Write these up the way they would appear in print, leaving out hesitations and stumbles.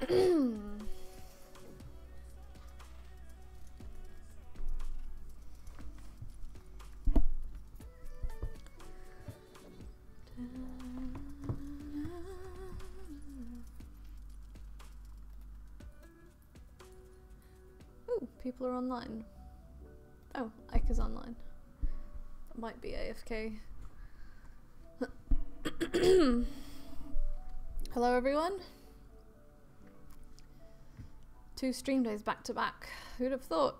Ooh, people are online. Oh, Ike is online. That might be AFK. Hello everyone. 2 stream days back to back. Who'd have thought?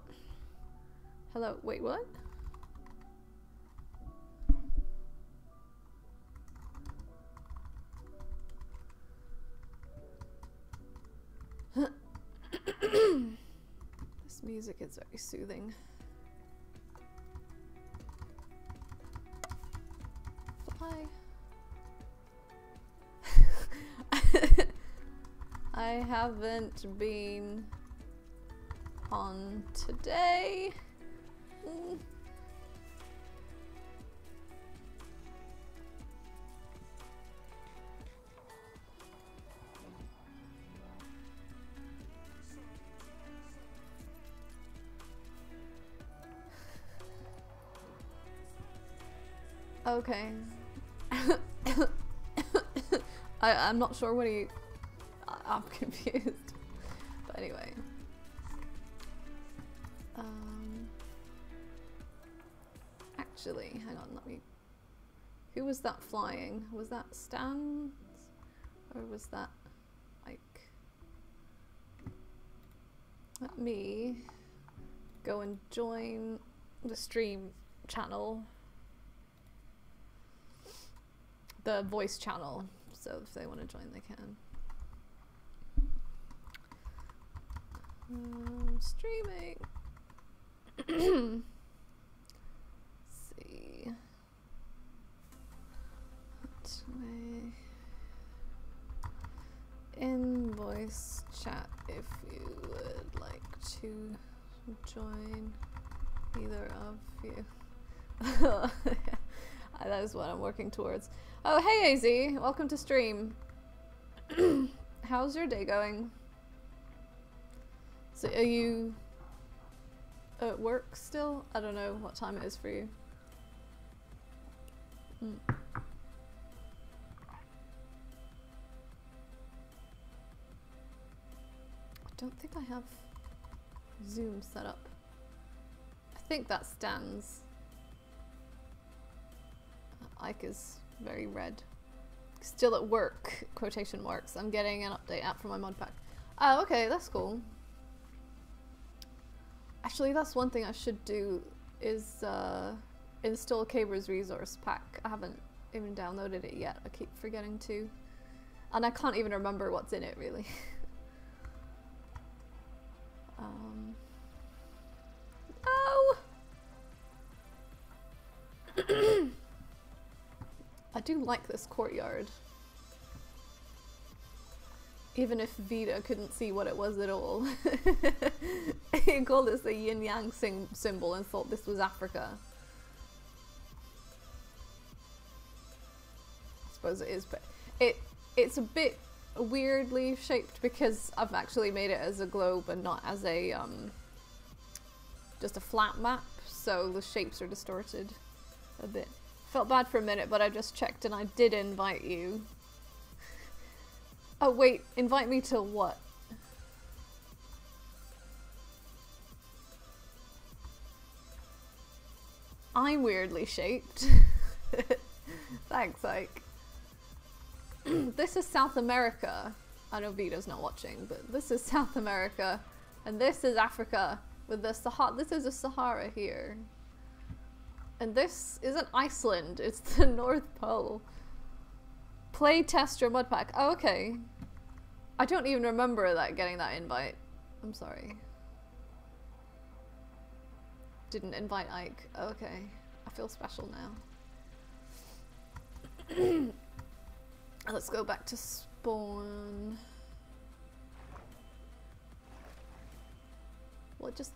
Hello, wait, what? This music is very soothing. Hi. I haven't been on today. Okay. I'm not sure what he... I'm confused. But anyway. Actually, hang on, let me... Who was that flying? Was that Stan? Or was that Ike? Let me go and join the stream channel. The voice channel. So if they want to join, they can. Streaming. Let's see. What way? In voice chat if you would like to join either of you. That is what I'm working towards. Oh, hey AZ, welcome to stream. How's your day going? So are you at work still? I don't know what time it is for you. I don't think I have Zoom set up. I think that stands. Ike is very red. Still at work, quotation marks. I'm getting an update app from my mod pack. Oh, okay, that's cool. Actually, that's one thing I should do is install Caber's resource pack. I haven't even downloaded it yet. I keep forgetting to. And I can't even remember what's in it, really. Oh! I do like this courtyard. Even if Vita couldn't see what it was at all. He called this a yin-yang symbol and thought this was Africa. I suppose it is, but it's a bit weirdly shaped because I've actually made it as a globe and not as a just a flat map, so the shapes are distorted a bit. Felt bad for a minute, but I just checked and I did invite you. Oh wait, invite me to what? I'm weirdly shaped. Thanks, Ike. This is South America. I know Vito's not watching, but this is South America. And this is Africa with the Sahara. This is the Sahara here. And this isn't Iceland, it's the North Pole. Play test your mod pack. Oh, okay. I don't even remember getting that invite. I'm sorry. Didn't invite Ike. Oh, okay. I feel special now. Let's go back to spawn. What just...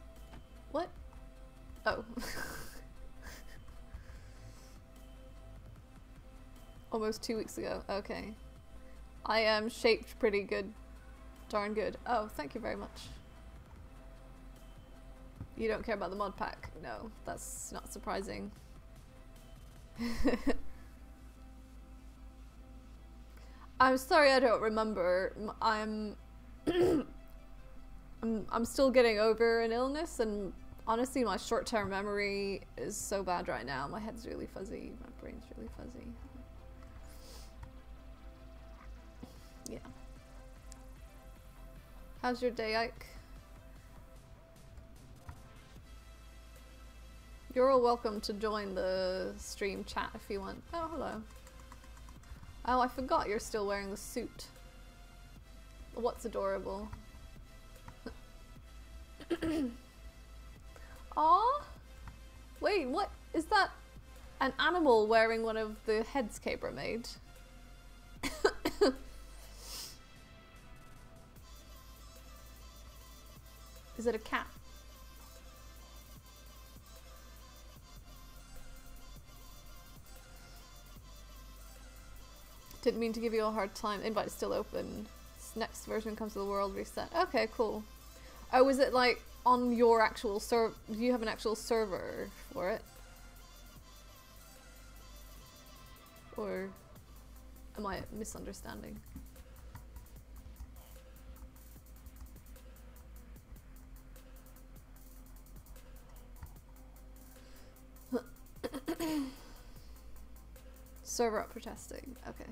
What? Oh. Almost 2 weeks ago. Okay. I am shaped pretty good Darn good. Oh, thank you very much. You don't care about the mod pack? No, that's not surprising. I'm sorry I don't remember. I'm still getting over an illness, and honestly my short-term memory is so bad right now. My head's really fuzzy, my brain's really fuzzy. Yeah. How's your day, Ike? You're all welcome to join the stream chat if you want. Oh, hello. Oh, I forgot you're still wearing the suit. What's adorable? Aww! Wait, what? Is that an animal wearing one of the heads Cabra made? Is it a cat? Didn't mean to give you a hard time. Invite's still open. This next version comes to the world reset. Okay, cool. Oh, is it like on your actual server? Do you have an actual server for it? Or am I misunderstanding? Server up for testing. Okay.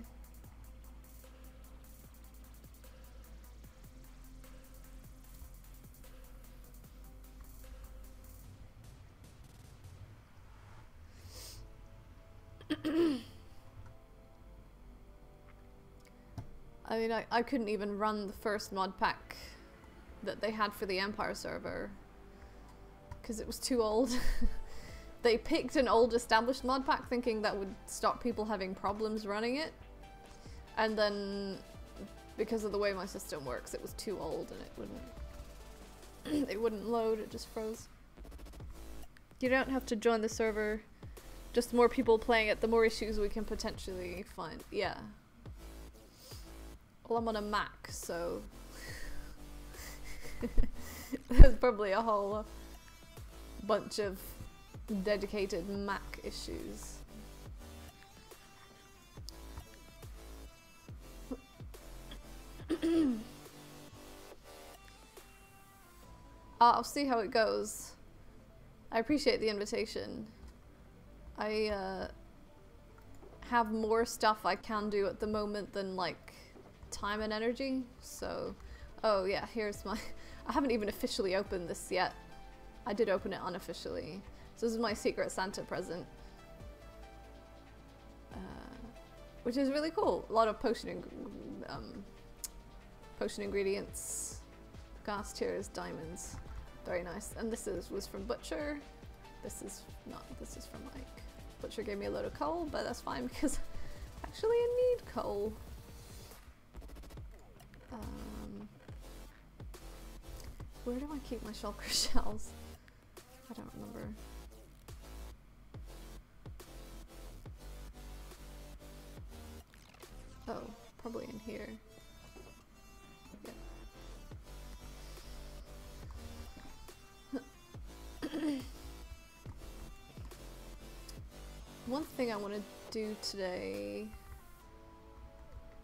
I mean, I couldn't even run the first mod pack that they had for the Empire server because it was too old. They picked an old established mod pack thinking that would stop people having problems running it, and then because of the way my system works, it was too old and it wouldn't load, it just froze. You don't have to join the server, just more people playing it, the more issues we can potentially find. Yeah. Well, I'm on a Mac, so there's probably a whole bunch of dedicated Mac issues. I'll see how it goes. I appreciate the invitation. I have more stuff I can do at the moment than like time and energy, so oh yeah, here's my I haven't even officially opened this yet. I did open it unofficially. So this is my Secret Santa present, which is really cool. A lot of potion ingredients, gas tiers, diamonds, very nice. And this was from Butcher. This is from Mike. Butcher gave me a load of coal, but that's fine because actually I need coal. Where do I keep my shulker shells? I don't remember. Oh, probably in here. Yeah. One thing I want to do today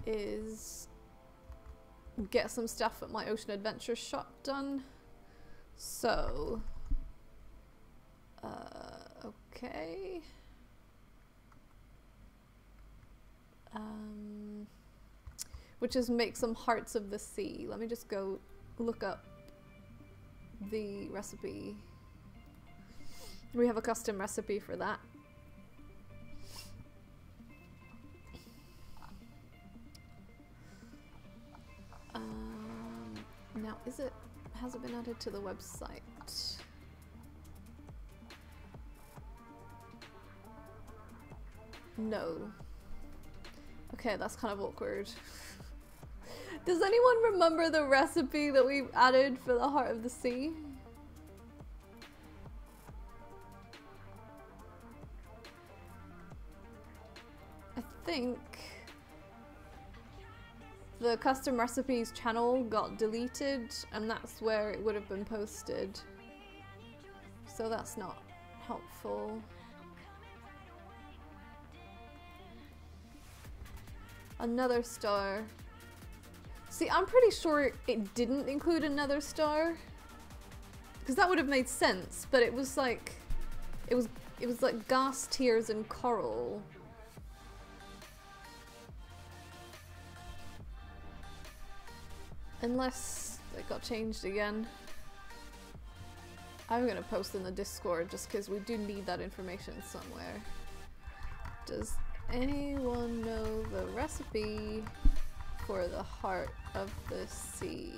is get some stuff at my Ocean Adventure shop done. So, okay. Which is make some hearts of the sea. Let me just go look up the recipe. We have a custom recipe for that. Now, has it been added to the website? No. Okay, that's kind of awkward. Does anyone remember the recipe that we added for the Heart of the Sea? I think the custom recipes channel got deleted, and that's where it would have been posted. So that's not helpful. Another star. See, I'm pretty sure it didn't include another star, because that would have made sense, but it was like it was like gas tears and coral. Unless it got changed again. I'm gonna post in the Discord just because we do need that information somewhere. Does anyone know the recipe for the heart of the sea?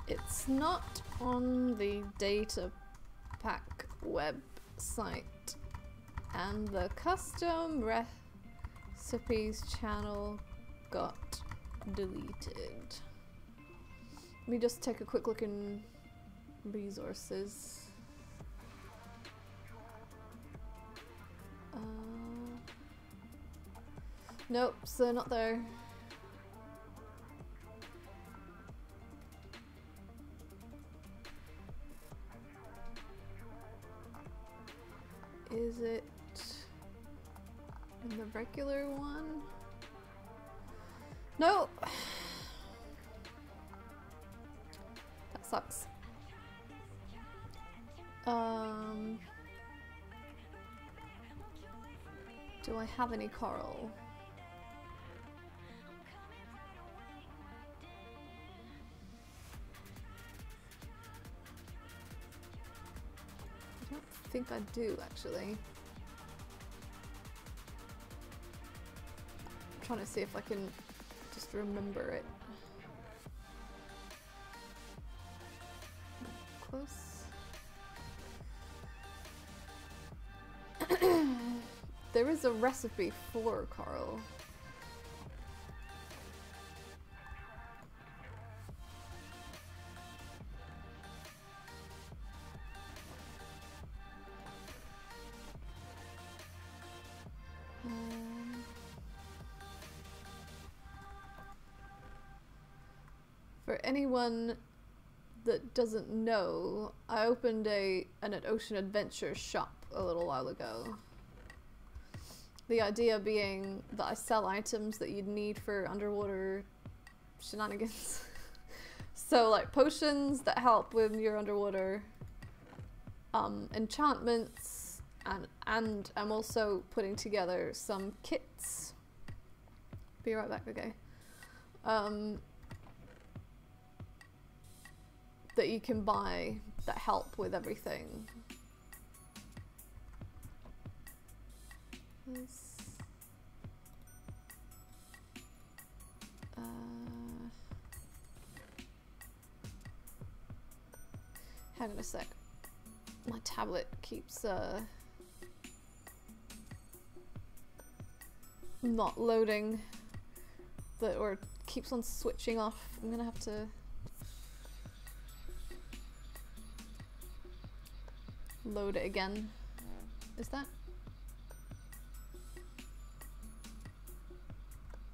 It's not on the data pack website, and the custom recipes channel got deleted. Let me just take a quick look in resources. Nope, so not there. Is it in the regular one? No! That sucks. Do I have any coral? I don't think I do, actually. I'm trying to see if I can just remember it. Close. There is a recipe for coral. For anyone that doesn't know, I opened an Ocean Adventure shop a little while ago. The idea being that I sell items that you'd need for underwater shenanigans. So like potions that help with your underwater enchantments, and I'm also putting together some kits. Be right back, okay. That you can buy that help with everything. Hang on a sec. My tablet keeps not loading, or keeps on switching off. I'm gonna have to load it again. Is that?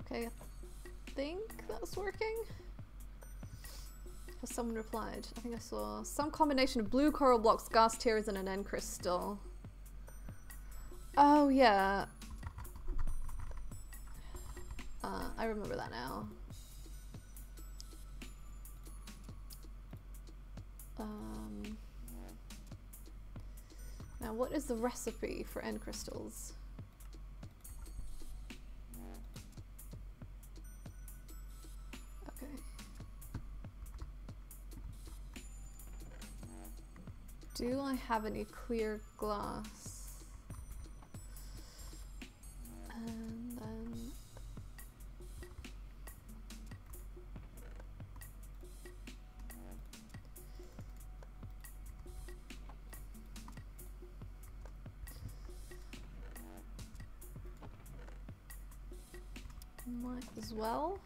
Okay, I think that's working. Has someone replied? I think I saw some combination of blue coral blocks, gas tears, and an end crystal. Oh yeah. I remember that now. Now what is the recipe for end crystals? Okay. Do I have any clear glass? And then might as well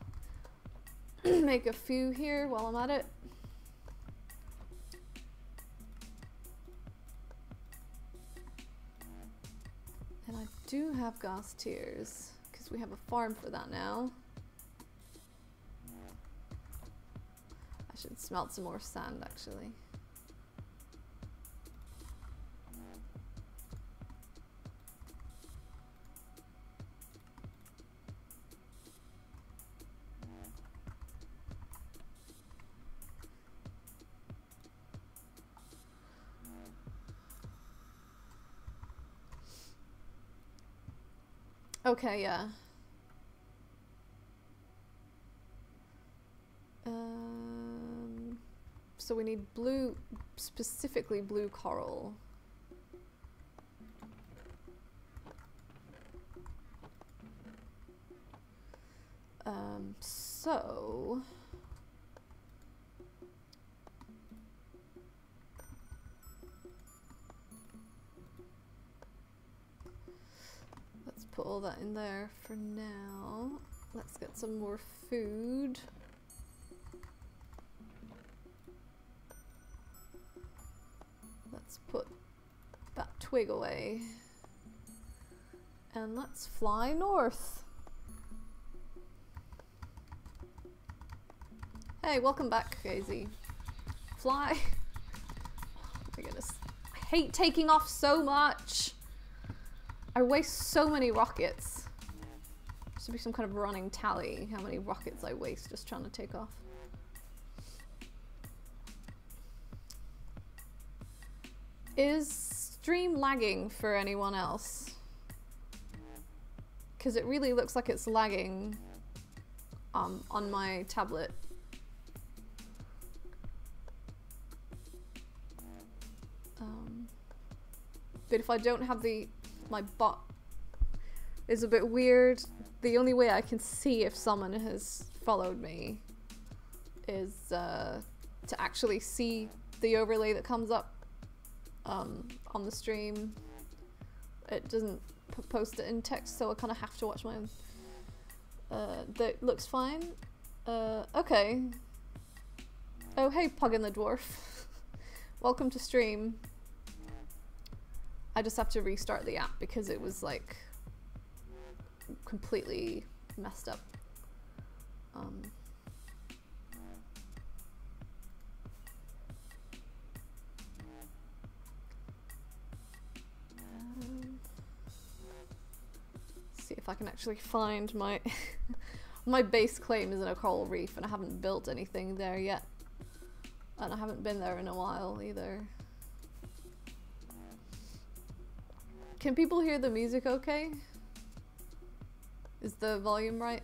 make a few here while I'm at it. And I do have gas tiers, because we have a farm for that now. I should smelt some more sand, actually. Okay, yeah. So we need blue, specifically blue coral. So let's put all that in there for now. Let's get some more food. Let's put that twig away. And let's fly north. Hey, welcome back, Gazy. Fly. Oh my goodness. I hate taking off so much. I waste so many rockets. There should be some kind of running tally how many rockets I waste just trying to take off. Is stream lagging for anyone else? Because it really looks like it's lagging on my tablet. But if I don't have my bot is a bit weird. The only way I can see if someone has followed me is to actually see the overlay that comes up on the stream. It doesn't post it in text, so I kind of have to watch my own. That looks fine. Okay. Oh, hey, Pug and the Dwarf. Welcome to stream. I just have to restart the app because it was like completely messed up. See if I can actually find my my base claim is in a coral reef, and I haven't built anything there yet, and I haven't been there in a while either. Can people hear the music okay? Is the volume right?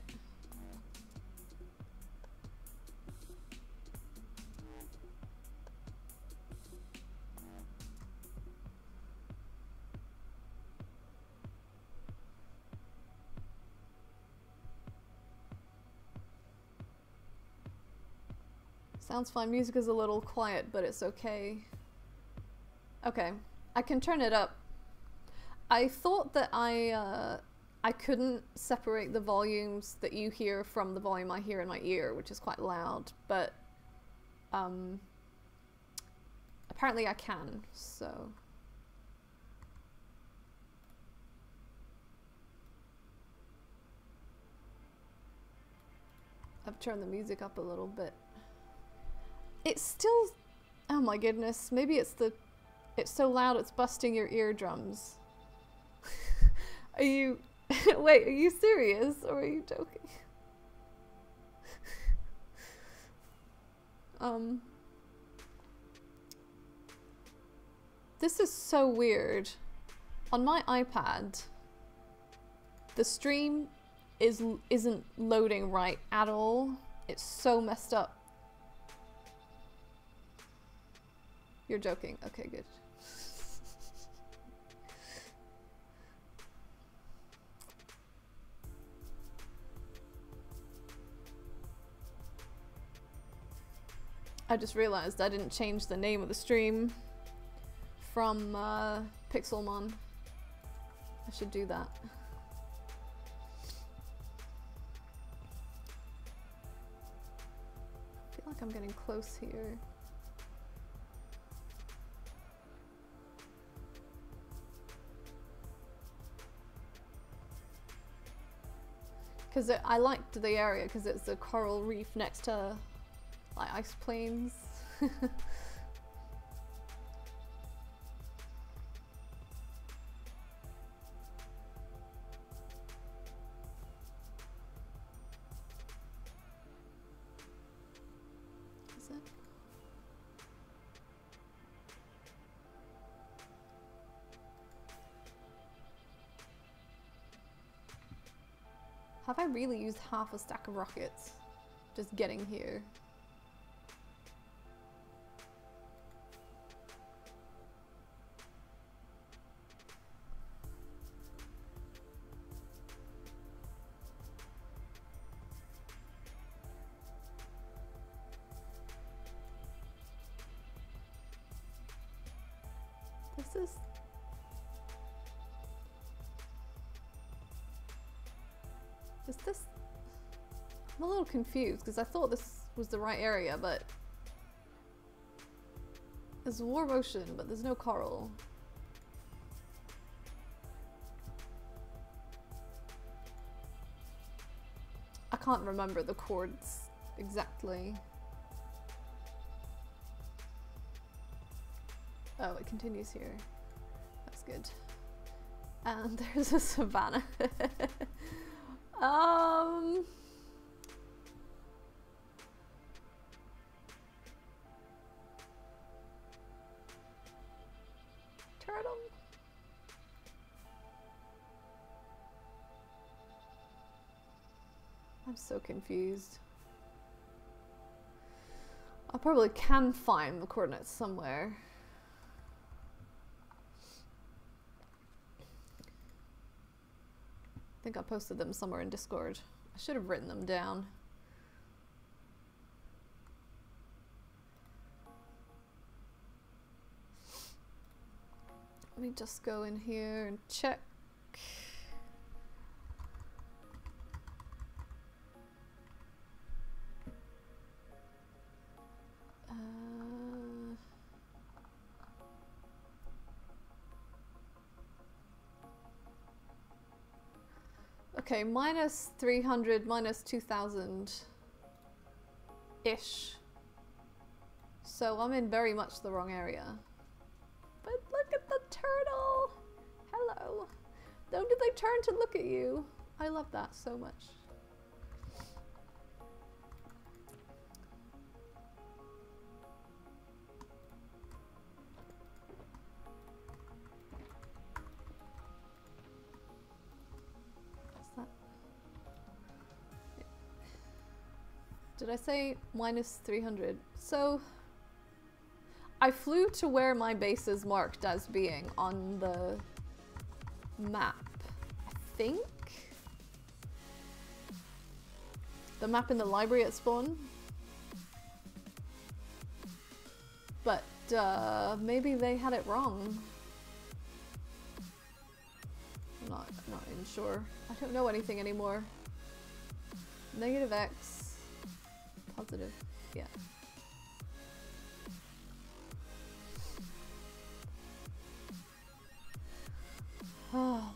Sounds fine. Music is a little quiet, but it's okay. Okay, I can turn it up. I thought that I couldn't separate the volumes that you hear from the volume I hear in my ear, which is quite loud, but apparently I can, so. I've turned the music up a little bit. It's still, oh my goodness, maybe it's so loud it's busting your eardrums. Are you, wait, are you serious or are you joking? This is so weird. On my iPad, the stream isn't loading right at all. It's so messed up. You're joking. Okay, good. I just realized I didn't change the name of the stream from Pixelmon. I should do that. I feel like I'm getting close here. Because I liked the area because it's a coral reef next to like ice plains. Is it? Have I really used half a stack of rockets just getting here? This is... Is this... I'm a little confused because I thought this was the right area, but... There's warm ocean, but there's no coral. I can't remember the chords exactly. Oh, it continues here. That's good. And there's a savannah. Turtle. I'm so confused. I probably can find the coordinates somewhere. I think I posted them somewhere in Discord. I should have written them down. Let me just go in here and check. Okay, minus 300, minus 2000-ish. So I'm in very much the wrong area. But look at the turtle! Hello! Oh, did they turn to look at you? I love that so much. Did I say minus 300? So I flew to where my base is marked as being on the map, I think. The map in the library at spawn. But maybe they had it wrong. I'm not even sure. I don't know anything anymore. Negative X. Positive, yeah.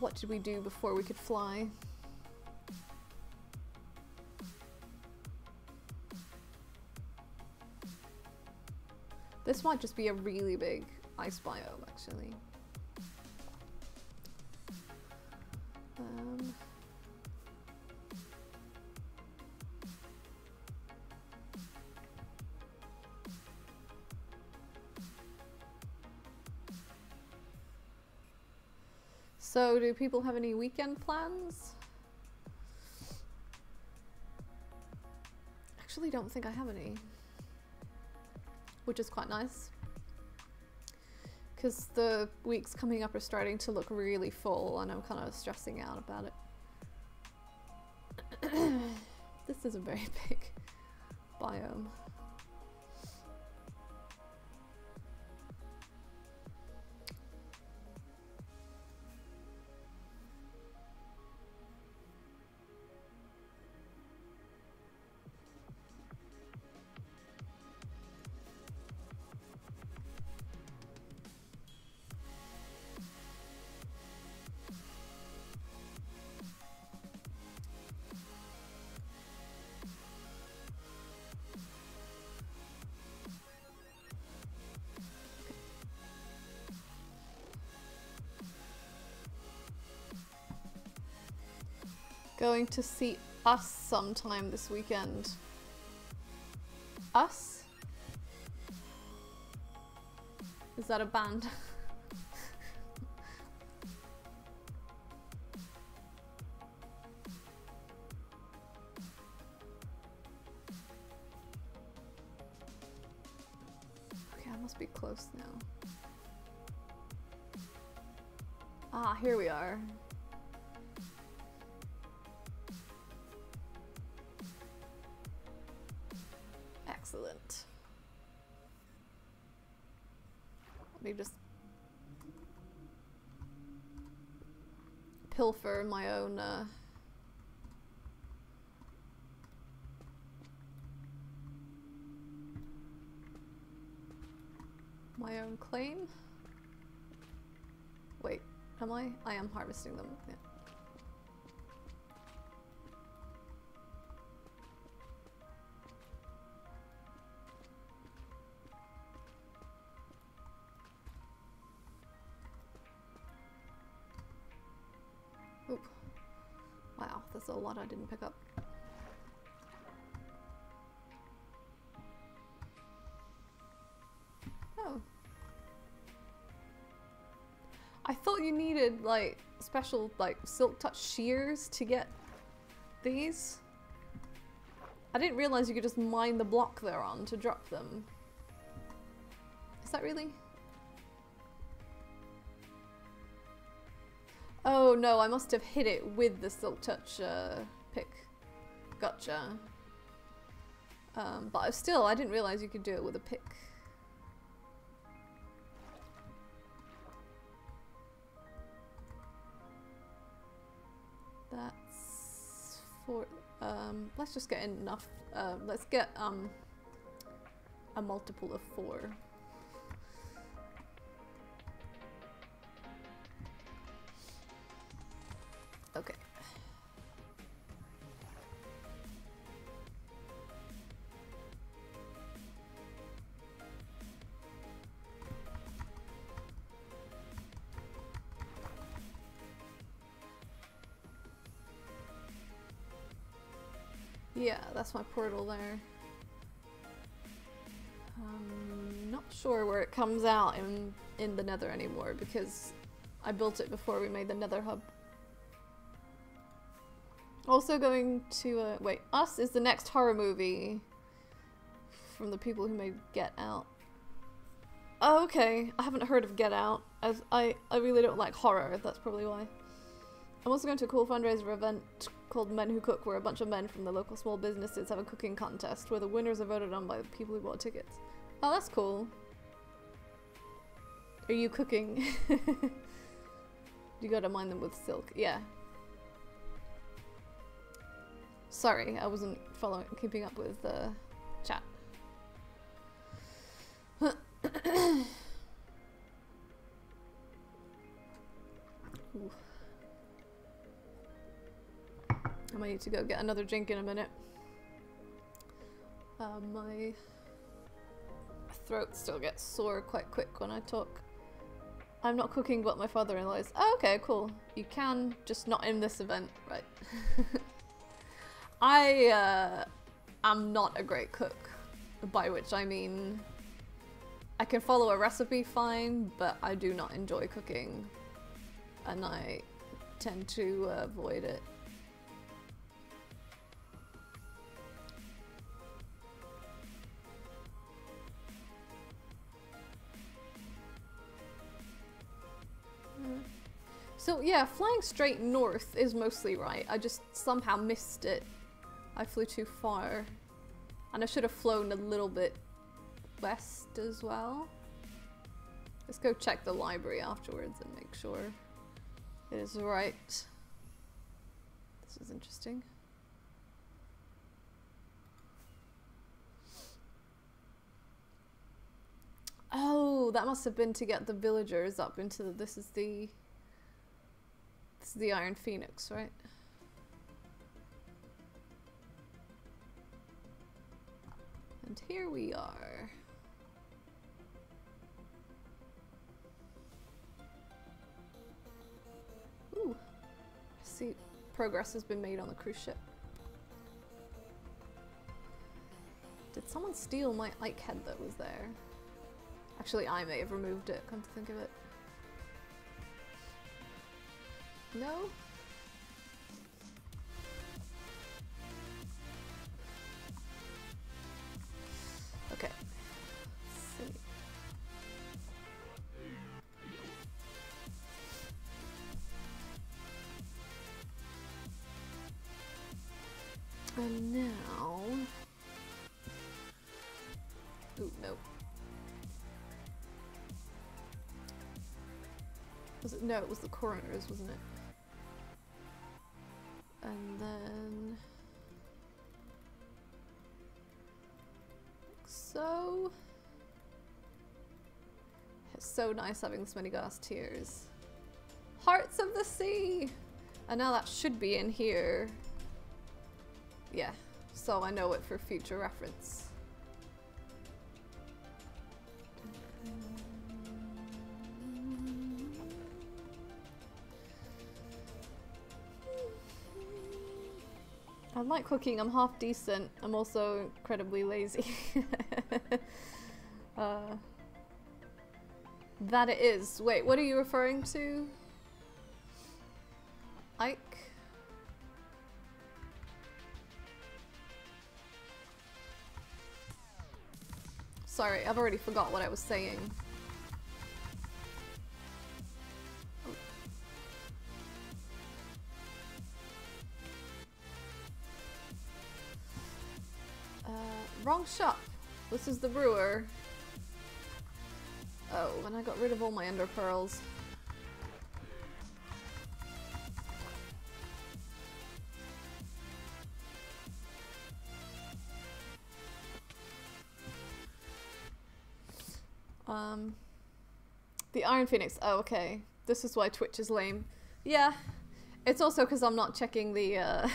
What did we do before we could fly? This might just be a really big ice biome, actually. So, do people have any weekend plans? Actually, don't think I have any. Which is quite nice. Because the weeks coming up are starting to look really full and I'm kind of stressing out about it. This is a very big biome. going to see Us sometime this weekend. Us? Is that a band? Okay, I must be close now. Ah, here we are. Excellent. Let me just pilfer my own claim. Wait, am I? I am harvesting them. Yeah. Oop. Wow, that's a lot I didn't pick up. Oh. I thought you needed like special like silk touch shears to get these. I didn't realize you could just mine the block they're on to drop them. Is that really? Oh no, I must have hit it with the silk touch pick. Gotcha. But still, I didn't realize you could do it with a pick. That's for, let's just get enough, let's get, a multiple of 4. Okay. Yeah, that's my portal there. Not sure where it comes out in the Nether anymore because I built it before we made the Nether hub. Also going to, wait, Us is the next horror movie from the people who made Get Out. Oh, okay. I haven't heard of Get Out. As I really don't like horror, that's probably why. I'm also going to a cool fundraiser event called Men Who Cook, where a bunch of men from the local small businesses have a cooking contest where the winners are voted on by the people who bought tickets. Oh, that's cool. Are you cooking? You gotta mine them with silk. Yeah. Sorry, I wasn't keeping up with chat. Ooh. I might need to go get another drink in a minute. My throat still gets sore quite quick when I talk. I'm not cooking, but my father-in-law is. Oh, okay, cool. You can, just not in this event, right? I am not a great cook, by which I mean I can follow a recipe fine, but I do not enjoy cooking, and I tend to avoid it. So yeah, flying straight north is mostly right. I just somehow missed it. I flew too far. And I should have flown a little bit west as well. Let's go check the library afterwards and make sure it is right. This is interesting. Oh, that must have been to get the villagers up into the, this is the OceanPhoenix, right? And here we are. Ooh, see, progress has been made on the cruise ship. Did someone steal my Ike head that was there? Actually, I may have removed it, come to think of it. No? Okay. Let's see. And now... Ooh, no. Was it? No, it was the coroners, wasn't it? And then... So... It's so nice having this many glass tears. Hearts of the Sea! And now that should be in here. Yeah, so I know it for future reference. I like cooking, I'm half decent. I'm also incredibly lazy. That it is. Wait, what are you referring to? Ike? Sorry, I've already forgot what I was saying. Wrong shop. This is the brewer. Oh, and I got rid of all my ender pearls. The OceanPhoenix. Oh, okay. This is why Twitch is lame. Yeah. It's also because I'm not checking the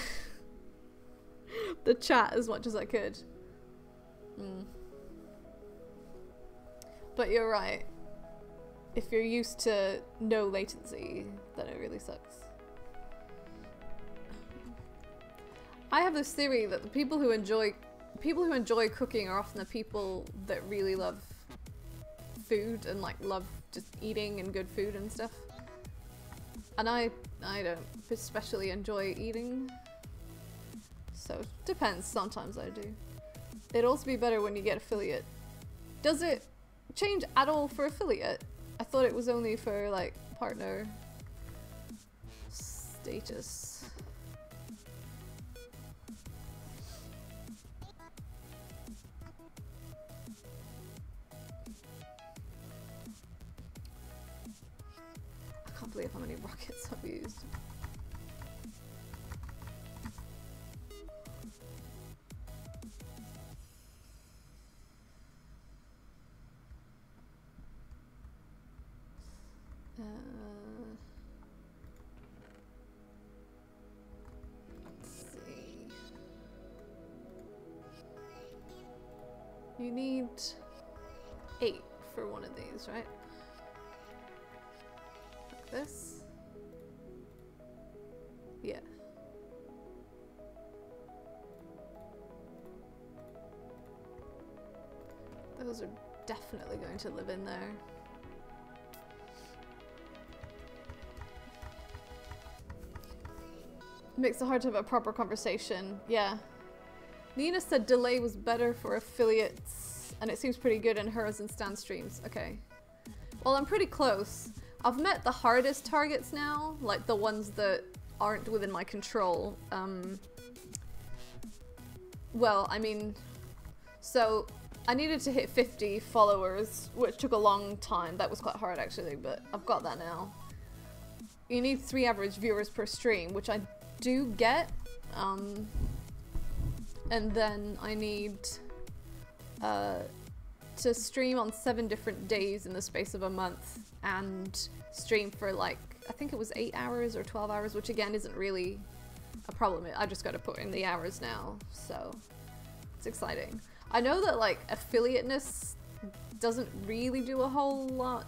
the chat as much as I could. But you're right. If you're used to no latency, then it really sucks. I have this theory that the people who enjoy cooking are often the people that really love food and like love just eating and good food and stuff. And I don't especially enjoy eating. So depends, sometimes I do. It'd also be better when you get affiliate. Does it change at all for affiliate? I thought it was only for like partner status. I can't believe how many rockets I've used. Let's see. You need 8 for one of these, right? Like this? Yeah. Those are definitely going to live in there. Makes it hard to have a proper conversation. Yeah. Nina said delay was better for affiliates, and it seems pretty good in hers and Stan streams. Okay. Well, I'm pretty close. I've met the hardest targets now, like the ones that aren't within my control. Well, I mean, so I needed to hit 50 followers, which took a long time. That was quite hard actually, but I've got that now. You need 3 average viewers per stream, which I do get, and then I need to stream on 7 different days in the space of a month and stream for like, I think it was 8 hours or 12 hours, which again isn't really a problem. I just got to put in the hours now, so it's exciting. I know that like affiliateness doesn't really do a whole lot,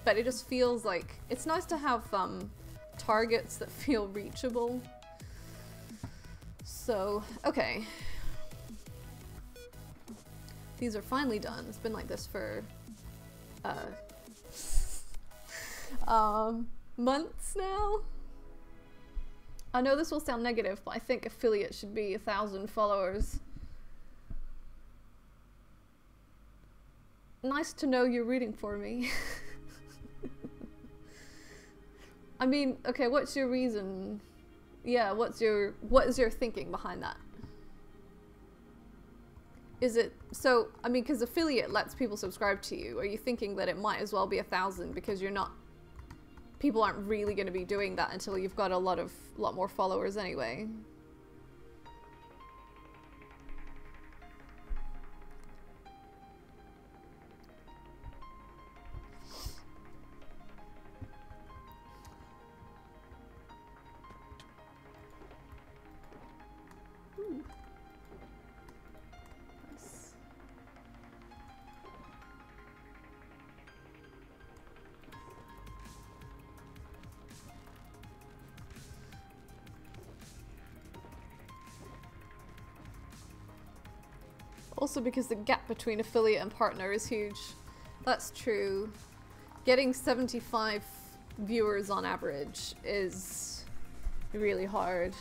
but it just feels like it's nice to have targets that feel reachable. So, okay. These are finally done. It's been like this for months now. I know this will sound negative, but I think affiliate should be 1,000 followers. Nice to know you're rooting for me. I mean, okay, what's your reason? Yeah, what is your thinking behind that? Is it, so, I mean, because affiliate lets people subscribe to you. Are you thinking that it might as well be 1,000 because you're not, people aren't really going to be doing that until you've got a lot more followers anyway? Also because the gap between affiliate and partner is huge. That's true. Getting 75 viewers on average is really hard.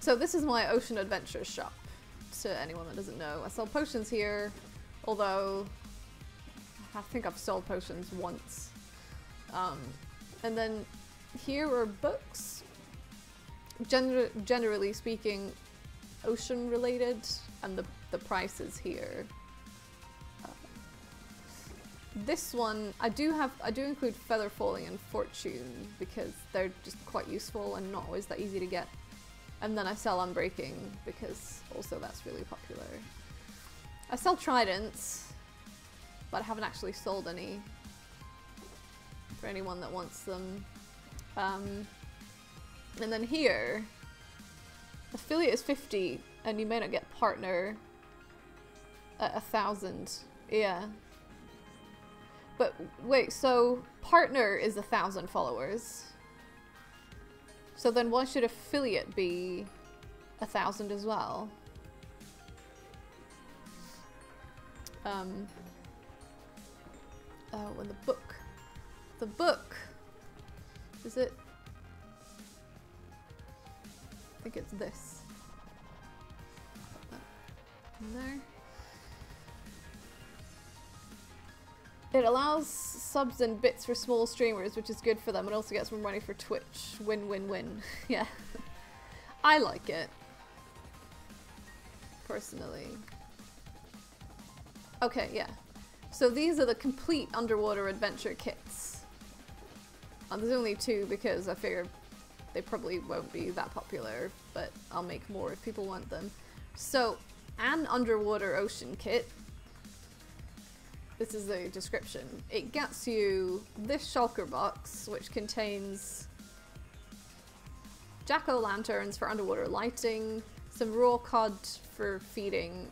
So this is my Ocean Adventures shop, to anyone that doesn't know. I sell potions here, although I think I've sold potions once. And then here are books, generally speaking, ocean related, and the prices here. This one, I do include Feather Falling and Fortune because they're just quite useful and not always that easy to get. And then I sell Unbreaking because also that's really popular. I sell Tridents, but I haven't actually sold any for anyone that wants them. And then here, affiliate is 50, and you may not get partner at 1,000. Yeah. But wait, so partner is 1,000 followers. So then why should affiliate be 1,000 as well? Oh, and the book. The book. Is it? I think it's this. Put that in there. It allows subs and bits for small streamers, which is good for them. It also gets more money for Twitch. Win, win, win. Yeah. I like it. Personally. Okay, yeah. So these are the complete underwater adventure kits. There's only 2 because I figure they probably won't be that popular, but I'll make more if people want them. So, an underwater ocean kit. This is the description. It gets you this shulker box, which contains jack-o'-lanterns for underwater lighting, some raw cod for feeding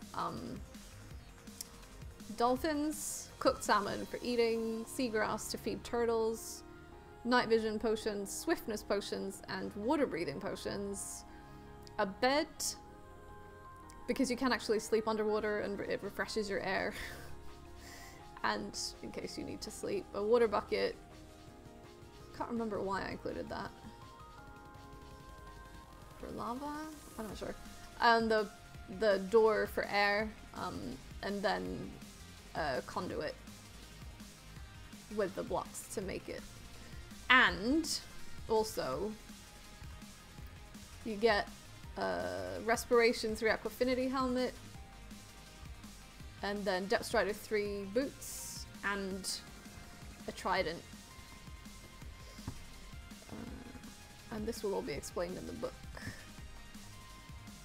dolphins, cooked salmon for eating, seagrass to feed turtles, night vision potions, swiftness potions, and water breathing potions. A bed, because you can actually sleep underwater and it refreshes your air. And in case you need to sleep, a water bucket. Can't remember why I included that. For lava? I'm not sure. And the door for air, and then a conduit with the blocks to make it. And also, you get respiration through Aquafinity helmet, and then Depth Strider 3 boots, and a trident. And this will all be explained in the book.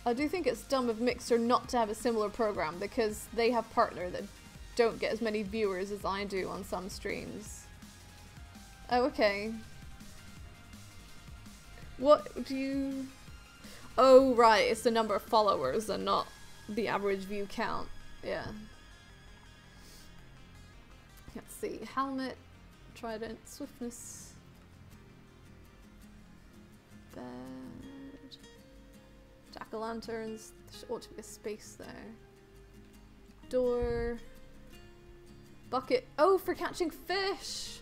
I do think it's dumb of Mixer not to have a similar program, because they have partner that don't get as many viewers as I do on some streams. Oh, okay. What do you... Oh, right, it's the number of followers and not the average view count. Yeah. Let's see. Helmet, trident, swiftness. Bed. Jack-o'-lanterns. There ought to be a space there. Door. Bucket. Oh, for catching fish!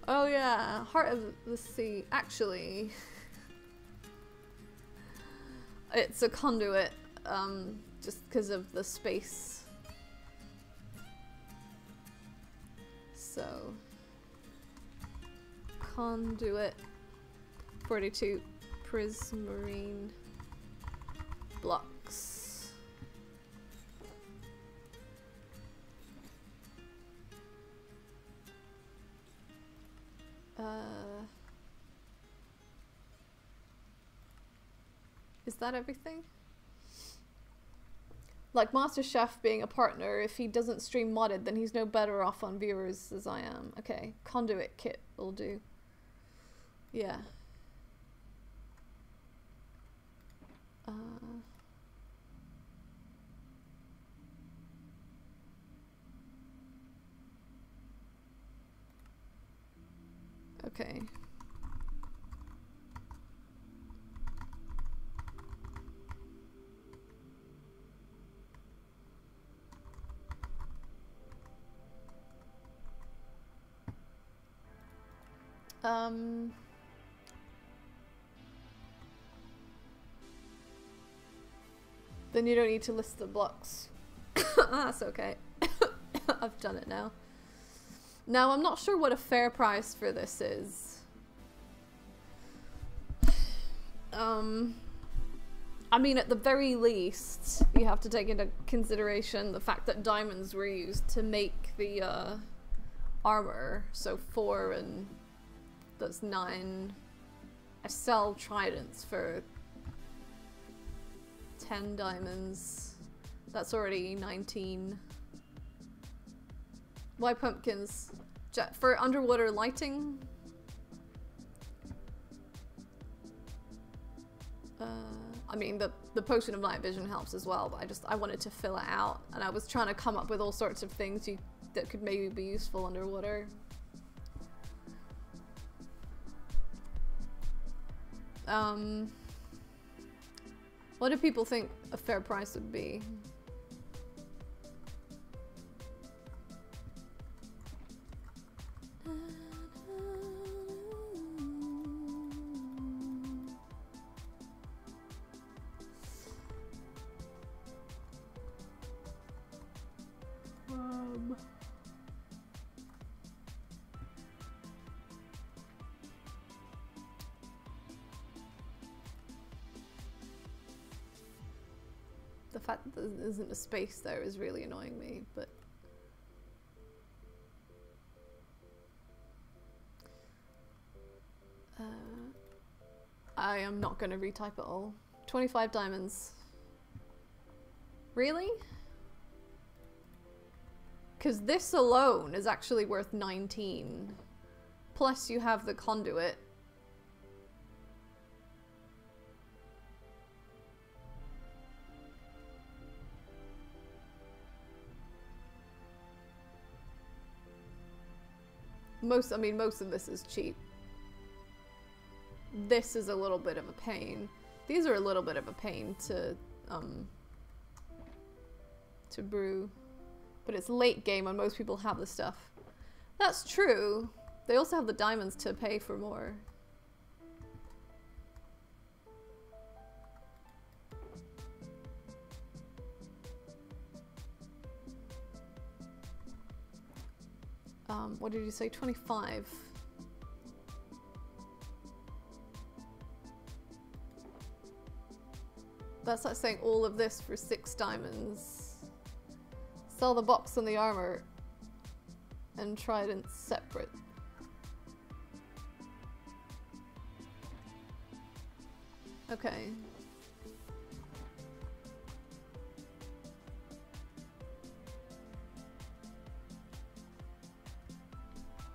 Oh yeah, Heart of the Sea. Actually, it's a conduit, just because of the space. So, conduit, 42 prismarine blocks. Is that everything? Like MasterChef being a partner, if he doesn't stream modded, then he's no better off on viewers as I am. Okay, conduit kit will do. Yeah. Okay. Then you don't need to list the blocks. That's okay. I've done it now. Now, I'm not sure what a fair price for this is. I mean, at the very least, you have to take into consideration the fact that diamonds were used to make the armor. So 4 and that's 9. I sell tridents for 10 diamonds. That's already 19. Why pumpkins? For underwater lighting? I mean, the potion of night vision helps as well, but I wanted to fill it out, and I was trying to come up with all sorts of things that could maybe be useful underwater. What do people think a fair price would be? The fact that there isn't a space there is really annoying me, but I am not going to retype it all. 25 diamonds. Really? Because this alone is actually worth 19. Plus you have the conduit. Most of this is cheap. This is a little bit of a pain. These are a little bit of a pain to brew. But it's late game and most people have the stuff. That's true. They also have the diamonds to pay for more. What did you say? 25. That's like saying all of this for 6 diamonds. Sell the box and the armor and trident separate. Okay.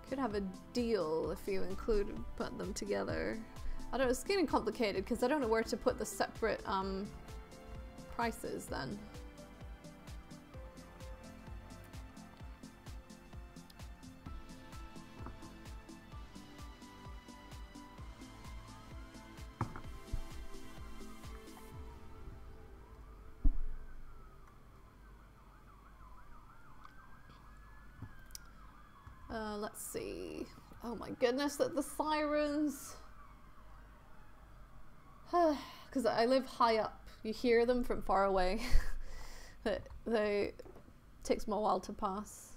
Could have a deal if you put them together. I don't know, it's getting complicated because I don't know where to put the separate prices then. Let's see. Oh my goodness, that the sirens. Because I live high up. You hear them from far away. They takes me a while to pass.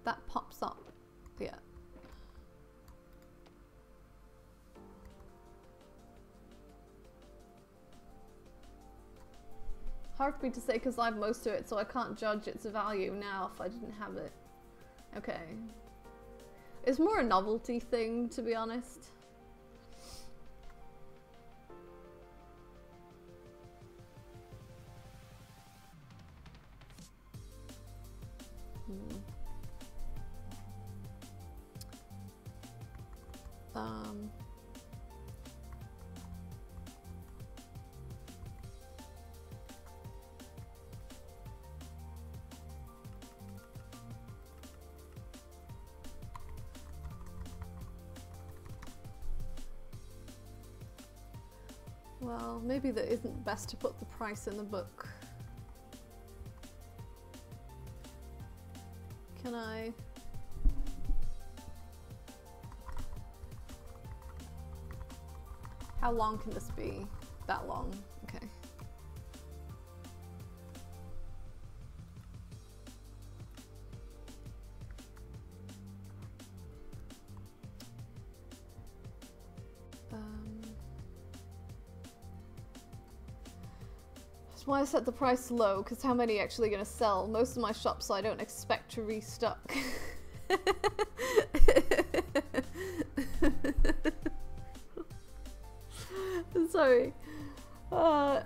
That pops up. Yeah. Hard for me to say because I have most of it, so I can't judge its value now if I didn't have it. Okay. It's more a novelty thing, to be honest. Well, maybe that isn't best to put the price in the book. Can I? How long can this be? That long? Okay. That's why I set the price low, because how many are actually going to sell? Most of my shops I don't expect to restock. Sorry. That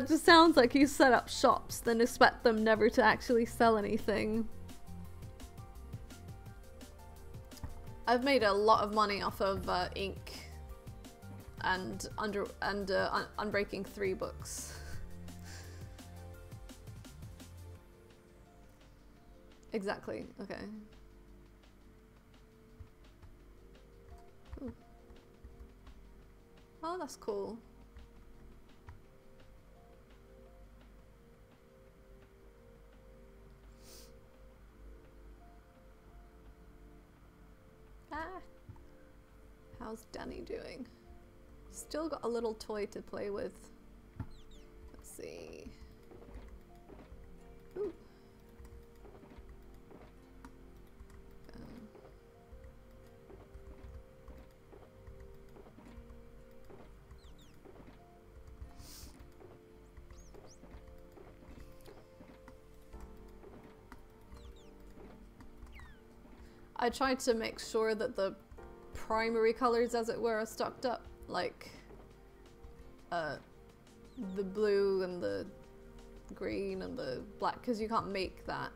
just sounds like you set up shops, then expect them never to actually sell anything. I've made a lot of money off of ink and Unbreaking 3 books. Exactly. Okay. Ooh. Oh, that's cool. Ah. How's Danny doing? Still got a little toy to play with. Let's see. Ooh. I tried to make sure that the primary colors, as it were, are stocked up, like the blue and the green and the black, because you can't make that.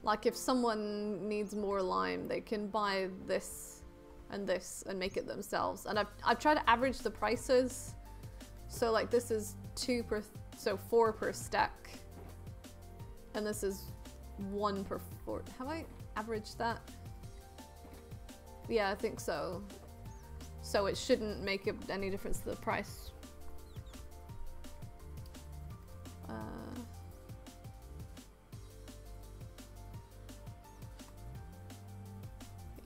Like if someone needs more lime, they can buy this and make it themselves. And I've tried to average the prices, so like this is 2 per, so 4 per stack, and this is 1 per 4. Have I averaged that? Yeah, I think so. So it shouldn't make any difference to the price.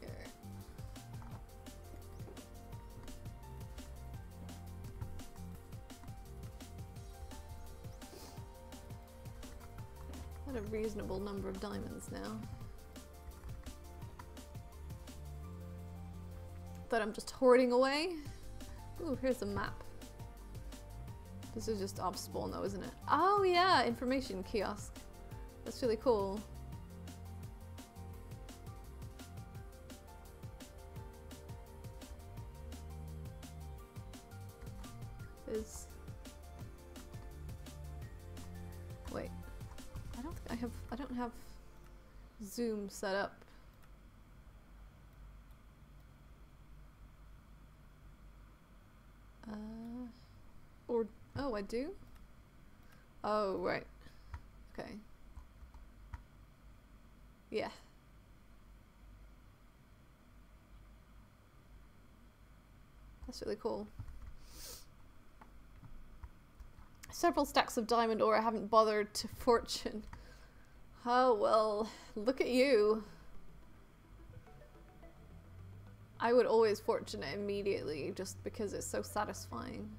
Here. Got a reasonable number of diamonds now. That I'm just hoarding away. Ooh, here's a map. This is just off spawn though, isn't it? Oh yeah, information kiosk. That's really cool. Wait. I don't have zoom set up. Oh, I do? Oh, right. Okay. Yeah. That's really cool. Several stacks of diamond ore I haven't bothered to fortune. Oh, well, look at you. I would always fortune it immediately just because it's so satisfying.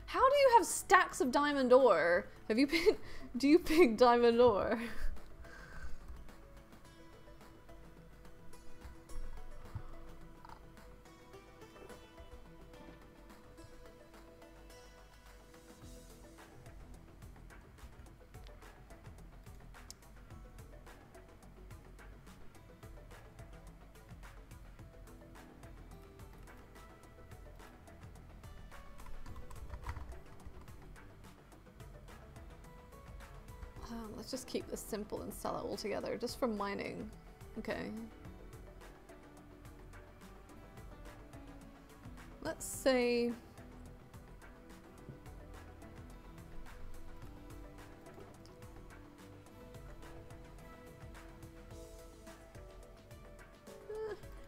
How do you have stacks of diamond ore? Have you picked, do you pick diamond ore? Let's just keep this simple and sell it all together, just for mining. Okay. Let's say...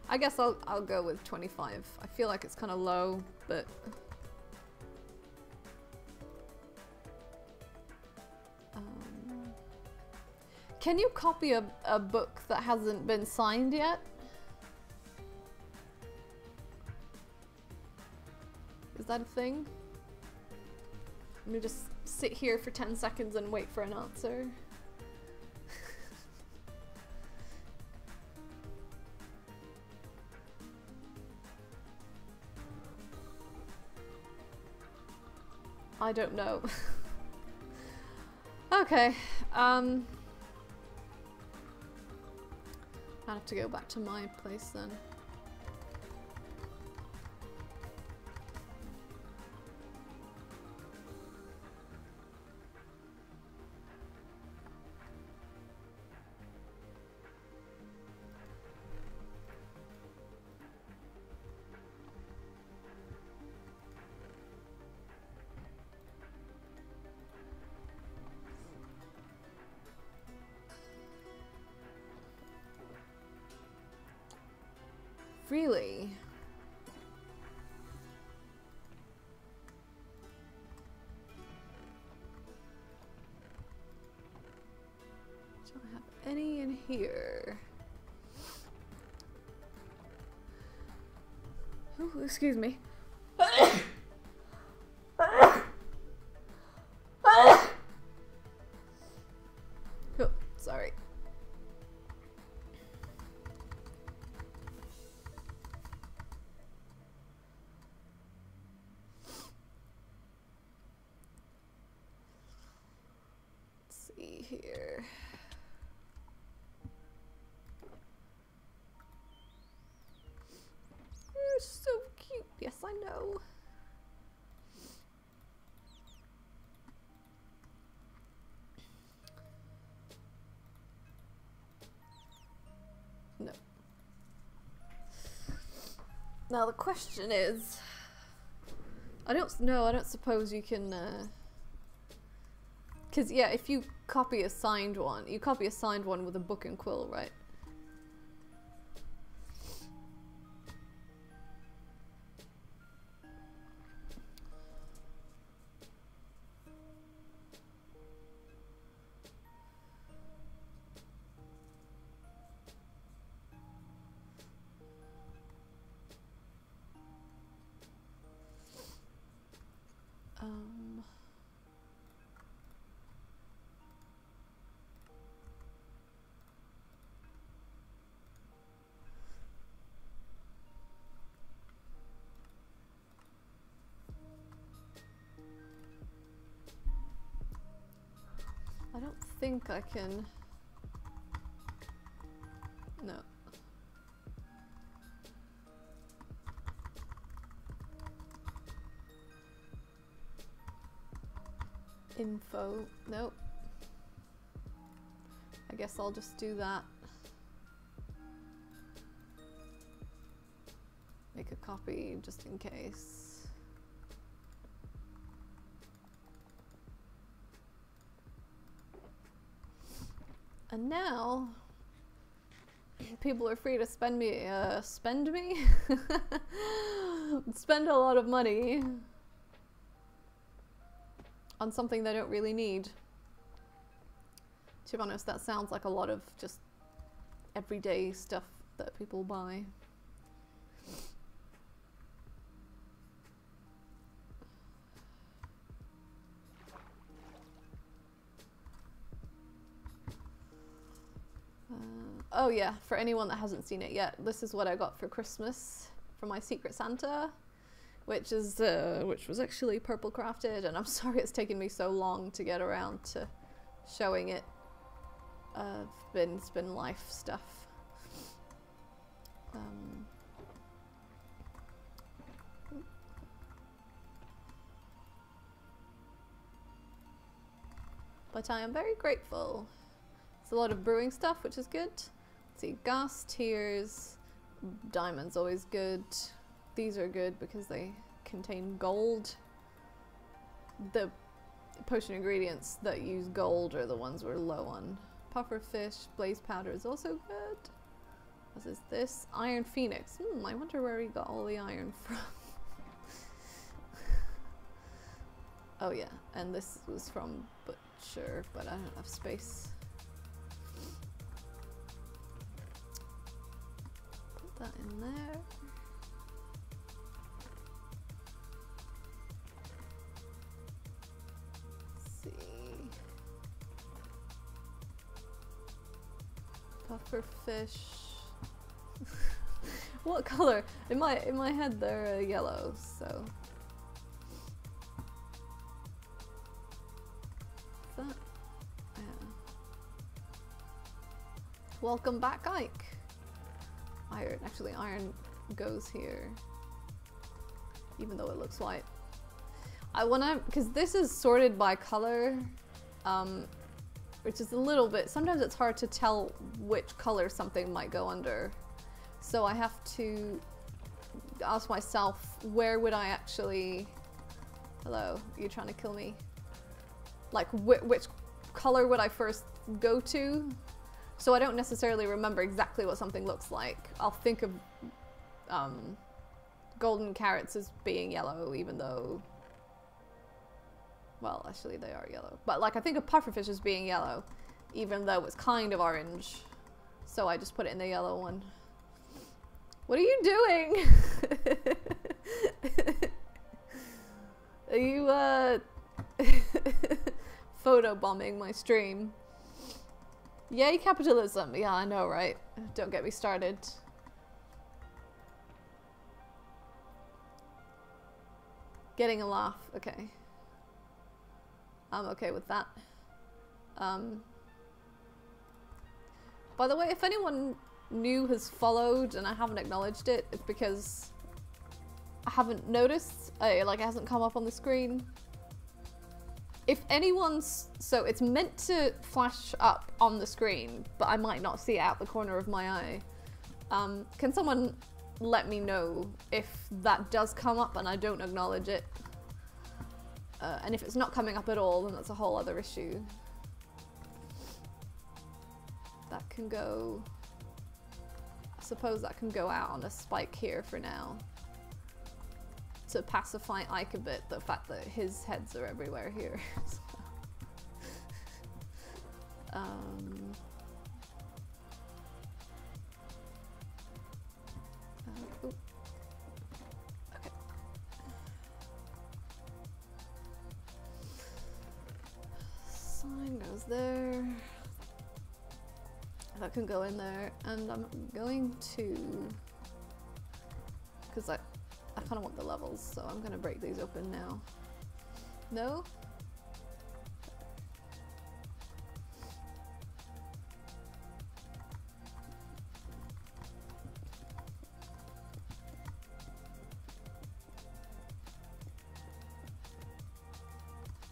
I guess I'll go with 25. I feel like it's kind of low, but... Can you copy a book that hasn't been signed yet? Is that a thing? Let me just sit here for 10 seconds and wait for an answer. I don't know. Okay, I have to go back to my place then. Really? Don't have any in here. Oh, excuse me. Oh, sorry. Here. You're so cute. Yes, I know. No. Now the question is, I don't suppose you can, because yeah, if you copy a signed one, you copy a signed one with a book and quill, right? I don't think I can. No. Info. Nope. I guess I'll just do that. Make a copy just in case. And now people are free to spend spend a lot of money on something they don't really need. To be honest, that sounds like a lot of just everyday stuff that people buy. Oh yeah, for anyone that hasn't seen it yet, this is what I got for Christmas from my Secret Santa, which was actually purple crafted, and I'm sorry it's taken me so long to get around to showing it. It's been life stuff. But I am very grateful. It's a lot of brewing stuff, which is good. Let's see, gas, tears, diamonds, always good. These are good because they contain gold. The potion ingredients that use gold are the ones we're low on. Puffer fish, blaze powder is also good. What is this? OceanPhoenix. I wonder where he got all the iron from. Oh yeah, and this was from Butcher, but I don't have space. Put that in there. Puffer fish. What color? In my head they're yellow, so. Is that? Yeah. Welcome back, Ike. Iron. Actually, iron goes here, even though it looks white. I wanna, because this is sorted by color. Which is a little bit, sometimes it's hard to tell which color something might go under. So I have to ask myself, where would I actually, hello, are you trying to kill me? Like which color would I first go to? So I don't necessarily remember exactly what something looks like. I'll think of golden carrots as being yellow, even though, well, actually they are yellow. But like I think of pufferfish as being yellow, even though it's kind of orange. So I just put it in the yellow one. What are you doing? Are you photobombing my stream? Yay capitalism. Yeah, I know, right? Don't get me started. Getting a laugh. Okay. I'm okay with that. By the way, if anyone new has followed and I haven't acknowledged it, it's because I haven't noticed. Like it hasn't come up on the screen. If anyone's, so it's meant to flash up on the screen, but I might not see it out the corner of my eye. Can someone let me know if that does come up and I don't acknowledge it? And if it's not coming up at all, then that's a whole other issue. That can go, I suppose that can go out on a spike here for now. To pacify Ike a bit, the fact that his heads are everywhere here. Ooh. Okay. Sign goes there. That can go in there, and I'm going to, because I kind of want the levels, so I'm going to break these open now. No?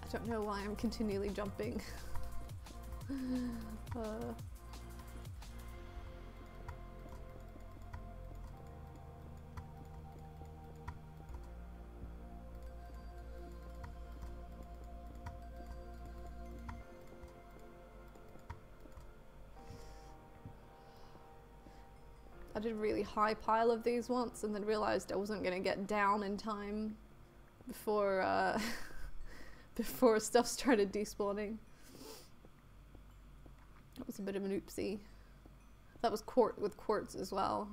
I don't know why I'm continually jumping. I did a really high pile of these once and then realized I wasn't gonna get down in time before before stuff started despawning. That was a bit of an oopsie. That was with quartz as well.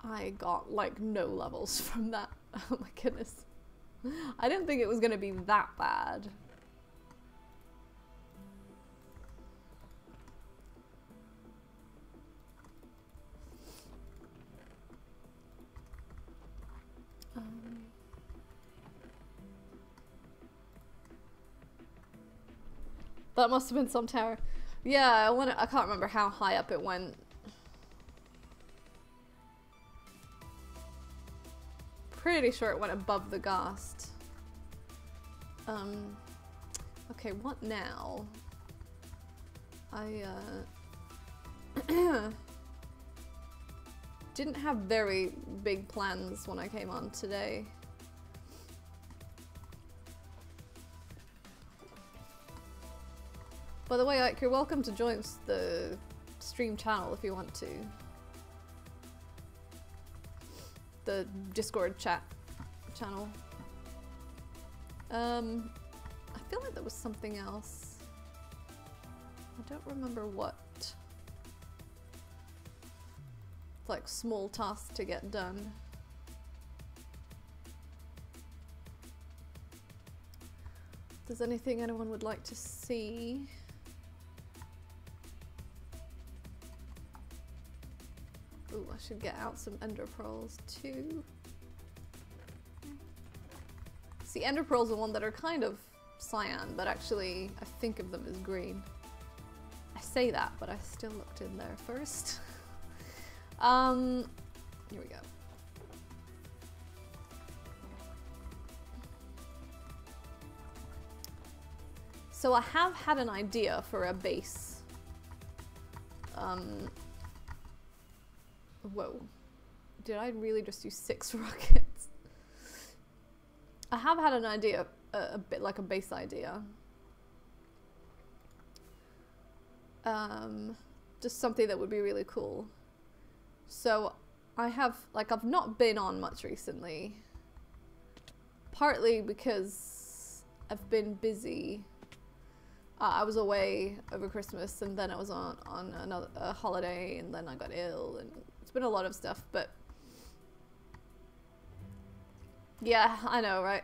I got like no levels from that. Oh my goodness. I didn't think it was gonna be that bad. That must have been some tower. Yeah, I can't remember how high up it went. Pretty sure it went above the ghast. Okay, what now? I didn't have very big plans when I came on today. By the way, Ike, you're welcome to join the stream channel if you want to. The Discord chat channel. I feel like there was something else. I don't remember what. It's like small tasks to get done. If there's anything anyone would like to see. Ooh, I should get out some ender pearls too. See, ender pearls are one that are kind of cyan, but actually I think of them as green. I say that, but I still looked in there first. Here we go. So I have had an idea for a base. Whoa. Did I really just use 6 rockets? I have had an idea, a bit like a base idea. Just something that would be really cool. So I have, like, I've not been on much recently. Partly because I've been busy. I was away over Christmas and then I was on a holiday and then I got ill and it's been a lot of stuff, but yeah, I know, right?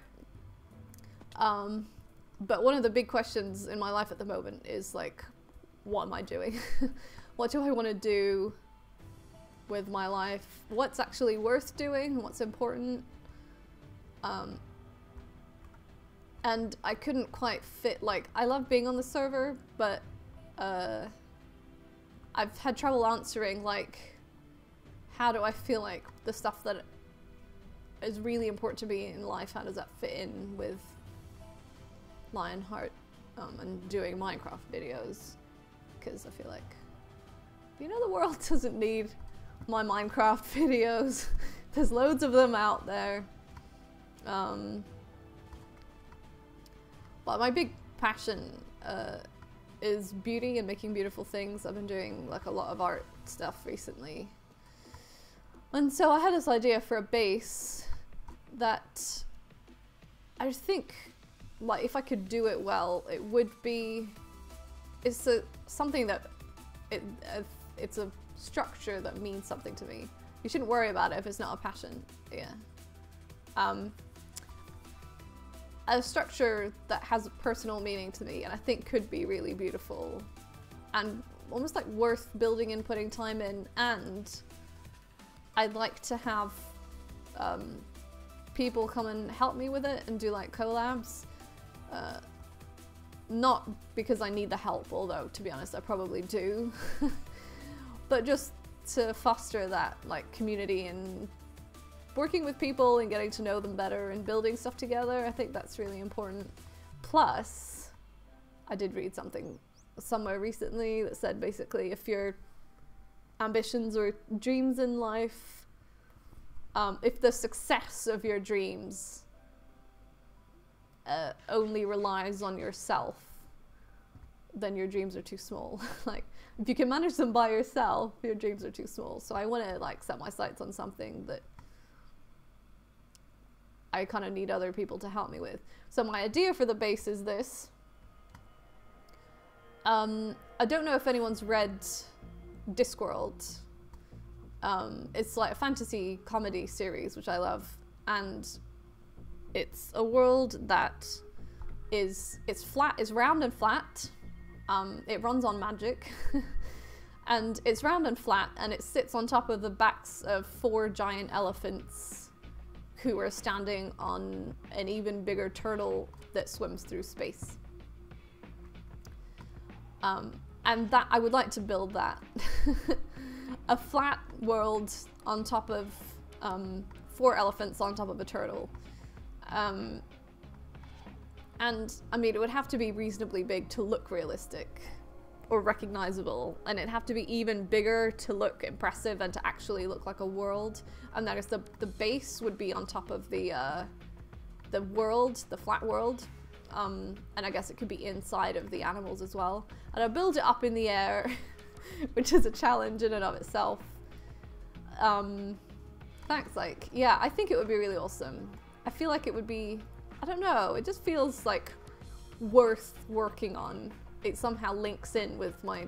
But one of the big questions in my life at the moment is like, what am I doing? What do I want to do with my life? What's actually worth doing? What's important? And I couldn't quite fit, like, I love being on the server, but I've had trouble answering, like, how do I feel like the stuff that is really important to me in life, how does that fit in with Lionheart and doing Minecraft videos? Because I feel like, you know, the world doesn't need my Minecraft videos. There's loads of them out there. Well, my big passion is beauty and making beautiful things. I've been doing like a lot of art stuff recently. And so I had this idea for a base that I think, like, if I could do it well, it would be, it's something that, it's a structure that means something to me. You shouldn't worry about it if it's not a passion, yeah. A structure that has a personal meaning to me and I think could be really beautiful and almost like worth building and putting time in, and I'd like to have people come and help me with it and do like collabs. Not because I need the help, although to be honest I probably do, but just to foster that like community and working with people and getting to know them better and building stuff together. I think that's really important. Plus, I did read something somewhere recently that said basically if your ambitions or dreams in life, if the success of your dreams only relies on yourself, then your dreams are too small. Like, if you can manage them by yourself, your dreams are too small. So I want to like set my sights on something that I kind of need other people to help me with. So my idea for the base is this. I don't know if anyone's read Discworld. It's like a fantasy comedy series, which I love. And it's a world that is round and flat. It runs on magic. And it's round and flat, and it sits on top of the backs of 4 giant elephants who are standing on an even bigger turtle that swims through space. And that I would like to build that. A flat world on top of 4 elephants on top of a turtle. And I mean, it would have to be reasonably big to look realistic or recognizable, and it'd have to be even bigger to look impressive and to actually look like a world. And that is the base would be on top of the world, the flat world. And I guess it could be inside of the animals as well. And I build it up in the air, which is a challenge in and of itself. Thanks, like, yeah, I think it would be really awesome. I feel like it would be, I don't know, it just feels like worth working on. It somehow links in with my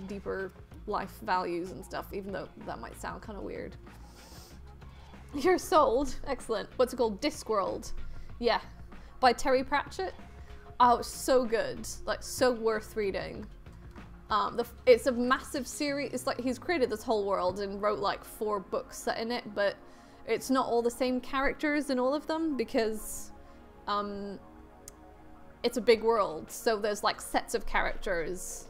deeper life values and stuff, even though that might sound kind of weird. You're sold. Excellent. What's it called? Discworld. Yeah. By Terry Pratchett. Oh, it's so good. Like, so worth reading. It's a massive series. It's like he's created this whole world and wrote like 4 books set in it, but it's not all the same characters in all of them because it's a big world. So there's like sets of characters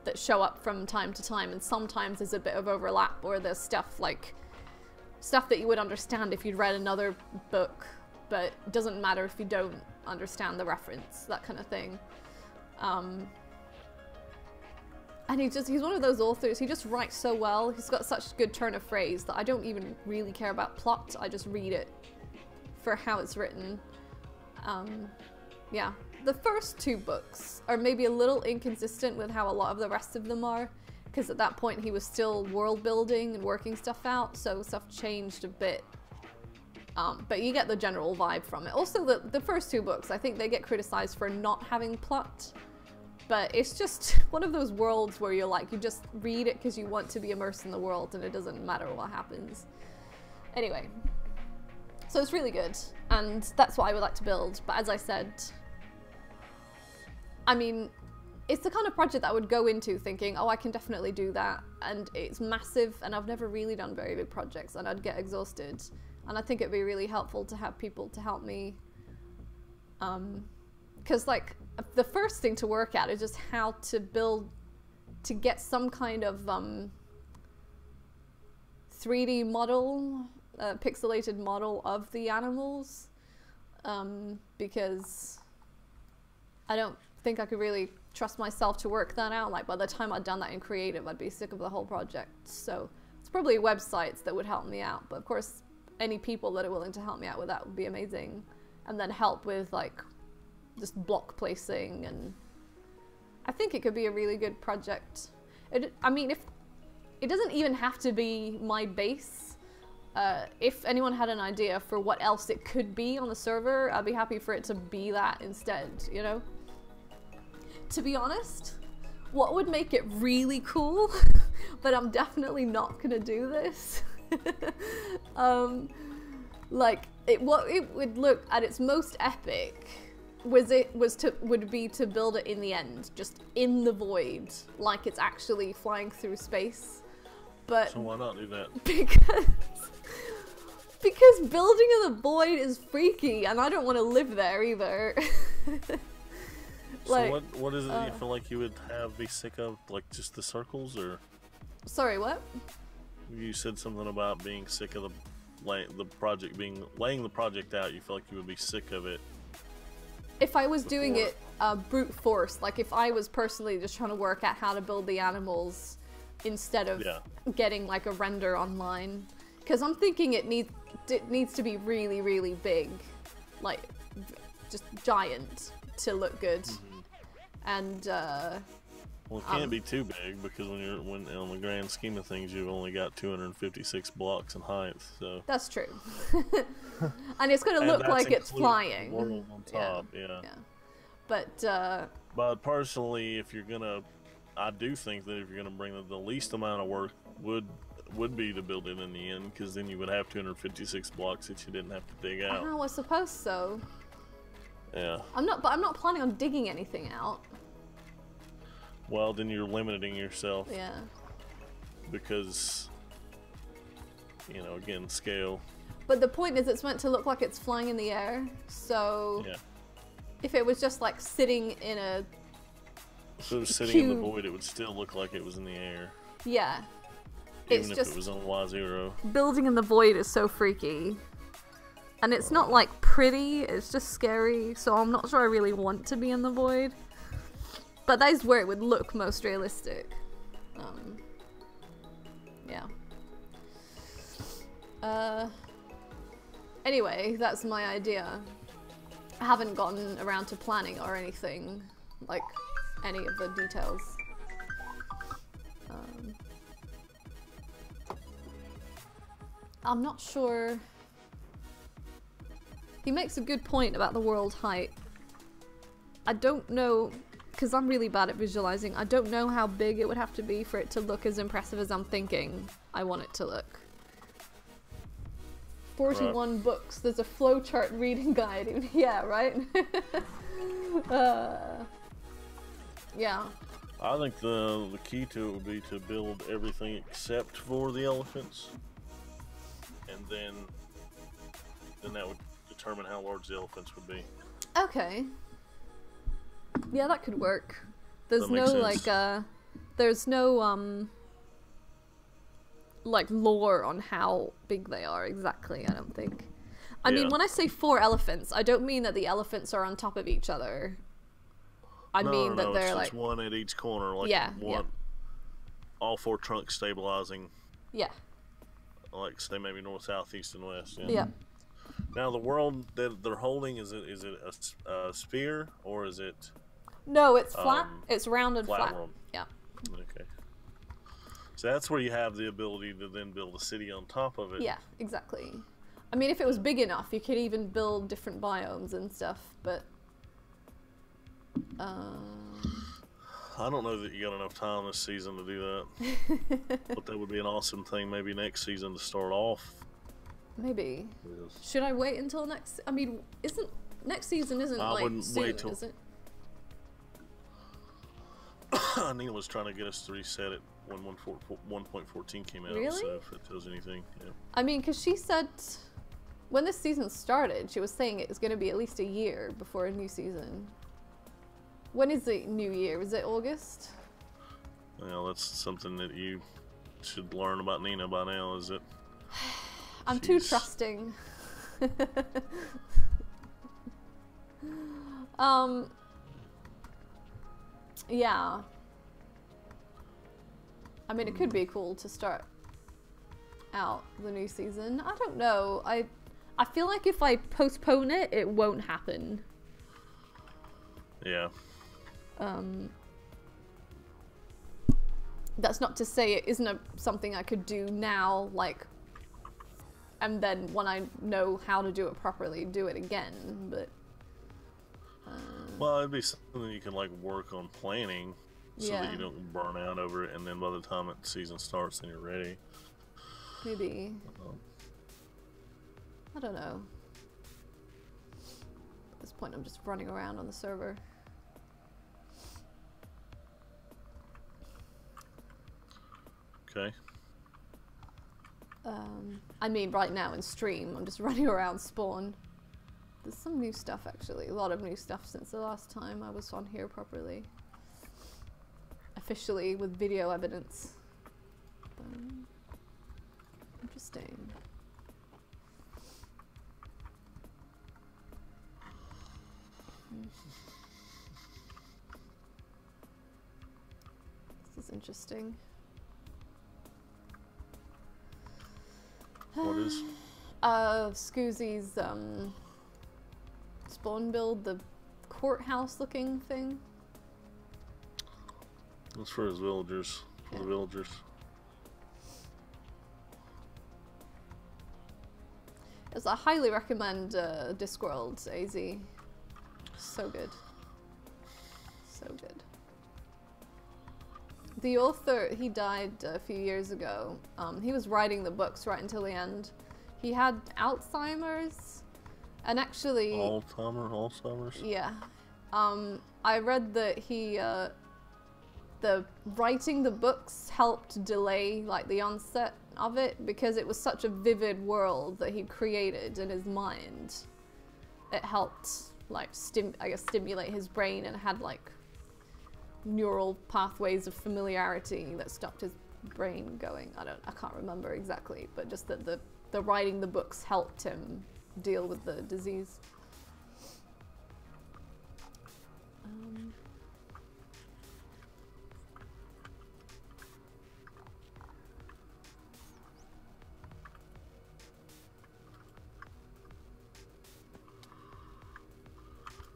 that show up from time to time, and sometimes there's a bit of overlap, or there's stuff that you would understand if you'd read another book, but it doesn't matter if you don't understand the reference, that kind of thing. And he's one of those authors, he just writes so well. He's got such good turn of phrase that I don't even really care about plot. I just read it for how it's written. Yeah. The first 2 books are maybe a little inconsistent with how a lot of the rest of them are, because at that point he was still world building and working stuff out, so stuff changed a bit. But you get the general vibe from it. Also, the first 2 books, I think they get criticized for not having plot, but it's just one of those worlds where you're like, you just read it because you want to be immersed in the world and it doesn't matter what happens. Anyway, so it's really good, and that's what I would like to build. But as I said, I mean, it's the kind of project that I would go into thinking, oh, I can definitely do that, and it's massive, and I've never really done very big projects, and I'd get exhausted. And I think it'd be really helpful to have people to help me. Because like, the first thing to work out is just how to build, to get some kind of 3D model, pixelated model of the animals. Because I don't think I could really trust myself to work that out. Like, by the time I'd done that in creative, I'd be sick of the whole project. So it's probably websites that would help me out. But of course, any people that are willing to help me out with that would be amazing. And then help with like just block placing, and I think it could be a really good project. I mean, if it doesn't even have to be my base. If anyone had an idea for what else it could be on the server, I'd be happy for it to be that instead, you know? To be honest, what would make it really cool, but I'm definitely not gonna do this, like, what it would look at its most epic would be to build it in the end, just in the void, like it's actually flying through space. But so why not do that? Because building in the void is freaky, and I don't want to live there either. Like, so what is it you feel like you would be sick of? Like just the circles, or? Sorry, what? You said something about being sick of laying the project out. You feel like you would be sick of it if I was doing it brute force, like if I was personally just trying to work out how to build the animals instead of getting like a render online, because I'm thinking it needs to be really, really big, like just giant to look good. And well, it can't be too big because when on the grand scheme of things, you've only got 256 blocks in height. So that's true. And it's going to look like it's flying. The world on top, yeah. But personally, if you're gonna, I do think that if you're gonna bring the least amount of work would be to build it in the end, because then you would have 256 blocks that you didn't have to dig out. Oh, I suppose so. Yeah. I'm not planning on digging anything out. Well, then you're limiting yourself. Yeah. Because, you know, again, scale. But the point is, it's meant to look like it's flying in the air. So, if it was just like sitting in a if it was sitting in the void, it would still look like it was in the air. Yeah. Even if it was on Y0. Building in the void is so freaky. And it's not like pretty, it's just scary. So I'm not sure I really want to be in the void. But that is where it would look most realistic. Yeah. Anyway, that's my idea. I haven't gotten around to planning or anything, like any of the details. I'm not sure. He makes a good point about the world height. I don't know, because I'm really bad at visualizing, I don't know how big it would have to be for it to look as impressive as I'm thinking I want it to look. 41 books. There's a flowchart reading guide. Yeah, right? Yeah. I think the key to it would be to build everything except for the elephants. And then that would determine how large the elephants would be. Okay. Yeah, that could work. There's no there's no like lore on how big they are exactly, I don't think. I mean, when I say 4 elephants, I don't mean that the elephants are on top of each other. I mean that they're like one at each corner, like all 4 trunks stabilizing. Yeah. Like say maybe north, south, east, and west. Yeah. Now the world that they're holding, is it a sphere or is it? No, it's flat. It's round and flat. World. Yeah. Okay. So that's where you have the ability to then build a city on top of it. Yeah, exactly. I mean, if it was big enough, you could even build different biomes and stuff, but I don't know that you got enough time this season to do that. But that would be an awesome thing maybe next season to start off. Maybe. Yes. Should I wait until next? I mean, next season isn't like soon, is it? Neil was trying to get us to reset it when 1.14 came out. Really? So if it tells anything, yeah. I mean, because she said when this season started, she was saying it was going to be at least a year before a new season. When is the new year? Is it August? Well, that's something that you should learn about Nina by now, is it? I'm too trusting. Yeah. I mean, it could be cool to start out the new season. I don't know. I feel like if I postpone it, it won't happen. Yeah. That's not to say it isn't something I could do now, like, and then when I know how to do it properly, do it again, but... Well, it'd be something you can, like, work on planning so that you don't burn out over it, and then by the time the season starts, then you're ready. Maybe. I don't know. At this point, I'm just running around on the server. Okay. I mean, right now in stream, I'm just running around spawn. There's some new stuff, actually. A lot of new stuff since the last time I was on here properly. Officially, with video evidence. Interesting. This is interesting. What is? Scoozy's spawn build, the courthouse looking thing. That's for his villagers. For the villagers. Yes, I highly recommend Discworld AZ. So good. So good. The author, he died a few years ago. He was writing the books right until the end. He had Alzheimer's, and actually... Alzheimer's? Yeah. I read that he, writing the books helped delay, like, the onset of it, because it was such a vivid world that he created in his mind. It helped, like, stimulate his brain, and had, like, neural pathways of familiarity that stopped his brain going. I can't remember exactly, but just that the writing the books helped him deal with the disease.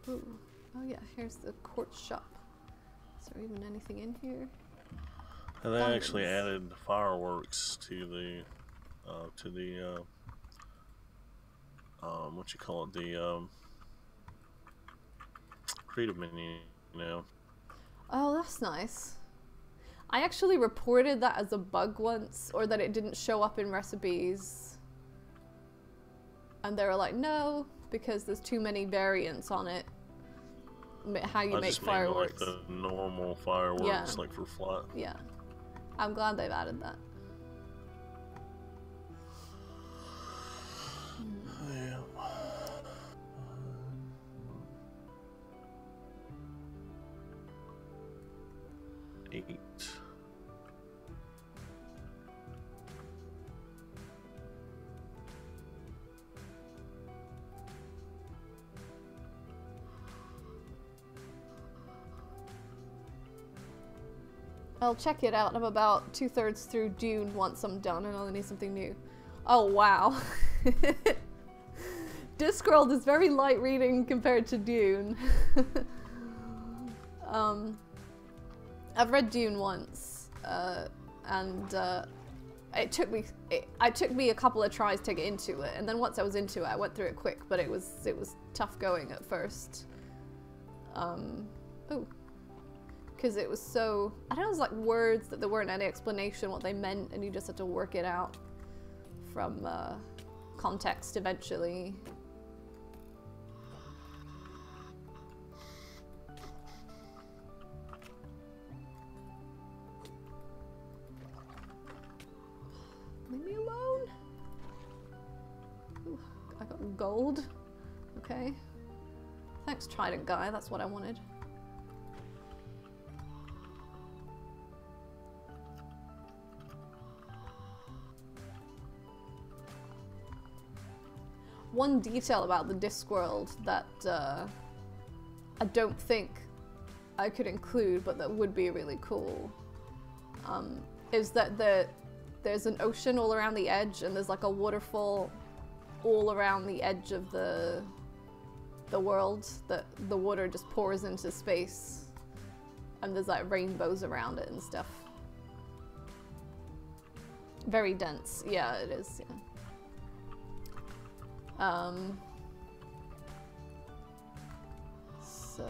Ooh. Oh yeah, here's the quartz shop. Is there even anything in here? And they actually added fireworks to the what you call it, the creative menu now. Oh, that's nice. I actually reported that as a bug once, or that it didn't show up in recipes. And they were like, no, because there's too many variants on it. How you make fireworks. Like the normal fireworks, yeah. Like for flat. Yeah. I'm glad they've added that. Yeah. 8. I'll check it out. I'm about 2/3 through Dune once I'm done, and I'll need something new. Oh, wow. Discworld is very light reading compared to Dune. I've read Dune once, and it took me a couple of tries to get into it, and then once I was into it, I went through it quick, but it was tough going at first. Oh. Because it was so, I don't know, it was like words that there weren't any explanation what they meant, and you just had to work it out from context eventually. Leave me alone. Ooh, I got gold. Okay. Thanks, Trident Guy, that's what I wanted. One detail about the Discworld that I don't think I could include, but that would be really cool, is that there's an ocean all around the edge, and there's like a waterfall all around the edge of the world, that the water just pours into space, and there's like rainbows around it and stuff. Very dense. Yeah, it is. Yeah. So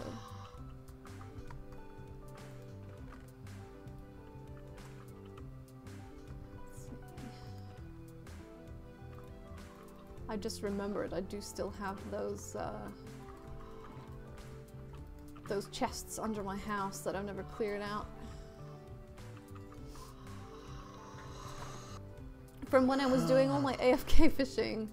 I just remembered I do still have those chests under my house that I've never cleared out. From when I was doing all my AFK fishing.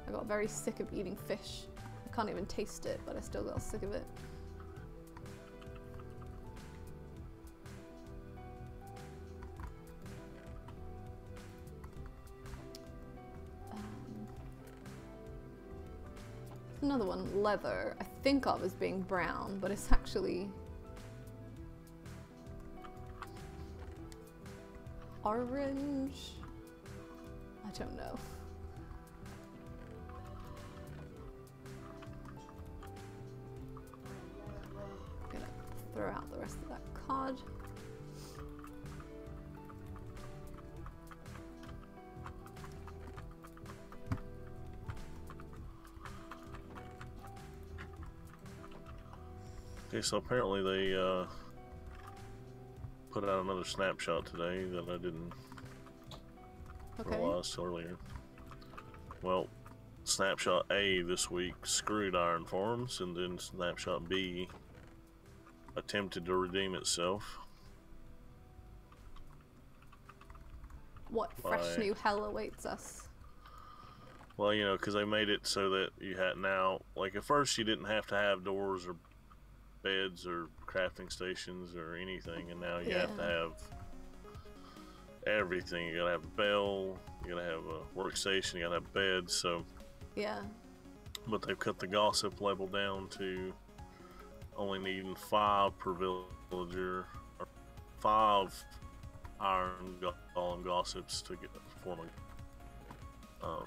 I got very sick of eating fish. I can't even taste it, but I still got sick of it. Another one, leather. I think of as being brown, but it's actually orange. I don't know. I'm gonna throw out the rest of that card. Okay, so apparently they put out another snapshot today that I didn't realize earlier. Well, snapshot A this week screwed Iron Farms, and then snapshot B attempted to redeem itself. What fresh new hell awaits us? Well, you know, because they made it so that you had now, like at first you didn't have to have doors or beds or crafting stations or anything, and now you have to have everything. You gotta have a bell, you gotta have a workstation, you gotta have beds. So yeah, but they've cut the gossip level down to only needing 5 per villager, or 5 iron golem gossips to get performing. So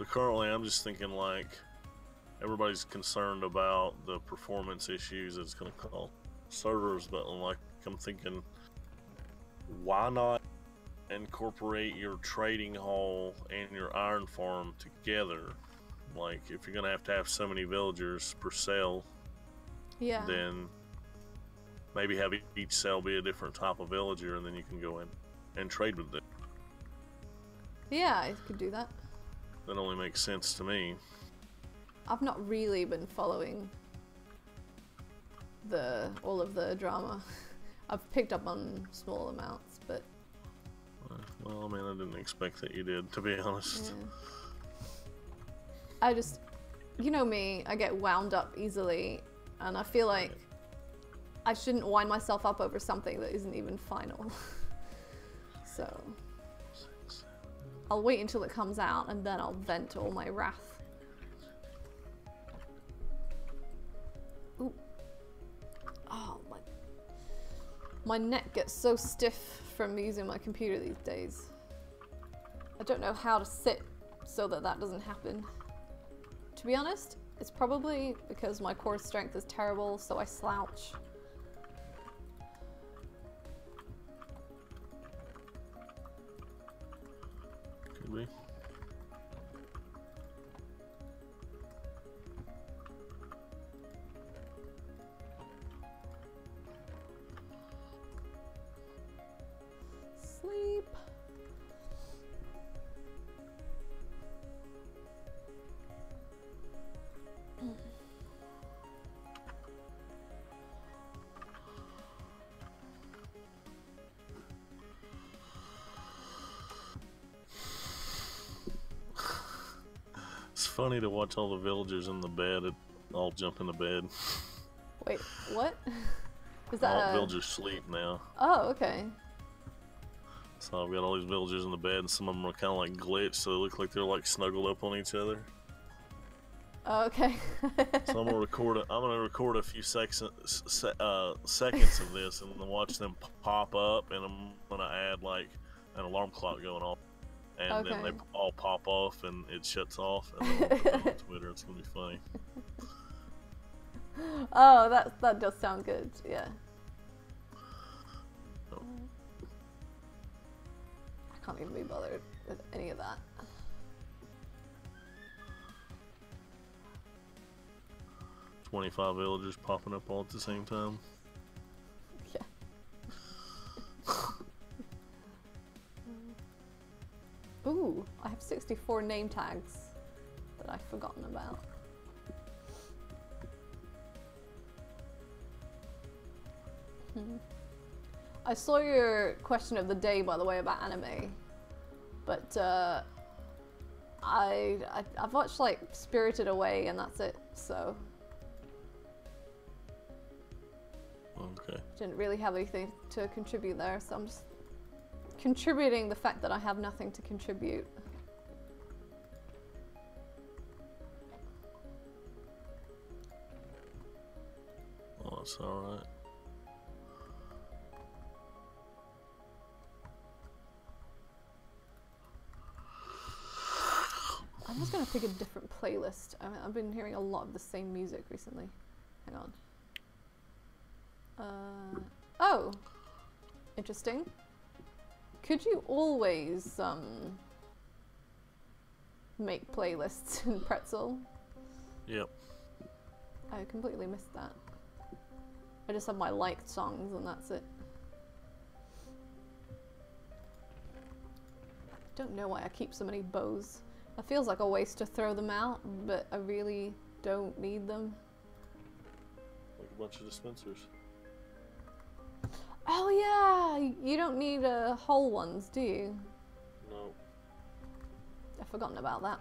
currently I'm just thinking, like, everybody's concerned about the performance issues it's going to cause servers, but like I'm thinking, why not incorporate your trading hall and your iron farm together? Like, if you're going to have so many villagers per cell, then maybe have each cell be a different type of villager, and then you can go in and trade with them. Yeah, I could do that. That only makes sense to me. I've not really been following all of the drama. I've picked up on small amounts, but well, I mean, I didn't expect that you did, to be honest. Yeah. I just, you know me, I get wound up easily, and I feel like I shouldn't wind myself up over something that isn't even final. So I'll wait until it comes out, and then I'll vent all my wrath. Ooh. Oh, my neck gets so stiff from using my computer these days. I don't know how to sit so that doesn't happen. To be honest, it's probably because my core strength is terrible, so I slouch. Could be. Sleep. It's funny to watch all the villagers in the bed all jump into bed. Wait, what? Is that all villagers sleep now. Oh, okay. So I've got all these villagers in the bed, and some of them are kind of like glitched, so they look like they're like snuggled up on each other. Oh, okay. So I'm gonna record a few seconds of this, and then watch them pop up, and I'm gonna add like an alarm clock going off, and then they all pop off, and it shuts off, and then we'll put it on Twitter. It's gonna be funny. Oh, that does sound good. Yeah. Oh. I can't even be bothered with any of that. 25 villagers popping up all at the same time. Yeah. Ooh, I have 64 name tags that I've forgotten about. I saw your question of the day, by the way, about anime, but I've watched like Spirited Away, and that's it. So okay. Didn't really have anything to contribute there, so I'm just contributing the fact that I have nothing to contribute. It's alright. I'm just gonna pick a different playlist. I've been hearing a lot of the same music recently. Hang on. Oh! Interesting. Could you always, make playlists in Pretzel? Yep. I completely missed that. I just have my liked songs and that's it. I don't know why I keep so many bows. It feels like a waste to throw them out, but I really don't need them. Like a bunch of dispensers. Oh yeah! You don't need whole ones, do you? No. I've forgotten about that.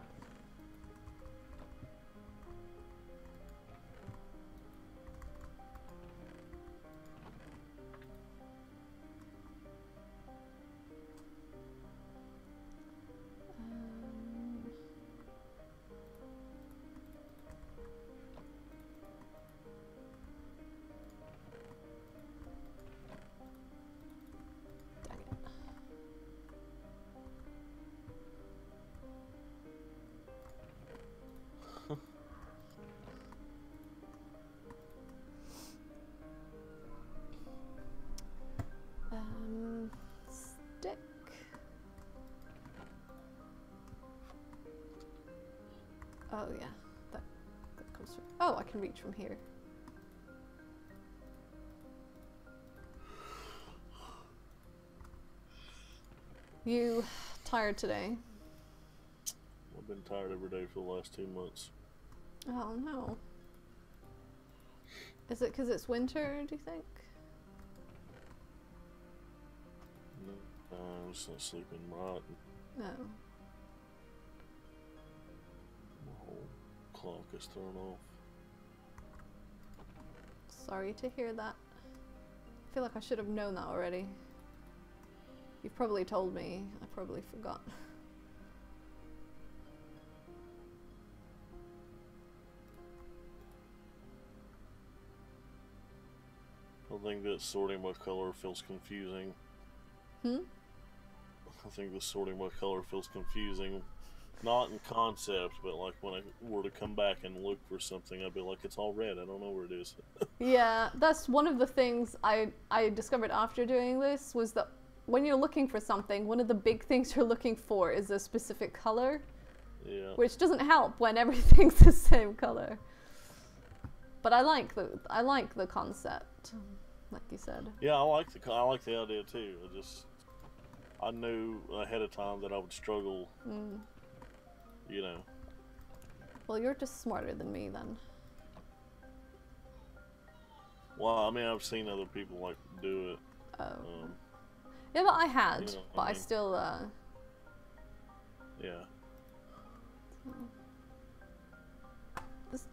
Stick. Oh yeah, that comes from. Oh, I can reach from here. You tired today? I've been tired every day for the last 2 months. Oh no. Is it because it's winter, do you think? No, I'm just not sleeping right. No. My whole clock is thrown off. Sorry to hear that. I feel like I should have known that already. You've probably told me. I probably forgot. I think that sorting by color feels confusing. Hmm? I think the sorting by color feels confusing. Not in concept, but like when I were to come back and look for something, I'd be like, it's all red, I don't know where it is. Yeah, that's one of the things I discovered after doing this, was that when you're looking for something, one of the big things you're looking for is a specific color. Yeah. Which doesn't help when everything's the same color. But I like the concept, like you said. Yeah, I like the idea too. I knew ahead of time that I would struggle. You know. Well, you're just smarter than me then. Well, I mean, I've seen other people like do it. Oh. Yeah, but I had, you know, but I still. Yeah. There's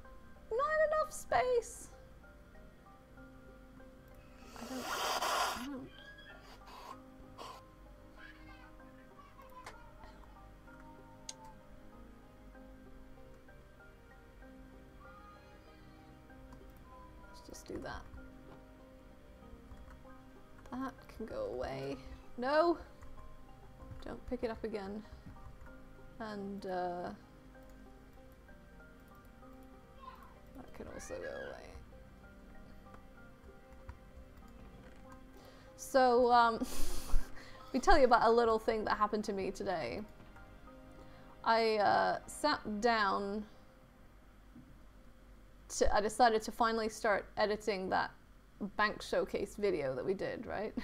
not enough space. I don't. Let's just do that. That can go away. No! Don't pick it up again. And, that can also go away. So, let me tell you about a little thing that happened to me today. I, sat down I decided to finally start editing that bank showcase video that we did, right?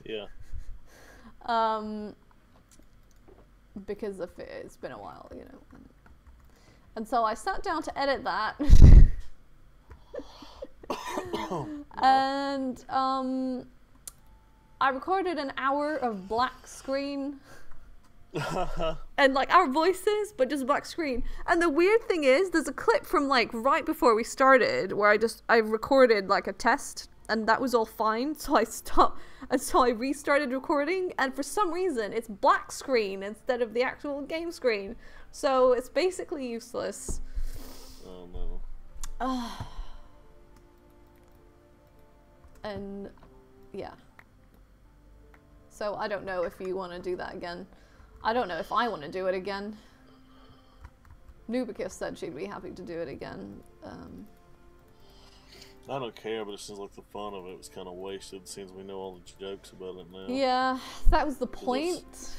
Yeah. Because of it's been a while, you know. And so I sat down to edit that. And I recorded an hour of black screen. And like our voices, but just black screen. And the weird thing is, there's a clip from like right before we started where I recorded like a test, and that was all fine. So I stopped, and so I restarted recording, and for some reason it's black screen instead of the actual game screen. So it's basically useless. Oh no. And yeah. So I don't know if you want to do that again. I don't know if I want to do it again. Nubicus said she'd be happy to do it again. I don't care, but it seems like the fun of it was kind of wasted since we know all the jokes about it now. Yeah, that was the point.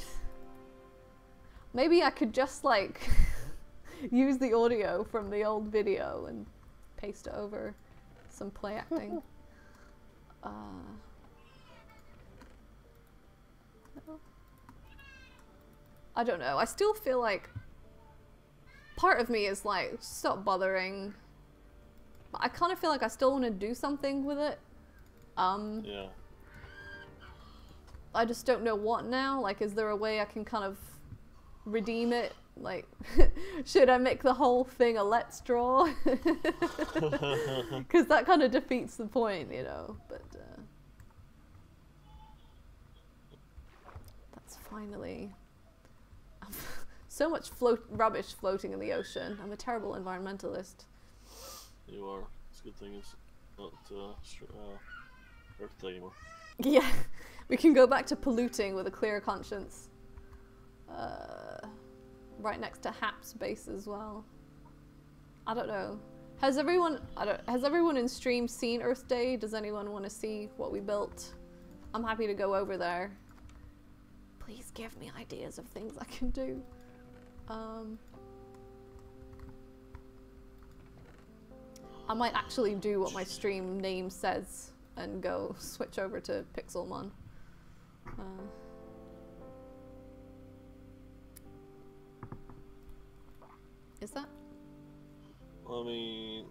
Maybe I could just like use the audio from the old video and paste it over some play acting. I don't know. I still feel like part of me is like, stop bothering. But I kind of feel like I still want to do something with it. Yeah. I just don't know what now. Like, is there a way I can kind of redeem it? Like, should I make the whole thing a let's draw? Because that kind of defeats the point, you know. But that's finally so much rubbish floating in the ocean. I'm a terrible environmentalist. You are. It's a good thing it's not Earth anymore. Yeah, we can go back to polluting with a clear conscience. Right next to Hap's base as well. I don't know. Has everyone in stream seen Earth Day? Does anyone want to see what we built? I'm happy to go over there. Please give me ideas of things I can do. I might actually do what my stream name says and go switch over to Pixelmon. Is that? I mean,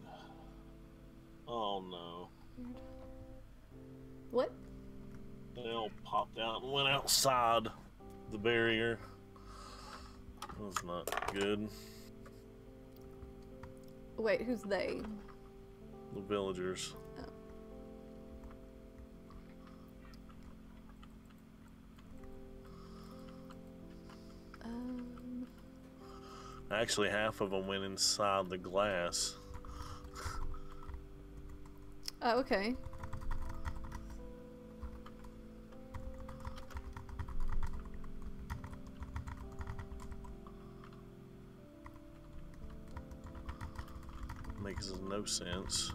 oh no. Weird. What? They all popped out and went outside the barrier. That's not good. Wait, who's they? The villagers. Actually, half of them went inside the glass. Oh, okay. Makes no sense.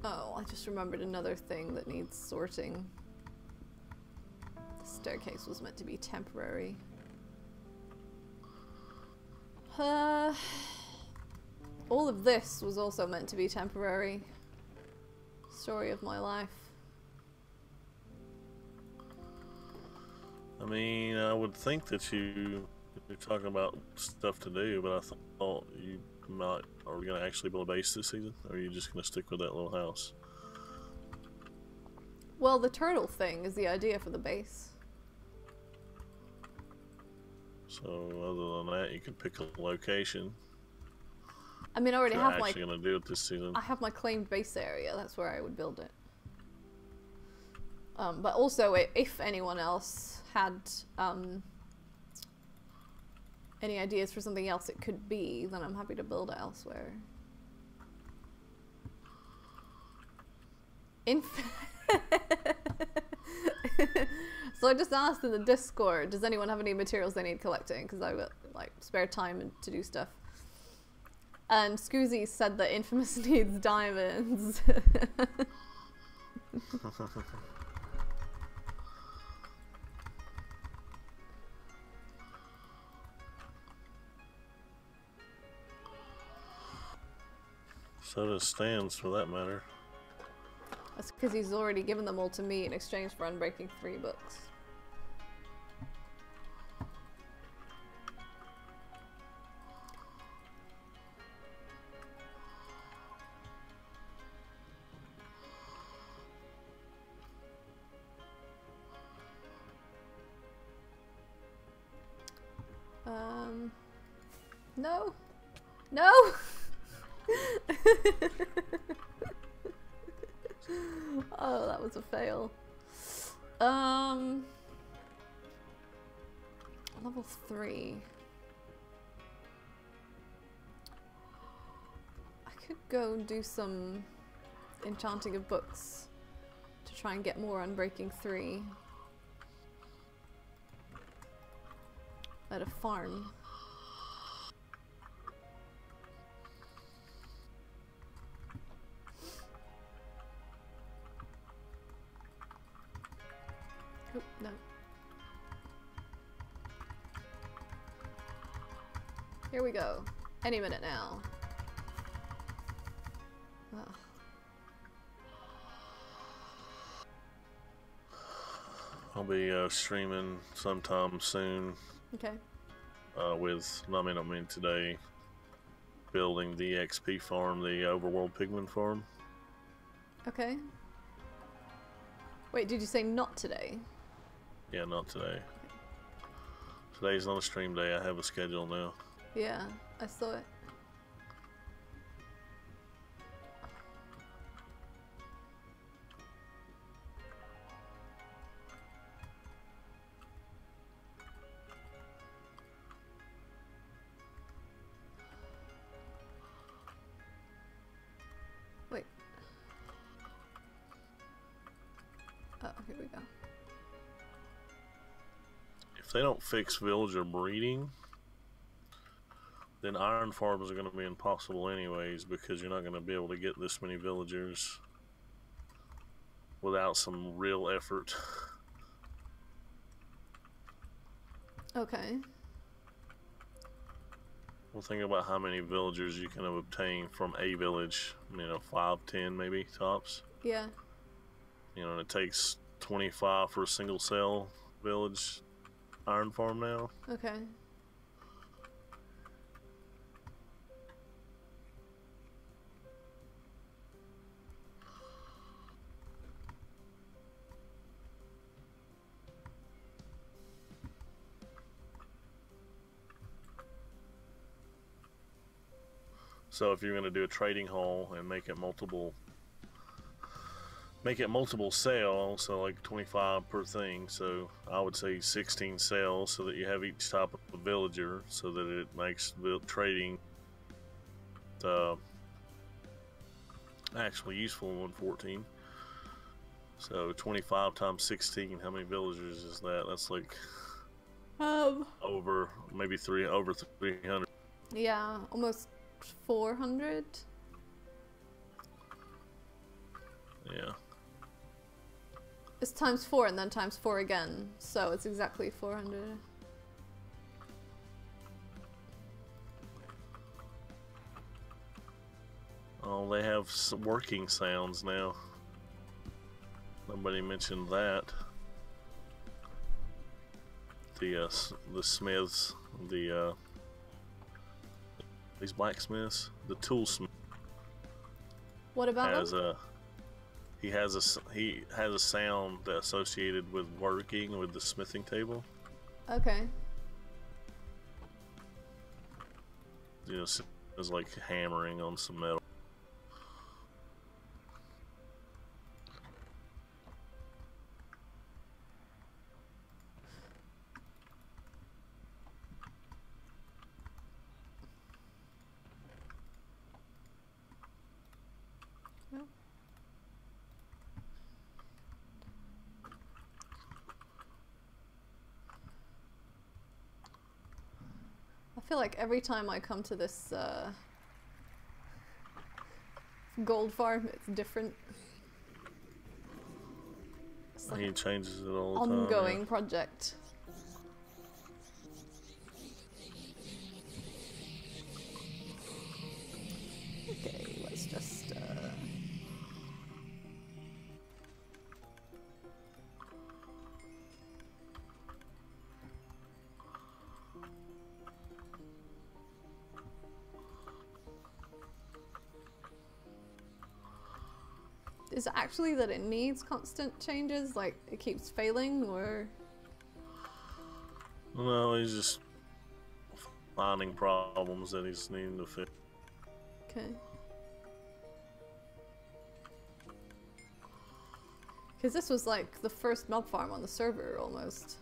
Oh, I just remembered another thing that needs sorting. The staircase was meant to be temporary. All of this was also meant to be temporary. Story of my life. I mean, I would think that you're talking about stuff to do, but I thought you might. Are we going to actually build a base this season, or are you just going to stick with that little house? Well, the turtle thing is the idea for the base. So, other than that, you could pick a location. I mean, I already have my. Actually going to do it this season. I have my claimed base area. That's where I would build it. But also, if anyone else had any ideas for something else it could be, then I'm happy to build it elsewhere. So I just asked in the Discord, does anyone have any materials they need collecting? Because I've got like spare time to do stuff. And Scoozy said that Infamous needs diamonds. So does Stan's, for that matter. That's because he's already given them all to me in exchange for Unbreaking 3 books. No. No! Oh, that was a fail. Level 3. I could go and do some enchanting of books to try and get more on Breaking 3 at a farm. Oh, no. Here we go. Any minute now. Ugh. I'll be streaming sometime soon. Okay. With, I mean today, building the XP farm, the Overworld Pigman farm. Okay. Wait, did you say not today? Yeah, not today. Today's not a stream day. I have a schedule now. Yeah, I saw it. Wait. Oh, here we go. If they don't fix villager breeding, then iron farms are going to be impossible anyways, because you're not going to be able to get this many villagers without some real effort. Okay. Well, think about how many villagers you can obtain from a village. 5, 10 maybe, tops. Yeah. And it takes 25 for a single cell village iron farm now. Okay. So if you're going to do a trading hall and make it multiple sales, so like 25 per thing, so I would say 16 sales, so that you have each type of villager, so that it makes trading actually useful in 1.14. So 25 times 16, how many villagers is that? That's like over maybe over 300. Yeah, almost 400. Yeah. It's times 4 and then times 4 again, so it's exactly 400. Oh, they have some working sounds now. Nobody mentioned that. The smiths, these blacksmiths, the toolsmith. What about them? He has a sound that associated with working with the smithing table. Okay. It's like hammering on some metal. I feel like every time I come to this gold farm, it's different. It's like He changes it all the time. ongoing project. Okay, let's just Is it actually that it needs constant changes? Like, it keeps failing, or...? No, he's just finding problems that he's needing to fix. Okay. Because this was like the first mob farm on the server, almost.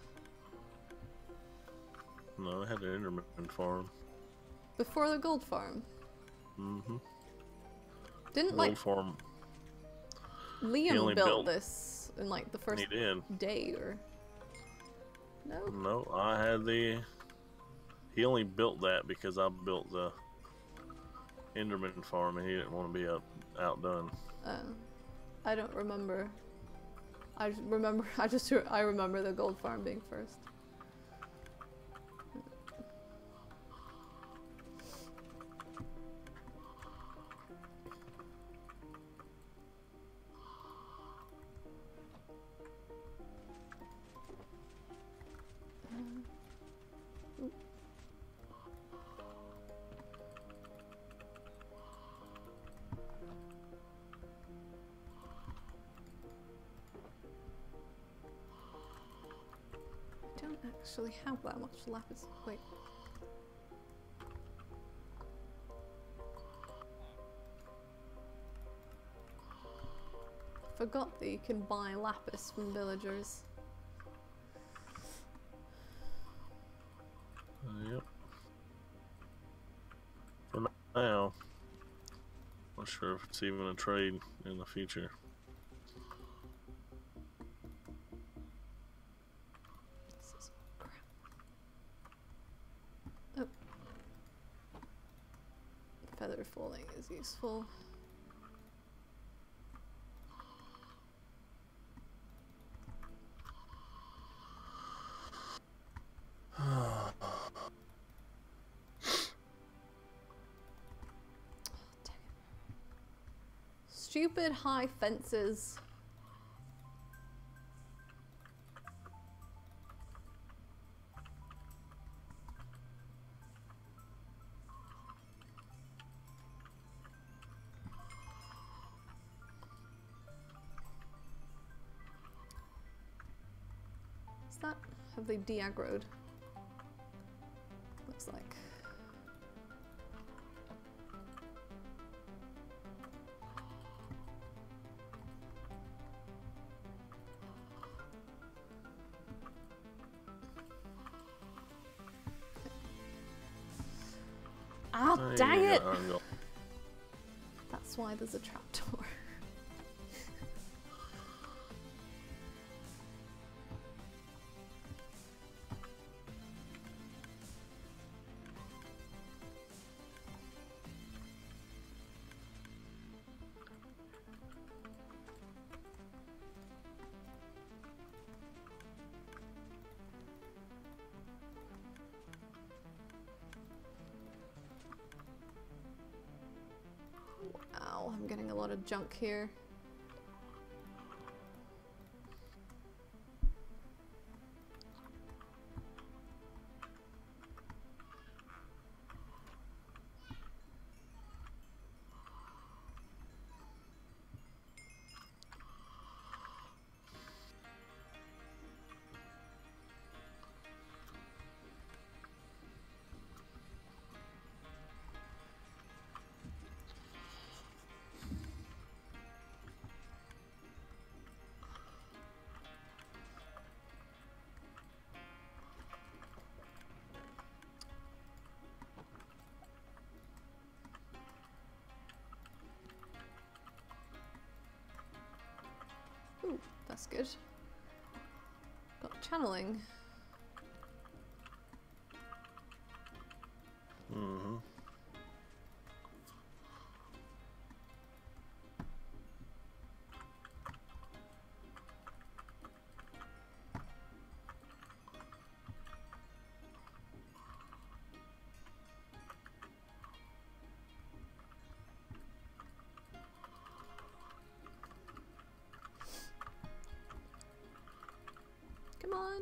No, I had an intermittent farm. Before the gold farm? Mm-hmm. Didn't Gold farm. Liam built this in like the first day or... No? No, I had the... He only built that because I built the intermittent farm and he didn't want to be outdone. I don't remember. I remember the gold farm being first. I don't actually have that much lapis. Wait. Forgot that you can buy lapis from villagers. Yep. For now, not sure if it's even a trade in the future. This is crap. Oh. Feather falling is useful. Stupid high fences. Is that? Have they de-aggroed? Looks like. Oh, dang it! That's why there's a trapdoor. Wow, I'm getting a lot of junk here. Ooh, that's good. Got channeling. Mm-hmm. Come on.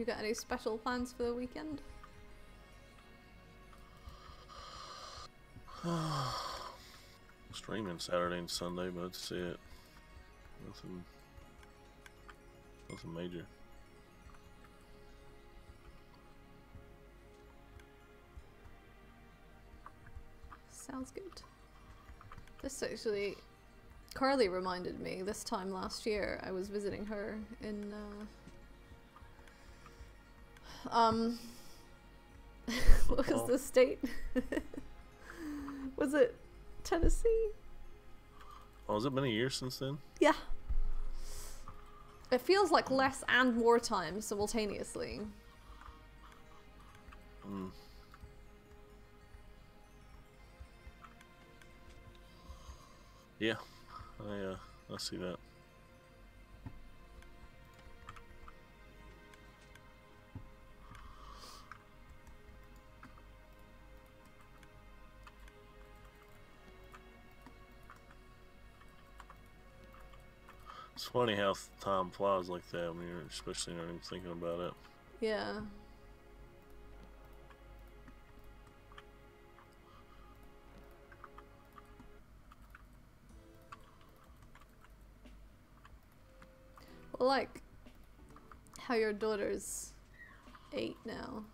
You got any special plans for the weekend? Streaming Saturday and Sunday, but that's it. Nothing major. Sounds good. This actually, Carly reminded me this time last year I was visiting her in what was the state? Was it Tennessee? Oh, has it been a year since then? Yeah. It feels like less and more time simultaneously. Mm. Yeah, I see that. It's funny how time flies like that when you're especially not even thinking about it. Yeah. Well, like how your daughter's 8 now.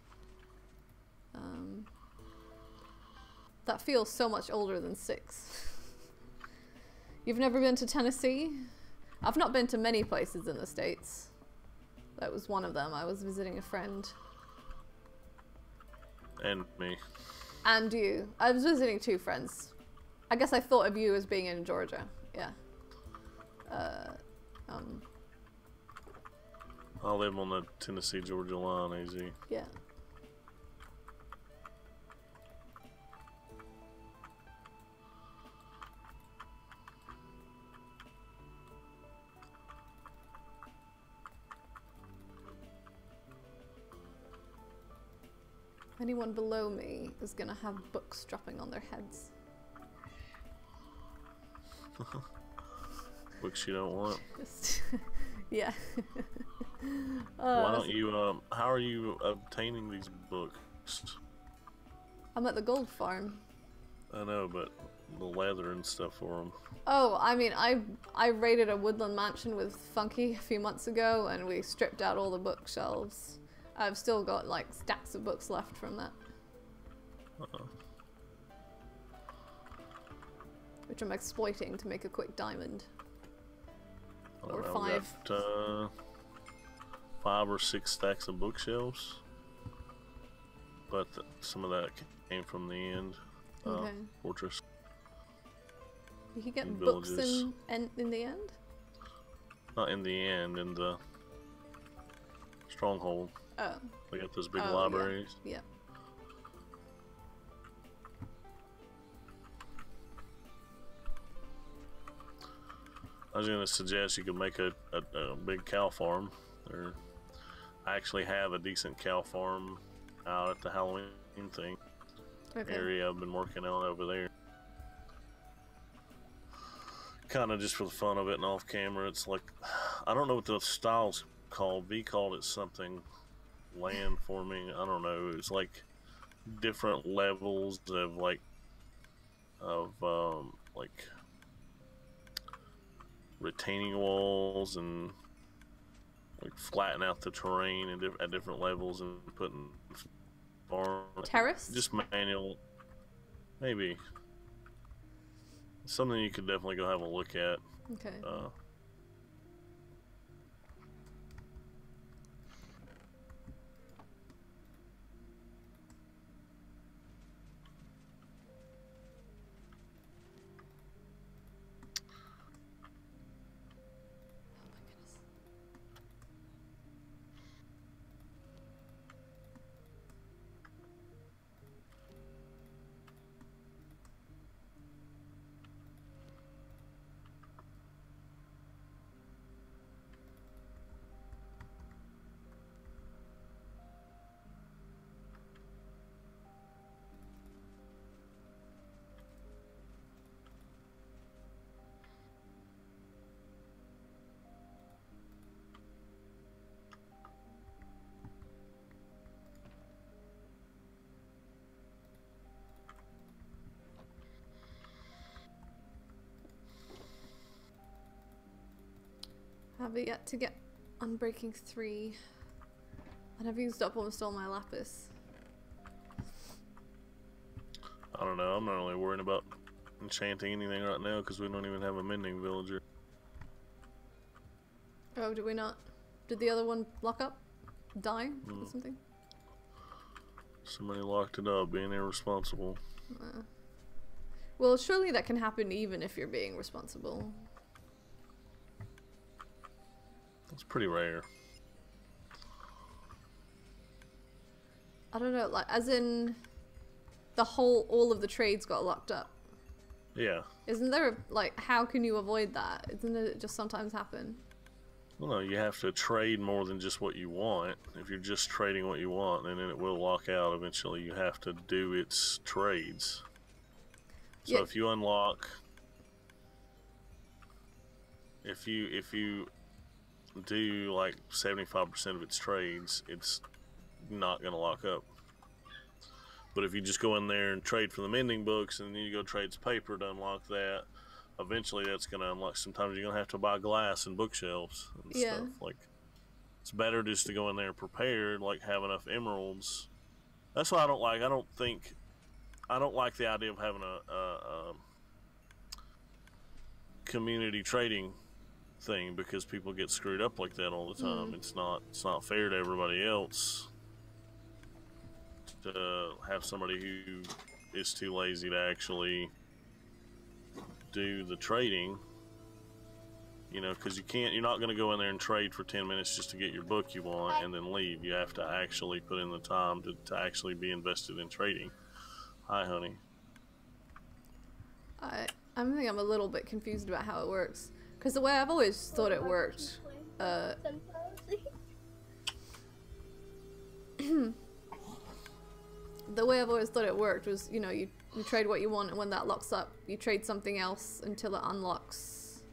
That feels so much older than 6. You've never been to Tennessee? I've not been to many places in the States. That was one of them. I was visiting a friend. And me. And you. I was visiting 2 friends. I guess I thought of you as being in Georgia. Yeah. I live on the Tennessee-Georgia line, AZ. Yeah. Anyone below me is gonna have books dropping on their heads. Books you don't want. Just yeah. Why don't you, how are you obtaining these books? I'm at the gold farm. I know, but the leather and stuff for them. Oh, I mean, I raided a woodland mansion with Funky a few months ago, and we stripped out all the bookshelves. I've still got like stacks of books left from that. Which I'm exploiting to make a quick diamond. Or 5. I've got 5 or 6 stacks of bookshelves. But some of that came from the end. Okay. Fortress. You can get books in the end? Not in the end, in the stronghold. Oh. We got those big libraries. Yeah. I was going to suggest you could make a big cow farm. I actually have a decent cow farm out at the Halloween thing area I've been working on over there. Kind of just for the fun of it and off camera. It's like, I don't know what the style's called. V called it something land forming. I don't know. It's like different levels of like retaining walls and like flatten out the terrain at different levels and putting farm terrace. Just manual, maybe something you could definitely go have a look at. Okay. have it yet to get Unbreaking 3. And I've used up almost all my lapis. I don't know. I'm not really worrying about enchanting anything right now because we don't even have a mending villager. Oh, did we not? Did the other one lock up? Die or something? Somebody locked it up, being irresponsible. Well, surely that can happen even if you're being responsible. It's pretty rare. I don't know, like, as in all of the trades got locked up. Yeah. Isn't there, like, how can you avoid that? Isn't it just sometimes happen? Well, no, you have to trade more than just what you want. If you're just trading what you want, then it will lock out eventually. You have to do its trades. So if you unlock, if you do like 75% of its trades, it's not going to lock up. But if you just go in there and trade for the mending books and then you go trade its paper to unlock that, eventually that's going to unlock. Sometimes you're going to have to buy glass and bookshelves and stuff. Like, it's better just to go in there prepared, like have enough emeralds. That's what I don't like. I don't like the idea of having a community trading thing because people get screwed up like that all the time. It's not fair to everybody else to have somebody who is too lazy to actually do the trading, you know, because you're not going to go in there and trade for 10 minutes just to get your book you want and then leave. You have to actually put in the time to actually be invested in trading. Hi, honey. I think I'm a little bit confused about how it works, because the way I've always thought it worked, the way I've always thought it worked was, you know, you trade what you want, and when that locks up, you trade something else until it unlocks.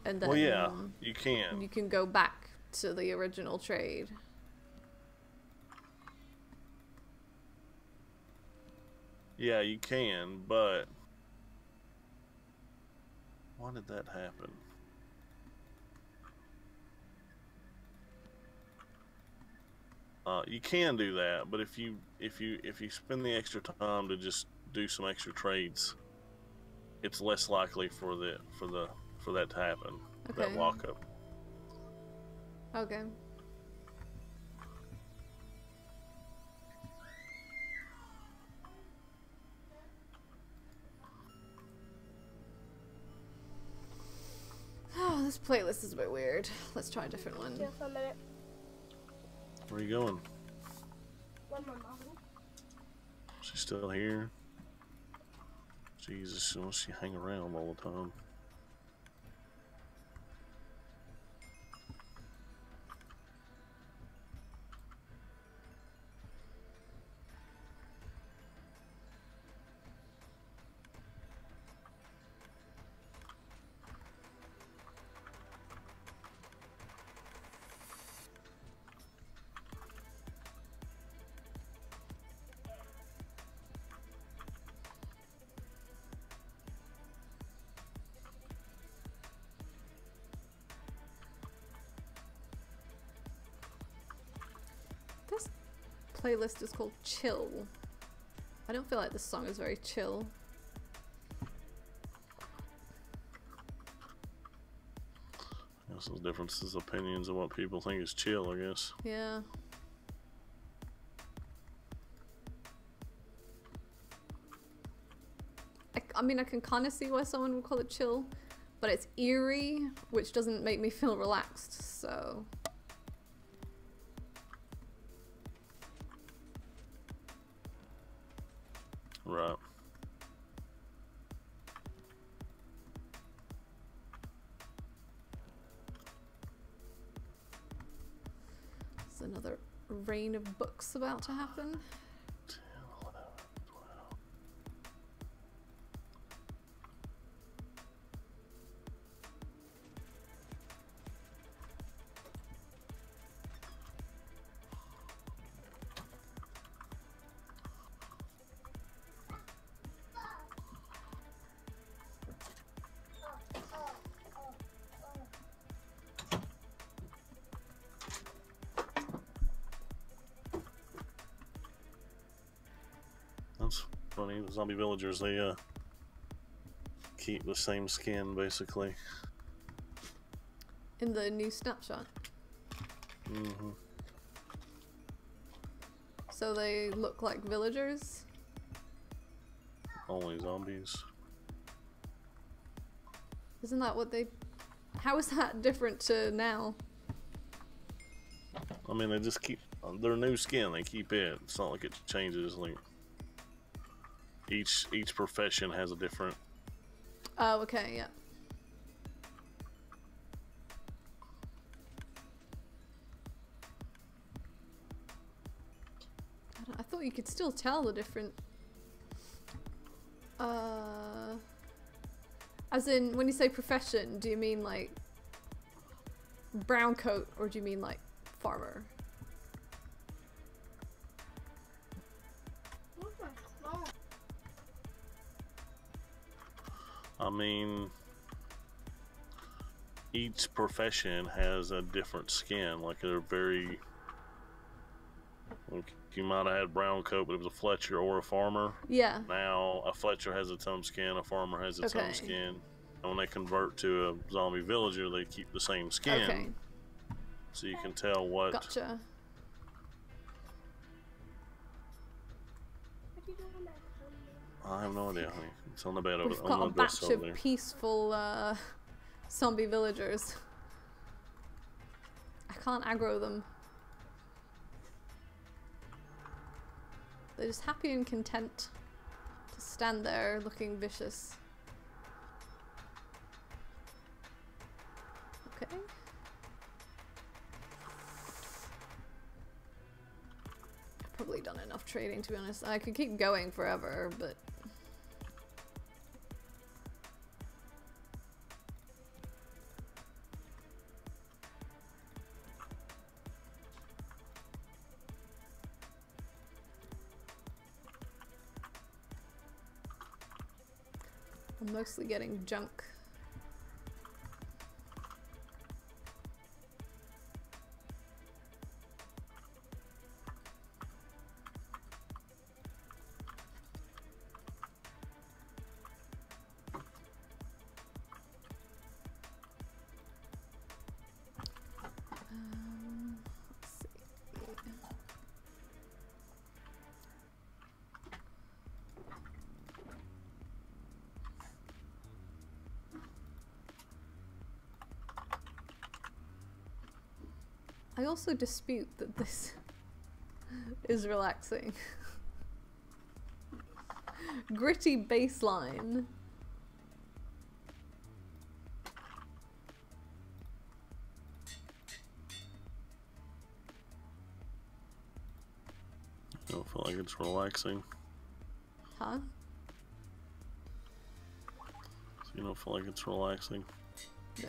And then well, yeah, you can. You can go back to the original trade. Yeah, you can, but why did that happen? You can do that, but if you spend the extra time to just do some extra trades, it's less likely for that to happen. Okay. That lockup. Okay. Oh, this playlist is a bit weird. Let's try a different one. Just a minute. Where are you going? One more mom. She's still here. Jesus, she hang around all the time. This playlist is called Chill. I don't feel like this song is very chill. I guess there's differences, opinions of what people think is chill, I guess. Yeah. I mean, I can kind of see why someone would call it chill, but it's eerie, which doesn't make me feel relaxed, so... Right. There's another rain of books about to happen. 10, 11, 12. funny. Zombie villagers, they keep the same skin basically. In the new snapshot. Mm-hmm. So they look like villagers? Only zombies. Isn't that what they... How is that different to now? I mean, they just keep their new skin. They keep it. It's not like it changes. Like each profession has a different. Oh, okay, yeah. I thought you could still tell the different. As in, when you say profession, do you mean like brown coat, or do you mean like farmer? I mean, each profession has a different skin. Like they're very. Like you might have had brown coat, but it was a Fletcher or a farmer. Yeah. Now a Fletcher has its own skin, a farmer has its own skin. And when they convert to a zombie villager, they keep the same skin. Okay. So you can tell what. Gotcha. I have no idea, honey. It's on the bed over We've there. got On a the dresser batch over of there. peaceful zombie villagers. I can't aggro them. They're just happy and content to stand there looking vicious. Okay. I've probably done enough trading, to be honest. I could keep going forever, but... I'm mostly getting junk. Let's see. I also dispute that this is relaxing. Gritty baseline. I don't feel like it's relaxing. Huh? So you don't feel like it's relaxing? No.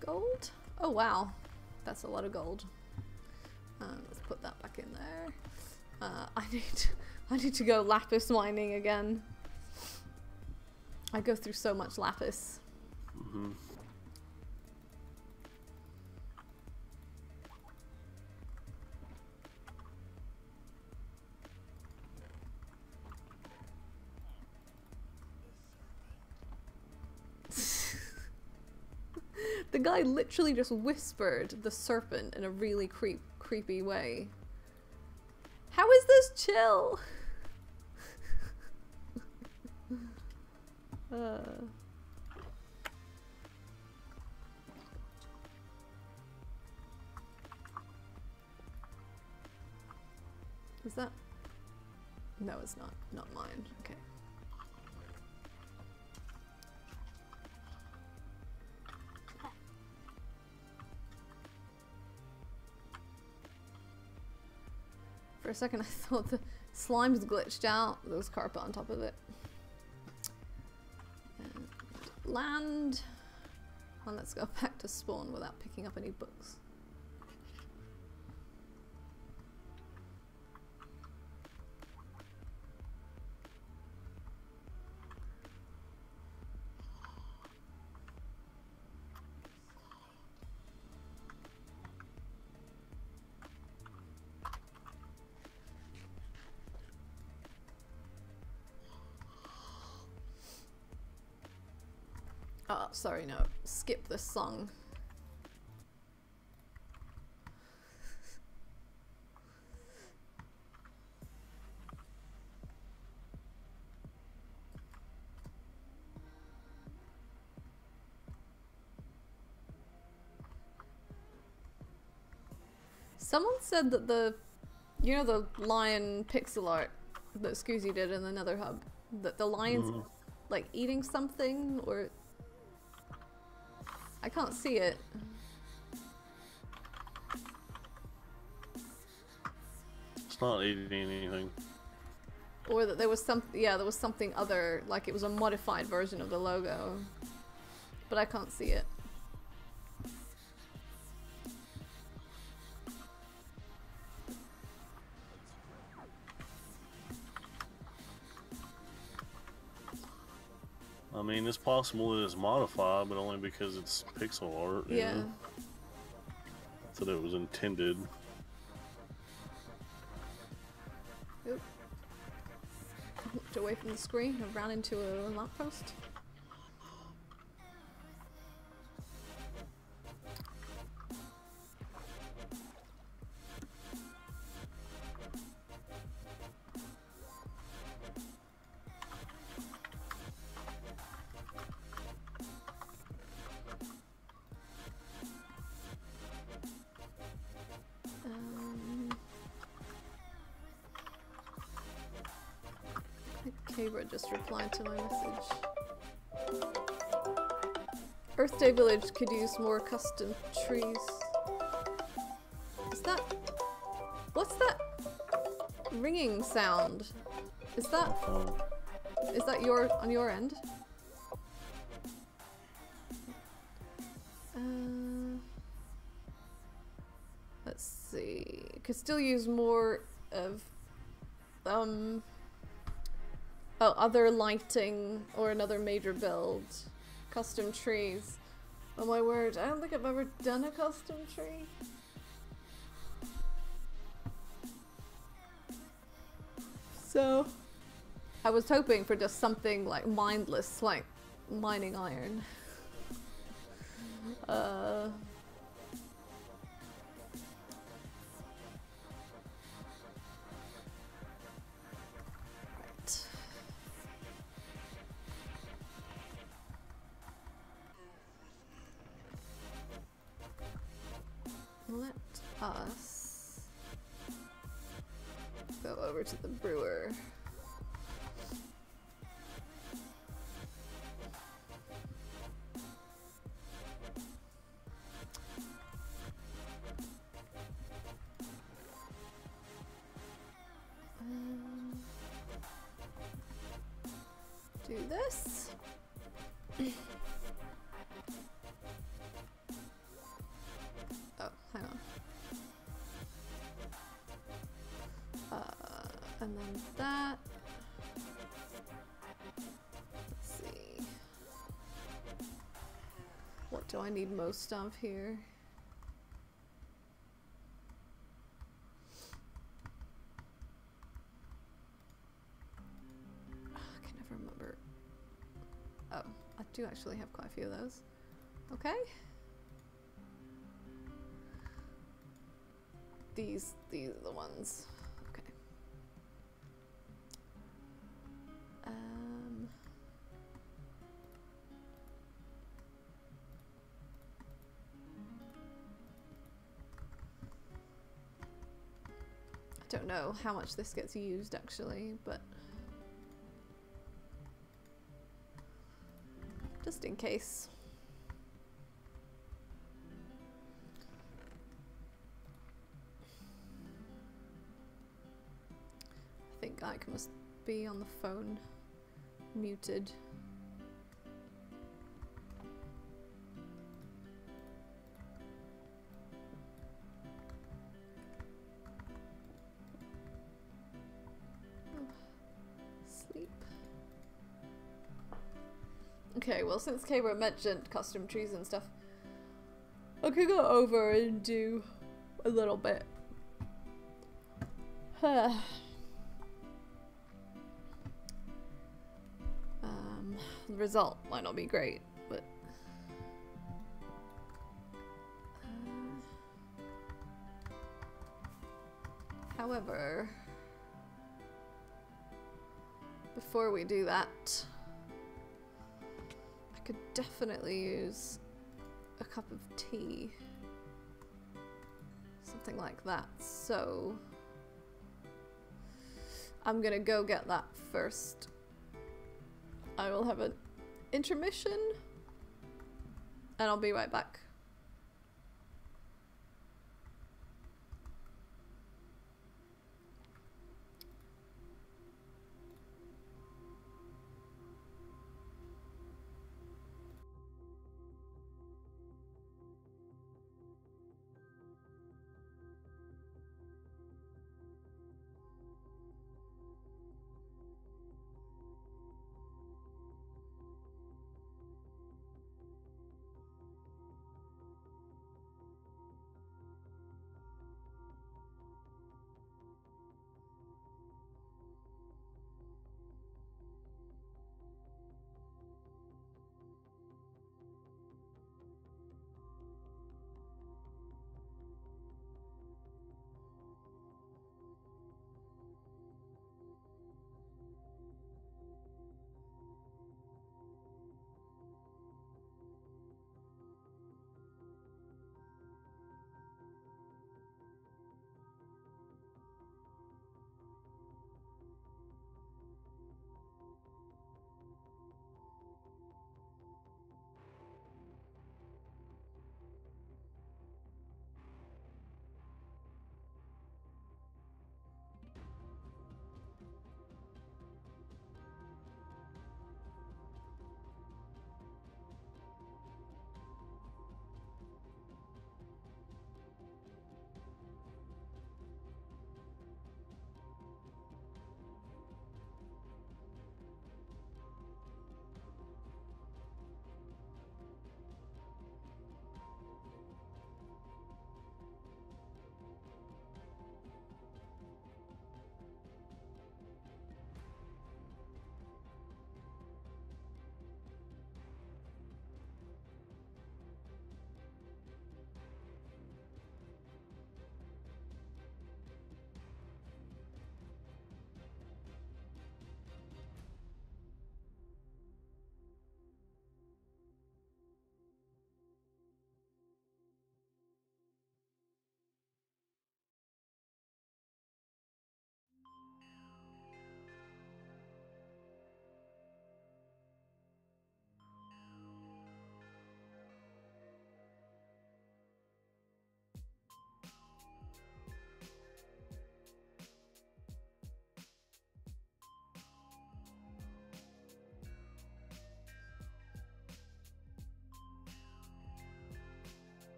Gold? Oh wow, that's a lot of gold. Let's put that back in there. I need to go lapis mining again. I go through so much lapis. Mm-hmm. The guy literally just whispered the serpent in a really creepy way. How is this chill? Is that? No, it's not. Not mine. Okay. For a second I thought the slime's glitched out. There was carpet on top of it. And land. Well, let's go back to spawn without picking up any books. sorry, no. Skip this song. Someone said that you know the lion pixel art that Scoozy did in the Nether Hub, that the lion's like eating something, or I can't see it. It's not eating anything. Or that there was there was something other, like it was a modified version of the logo, but I can't see it. I mean, it's possible that it's modified, but only because it's pixel art. You know? That it was intended. Oop. Looked away from the screen and ran into a lamppost. Cabra just replied to my message. Earth Day Village could use more custom trees. Is that... What's that ringing sound? Is that on your end? Let's see. Could still use more of other lighting or another major build. Custom trees. Oh my word, I don't think I've ever done a custom tree. So, I was hoping for just something like mindless, like mining iron. Let us go over to the brewer. Do this. Oh, hang on. And then that. Let's see. What do I need most of here? I can never remember. Oh, I do actually have quite a few of those. Okay. These are the ones. Okay. I don't know how much this gets used actually, but just in case. I think Ike must be on the phone, muted. Sleep. Okay, well since Cabra mentioned custom trees and stuff, I could go over and do a little bit. The result might not be great, but However, before we do that, I could definitely use a cup of tea. Something like that. So I'm gonna go get that first. I will have an intermission and I'll be right back.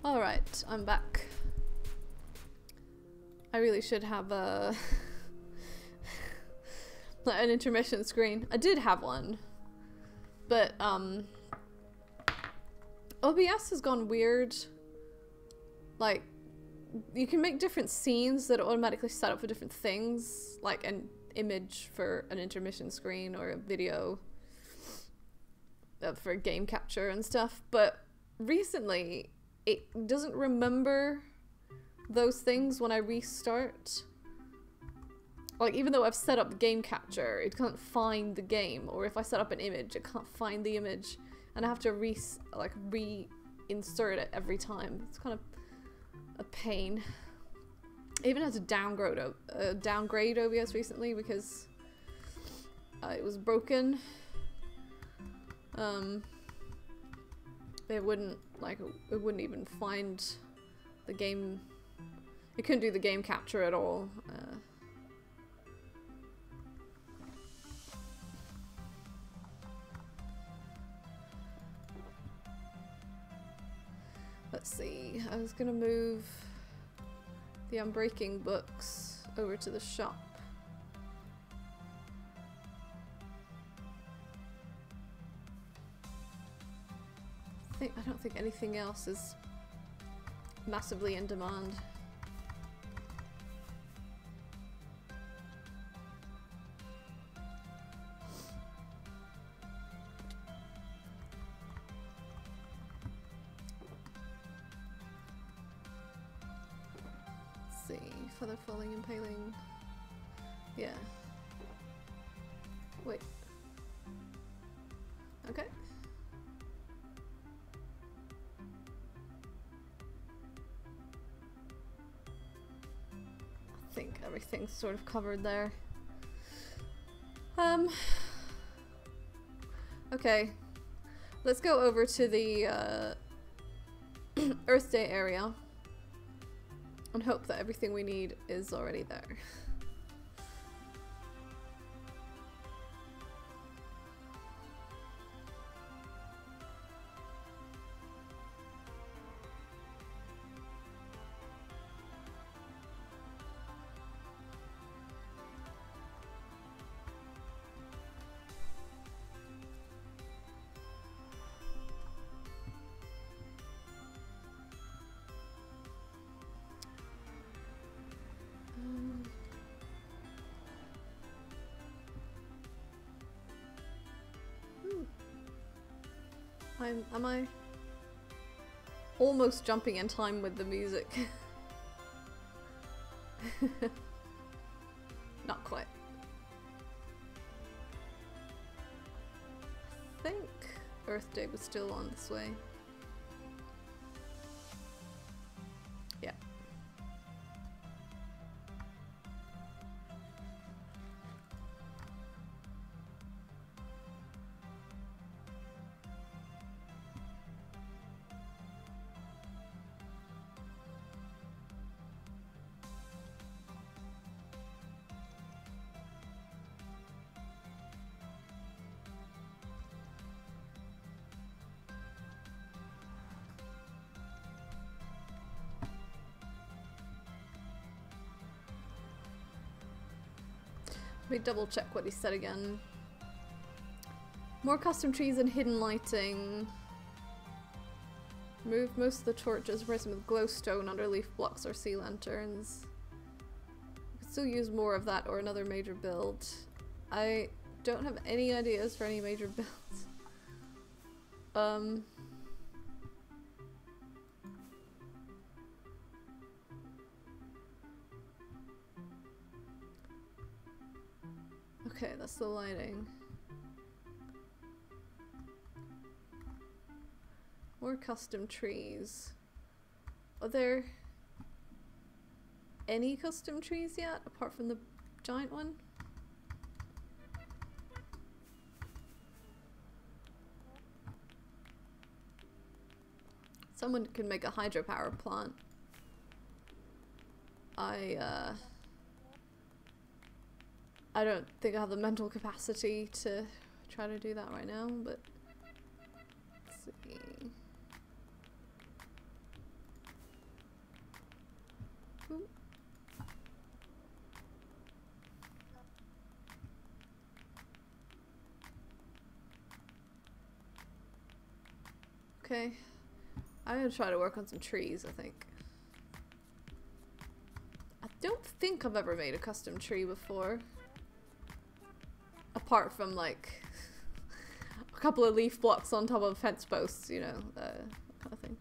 Alright, I'm back. I really should have a like an intermission screen. I did have one, but OBS has gone weird. Like, you can make different scenes that are automatically set up for different things, like an image for an intermission screen or a video for game capture and stuff, but recently it doesn't remember those things when I restart. Like, even though I've set up game capture, it can't find the game, or if I set up an image, it can't find the image, and I have to reinsert it every time. It's kind of a pain. I even had to downgrade OBS recently because it was broken. It wouldn't even find the game. It couldn't do the game capture at all. Let's see, I was gonna move the Unbreaking books over to the shop. I don't think anything else is massively in demand. Feather falling, impaling. Yeah. Wait. Okay. I think everything's sort of covered there. Okay. Let's go over to the Earth Day area and hope that everything we need is already there. Am I almost jumping in time with the music? Not quite. I think Earth Day was still on this way. Yeah. Let me double check what he said again. More custom trees and hidden lighting. Remove most of the torches, replace them with glowstone, underleaf blocks, or sea lanterns. We could still use more of that or another major build. I don't have any ideas for any major builds. Okay, that's the lighting. More custom trees. Are there any custom trees yet, apart from the giant one? Someone can make a hydropower plant. I don't think I have the mental capacity to try to do that right now, but let's see. Okay. I'm gonna try to work on some trees, I think. I don't think I've ever made a custom tree before. Apart from like a couple of leaf blocks on top of fence posts, you know, that kind of thing.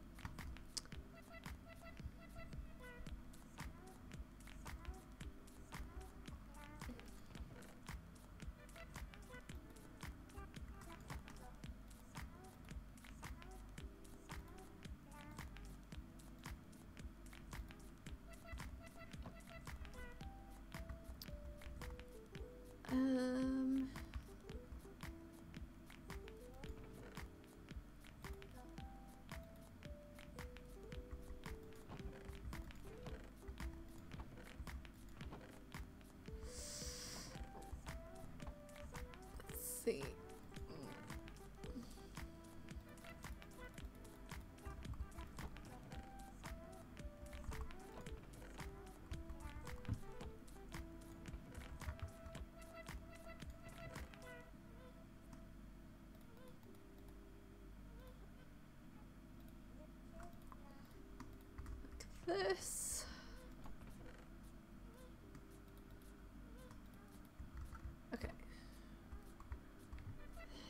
Let's see. This. Okay.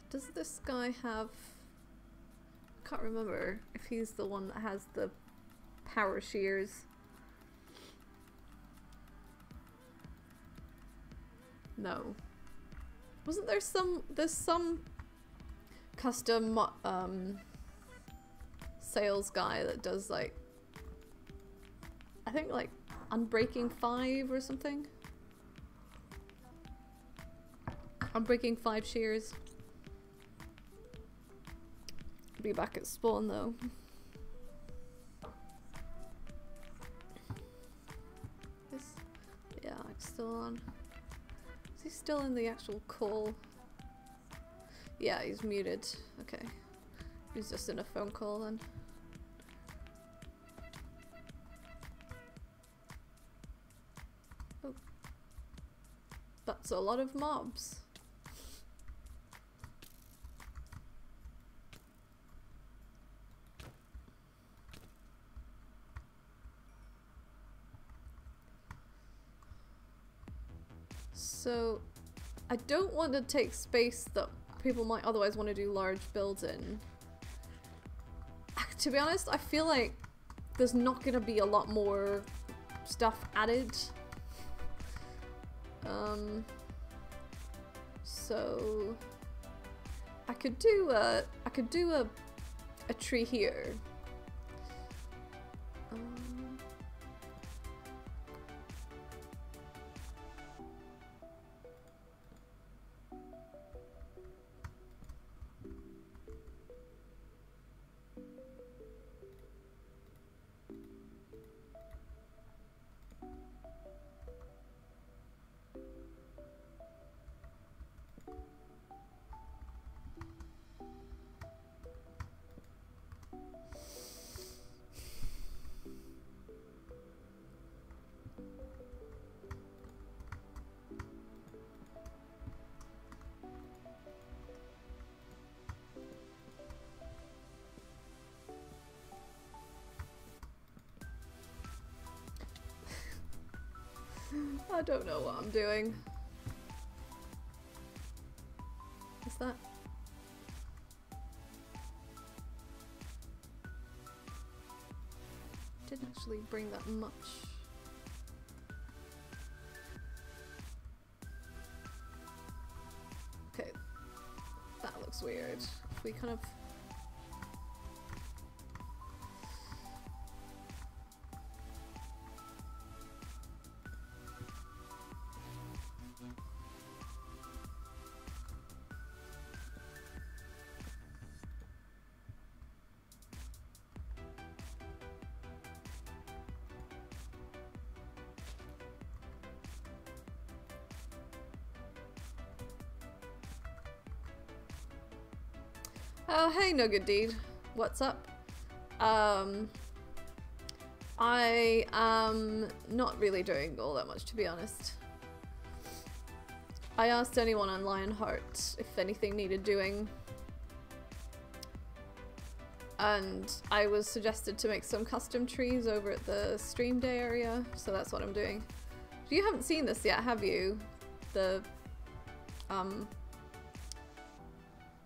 Does this guy have... I can't remember if he's the one that has the power shears. No. Wasn't there there's some custom sales guy that does like, I think like Unbreaking 5 or something? Unbreaking 5 shears. Be back at spawn though. Yeah, it's still on. Is he still in the actual call? Yeah, he's muted. Okay. He's just in a phone call then. Oh. That's a lot of mobs. So, I don't want to take space that people might otherwise want to do large builds in. To be honest, I feel like there's not going to be a lot more stuff added. So I could do a tree here. I don't know what I'm doing. What's that? Didn't actually bring that much. Okay, that looks weird. If we kind of... Oh, hey, no good deed. What's up? I am not really doing all that much, to be honest. I asked anyone on Lionheart if anything needed doing. And I was suggested to make some custom trees over at the stream day area, so that's what I'm doing. You haven't seen this yet, have you? The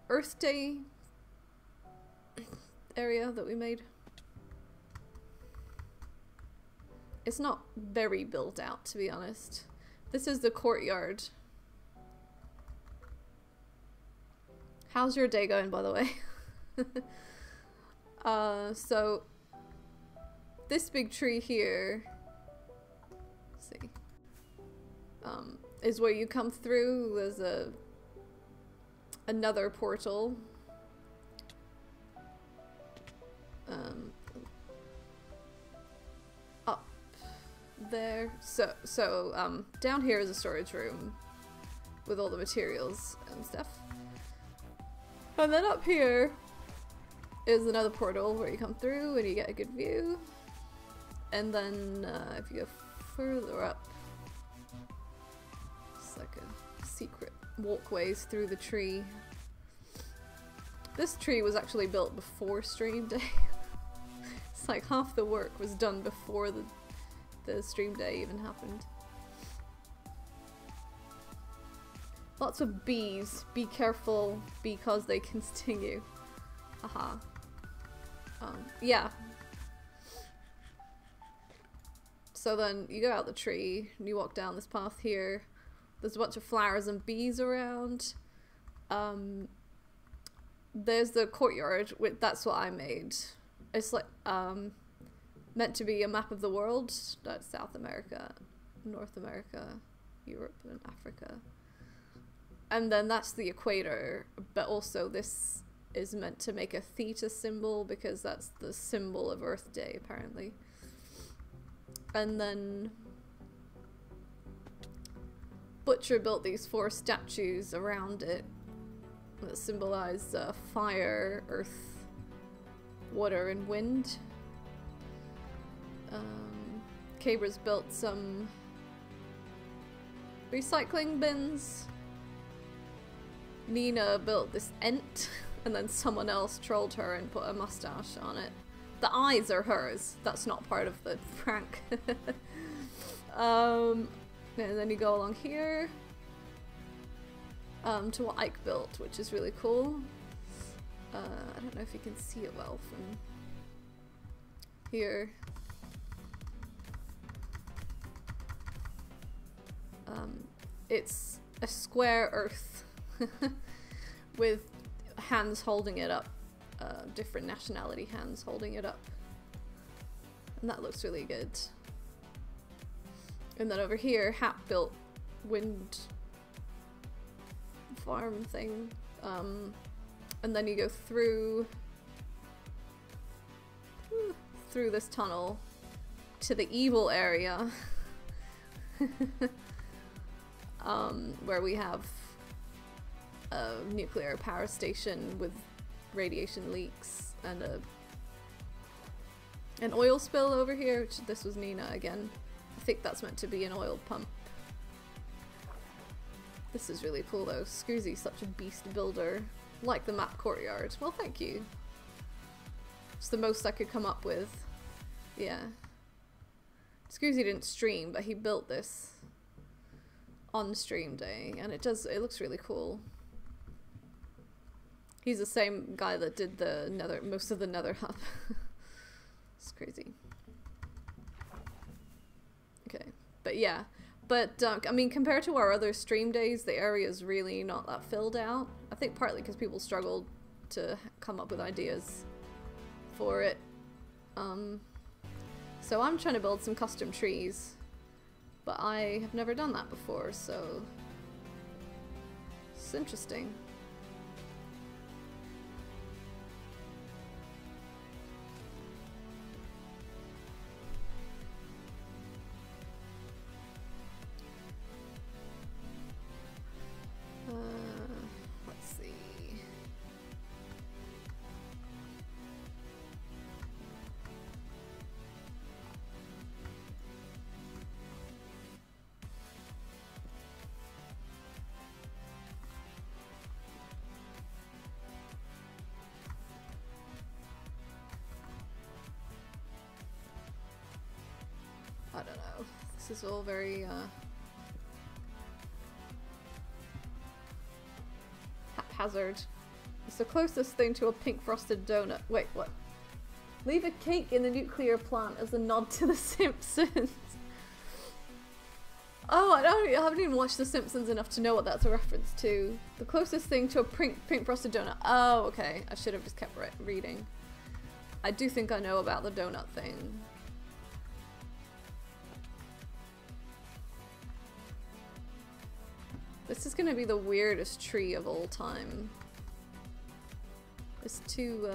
Earth Day area that we made. It's not very built out, to be honest. This is the courtyard. How's your day going, by the way? So this big tree here, let's see, is where you come through. There's another portal. Up there. So down here is a storage room with all the materials and stuff. And then up here is another portal where you come through and you get a good view. And then if you go further up, it's like a secret walkways through the tree. This tree was actually built before stream day. It's like half the work was done before the stream day even happened. Lots of bees. Be careful because they can sting you. Haha. Yeah. So then you go out the tree and you walk down this path here. There's a bunch of flowers and bees around. There's the courtyard, that's what I made. It's like meant to be a map of the world. That's South America, North America, Europe, and Africa. And then that's the equator, but also this is meant to make a theta symbol because that's the symbol of Earth Day, apparently. And then Butcher built these 4 statues around it that symbolize fire, earth, water, and wind. Cabra's built some recycling bins. Nina built this ent, and then someone else trolled her and put a mustache on it. The eyes are hers. That's not part of the prank. And then you go along here to what Ike built, which is really cool. I don't know if you can see it well from here. It's a square earth with hands holding it up, different nationality hands holding it up, and that looks really good. And then over here, Hap built wind farm thing, and then you go through this tunnel to the evil area, where we have a nuclear power station with radiation leaks and an oil spill over here, which this was Nina again. I think that's meant to be an oil pump. This is really cool though. Scoozy's such a beast builder. Like the map courtyard. Well, thank you. It's the most I could come up with. Yeah. Scoozy didn't stream, but he built this on stream day, and it looks really cool. He's the same guy that did the most of the nether hub. It's crazy. Okay, but yeah. But, I mean, compared to our other stream days, the area is really not that filled out. I think partly because people struggled to come up with ideas for it. So I'm trying to build some custom trees, but I have never done that before, so it's interesting. Let's see. This is all very haphazard. It's the closest thing to a pink frosted donut. Wait, what? Leave a cake in the nuclear plant as a nod to The Simpsons. Oh, I haven't even watched The Simpsons enough to know what that's a reference to. The closest thing to a pink frosted donut. Oh, okay. I should have just kept reading. I do think I know about the donut thing. This is gonna be the weirdest tree of all time. It's too,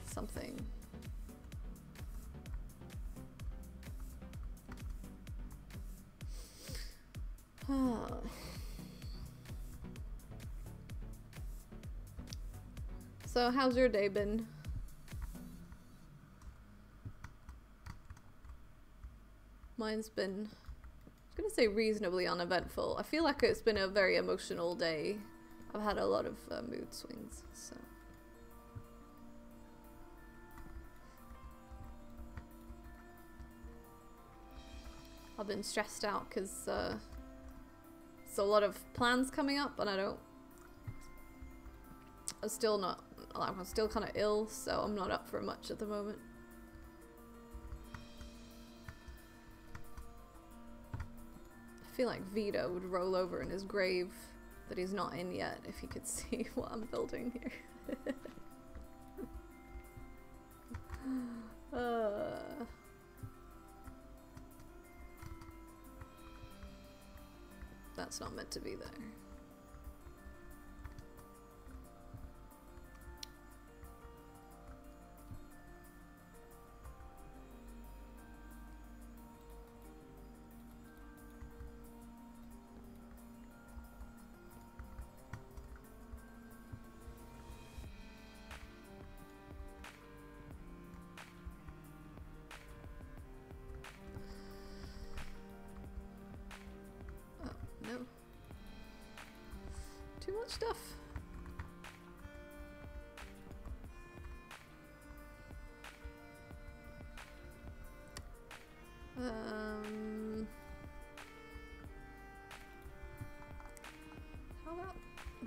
something. So, how's your day been? Mine's been, I was gonna say reasonably uneventful. I feel like it's been a very emotional day. I've had a lot of mood swings, so. I've been stressed out because there's a lot of plans coming up and I'm still not, like, I'm still kind of ill, so I'm not up for much at the moment. I feel like Vito would roll over in his grave that he's not in yet if he could see what I'm building here. That's not meant to be there. Too much stuff. How about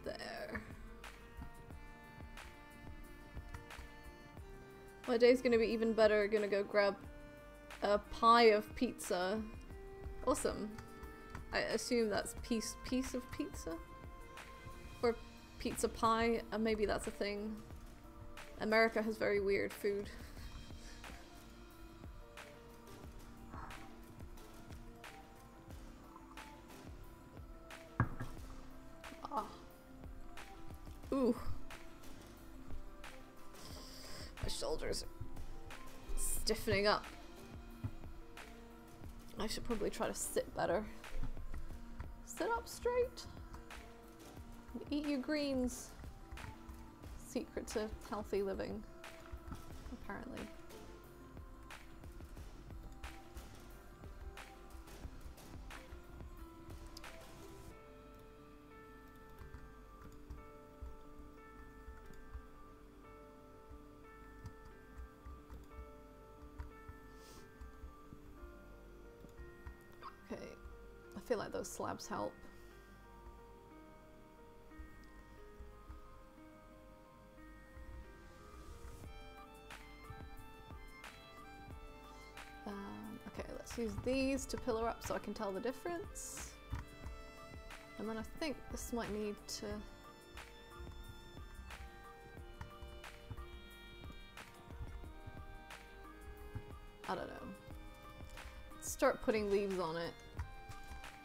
there? My day's gonna be even better. Gonna go grab a pie of pizza. Awesome. I assume that's piece of pizza? Or pizza pie, maybe that's a thing. America has very weird food. Ah. Ooh. My shoulders are stiffening up. I should probably try to sit better. Sit up straight. Eat your greens. Secret to healthy living, apparently. Okay, I feel like those slabs help. Okay, let's use these to pillar up so I can tell the difference. And then I think this might need to... I don't know. Start putting leaves on it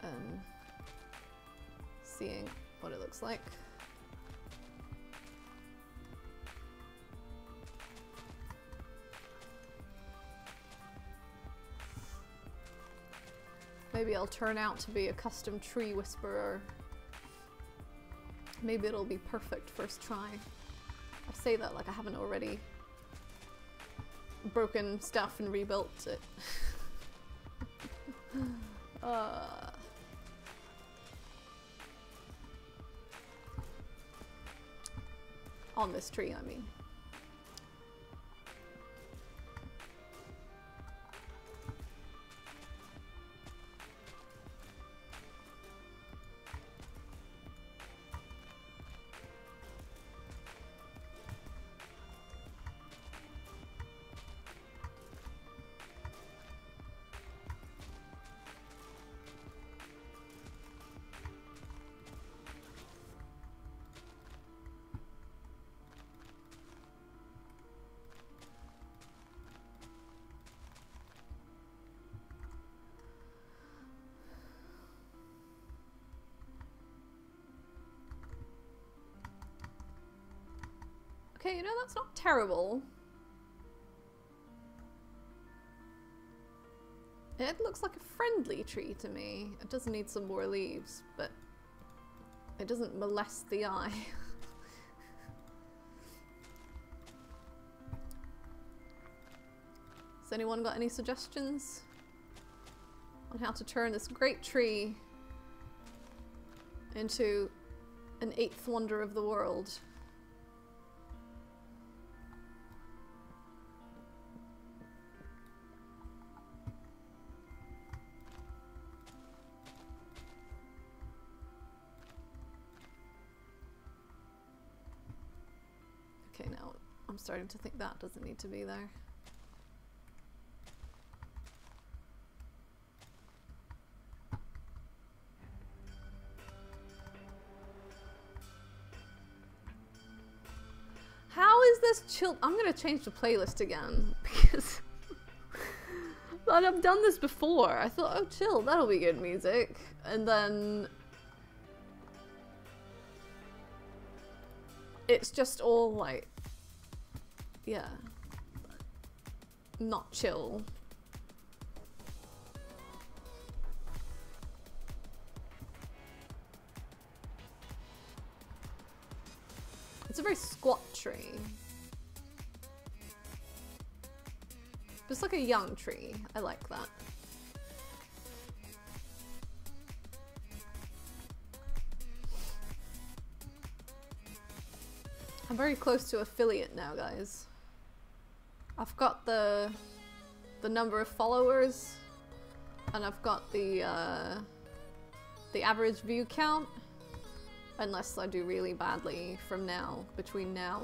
and seeing what it looks like. Maybe I'll turn out to be a custom tree whisperer. Maybe it'll be perfect first try. I say that like I haven't already broken stuff and rebuilt it. On this tree, I mean. Okay, you know, that's not terrible. It looks like a friendly tree to me. It does need some more leaves, but it doesn't molest the eye. Has anyone got any suggestions on how to turn this great tree into an 8th wonder of the world? Okay, now I'm starting to think that doesn't need to be there. How is this chill? I'm gonna change the playlist again because but I've done this before. I thought, oh chill, that'll be good music. And then it's just all like, yeah, not chill. It's a very squat tree. Just like a young tree. I like that. I'm very close to affiliate now, guys. I've got the number of followers, and I've got the average view count. Unless I do really badly from now, between now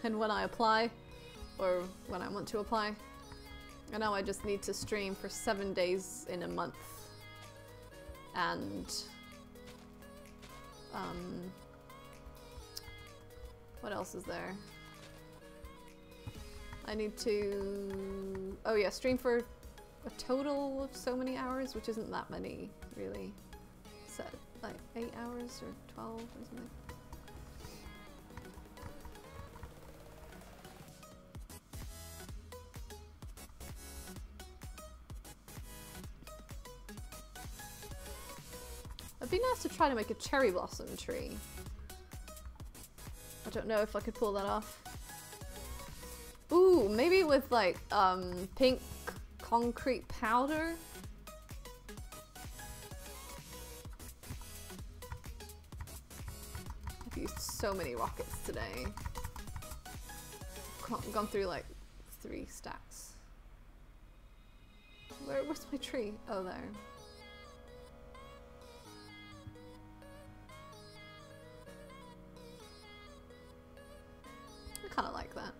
and when I apply, or when I want to apply. And now I just need to stream for 7 days in a month. And what else is there? I need to, oh yeah, stream for a total of so many hours, which isn't that many, really. Like 8 hours or 12 or something. It'd be nice to try to make a cherry blossom tree. I don't know if I could pull that off. Ooh, maybe with like pink concrete powder. Used so many rockets today. Gone through like 3 stacks. Where's my tree? Oh, there. I kind of like that.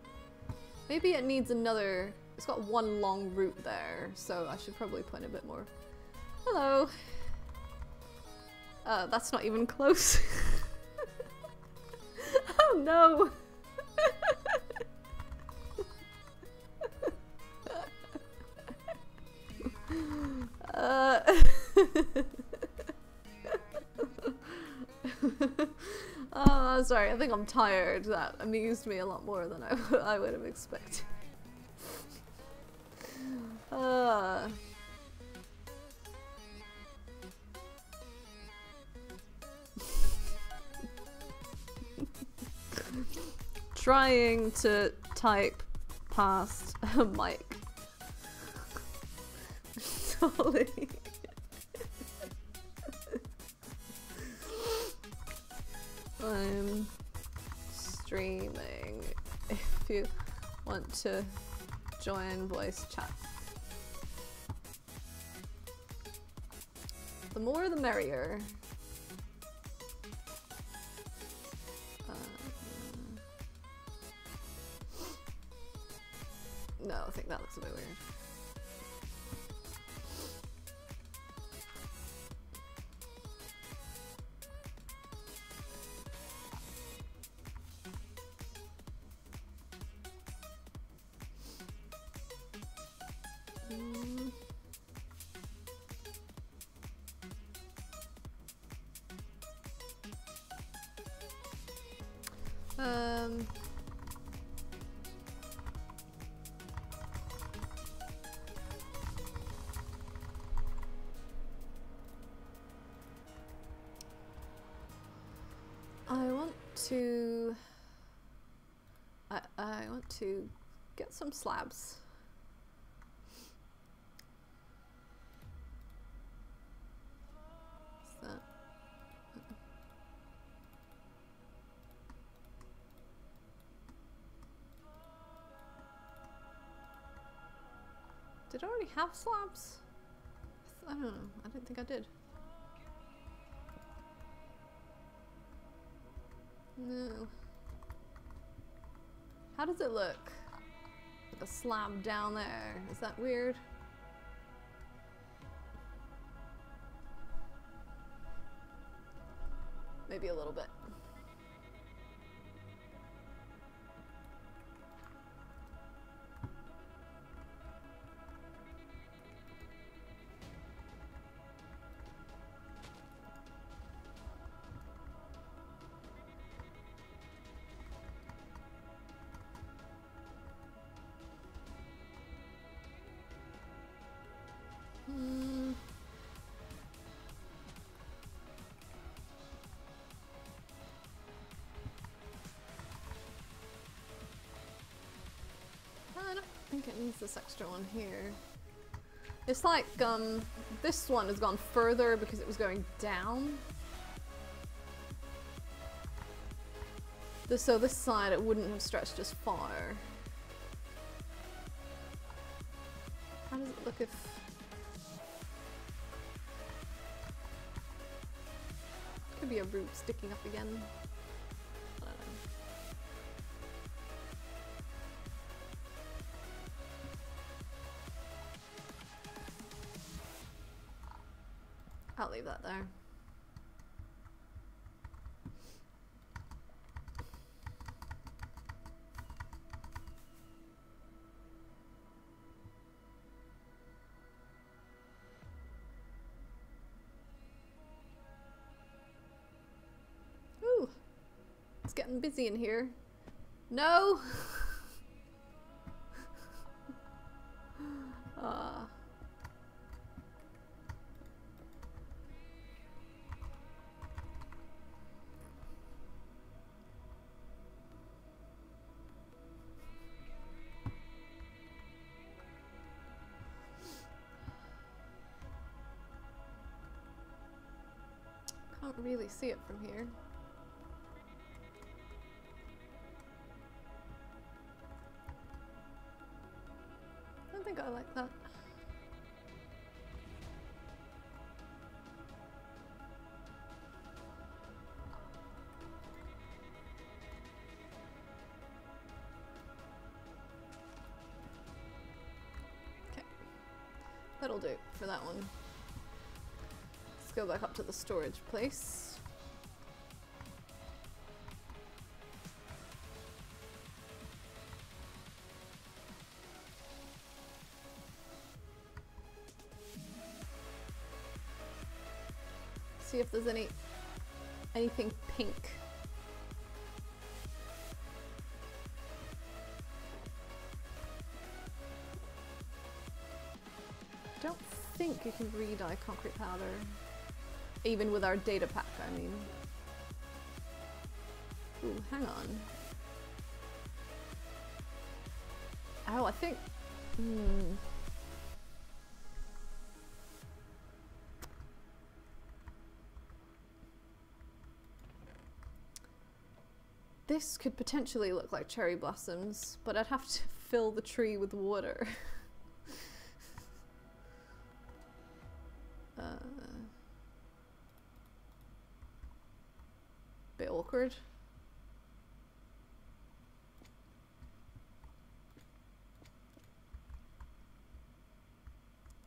Maybe it needs another. It's got one long root there, so I should probably put in a bit more. Hello. That's not even close. Oh no! Oh, sorry, I think I'm tired. That amused me a lot more than I would have expected. Trying to type past a mic. Sorry. I'm streaming if you want to join voice chat. The more the merrier. No, I think that looks a bit weird. I want to get some slabs. What's that? Did I already have slabs? I don't know. I don't think I did. No. How does it look? Like a slab down there. Is that weird? Maybe a little bit. I don't think it needs this extra one here. It's like, this one has gone further because it was going down. So this side, it wouldn't have stretched as far. How does it look if... Could be a root sticking up again. I don't know. I'll leave that there. Ooh, it's getting busy in here. No! Can't really see it from here. I don't think I like that. Okay, that'll do for that one. Let's go back up to the storage place. See if there's anything pink. Don't think you can re-dye concrete powder. Even with our data pack, I mean. Ooh, hang on. Oh, I think... This could potentially look like cherry blossoms, but I'd have to fill the tree with water. Bit awkward.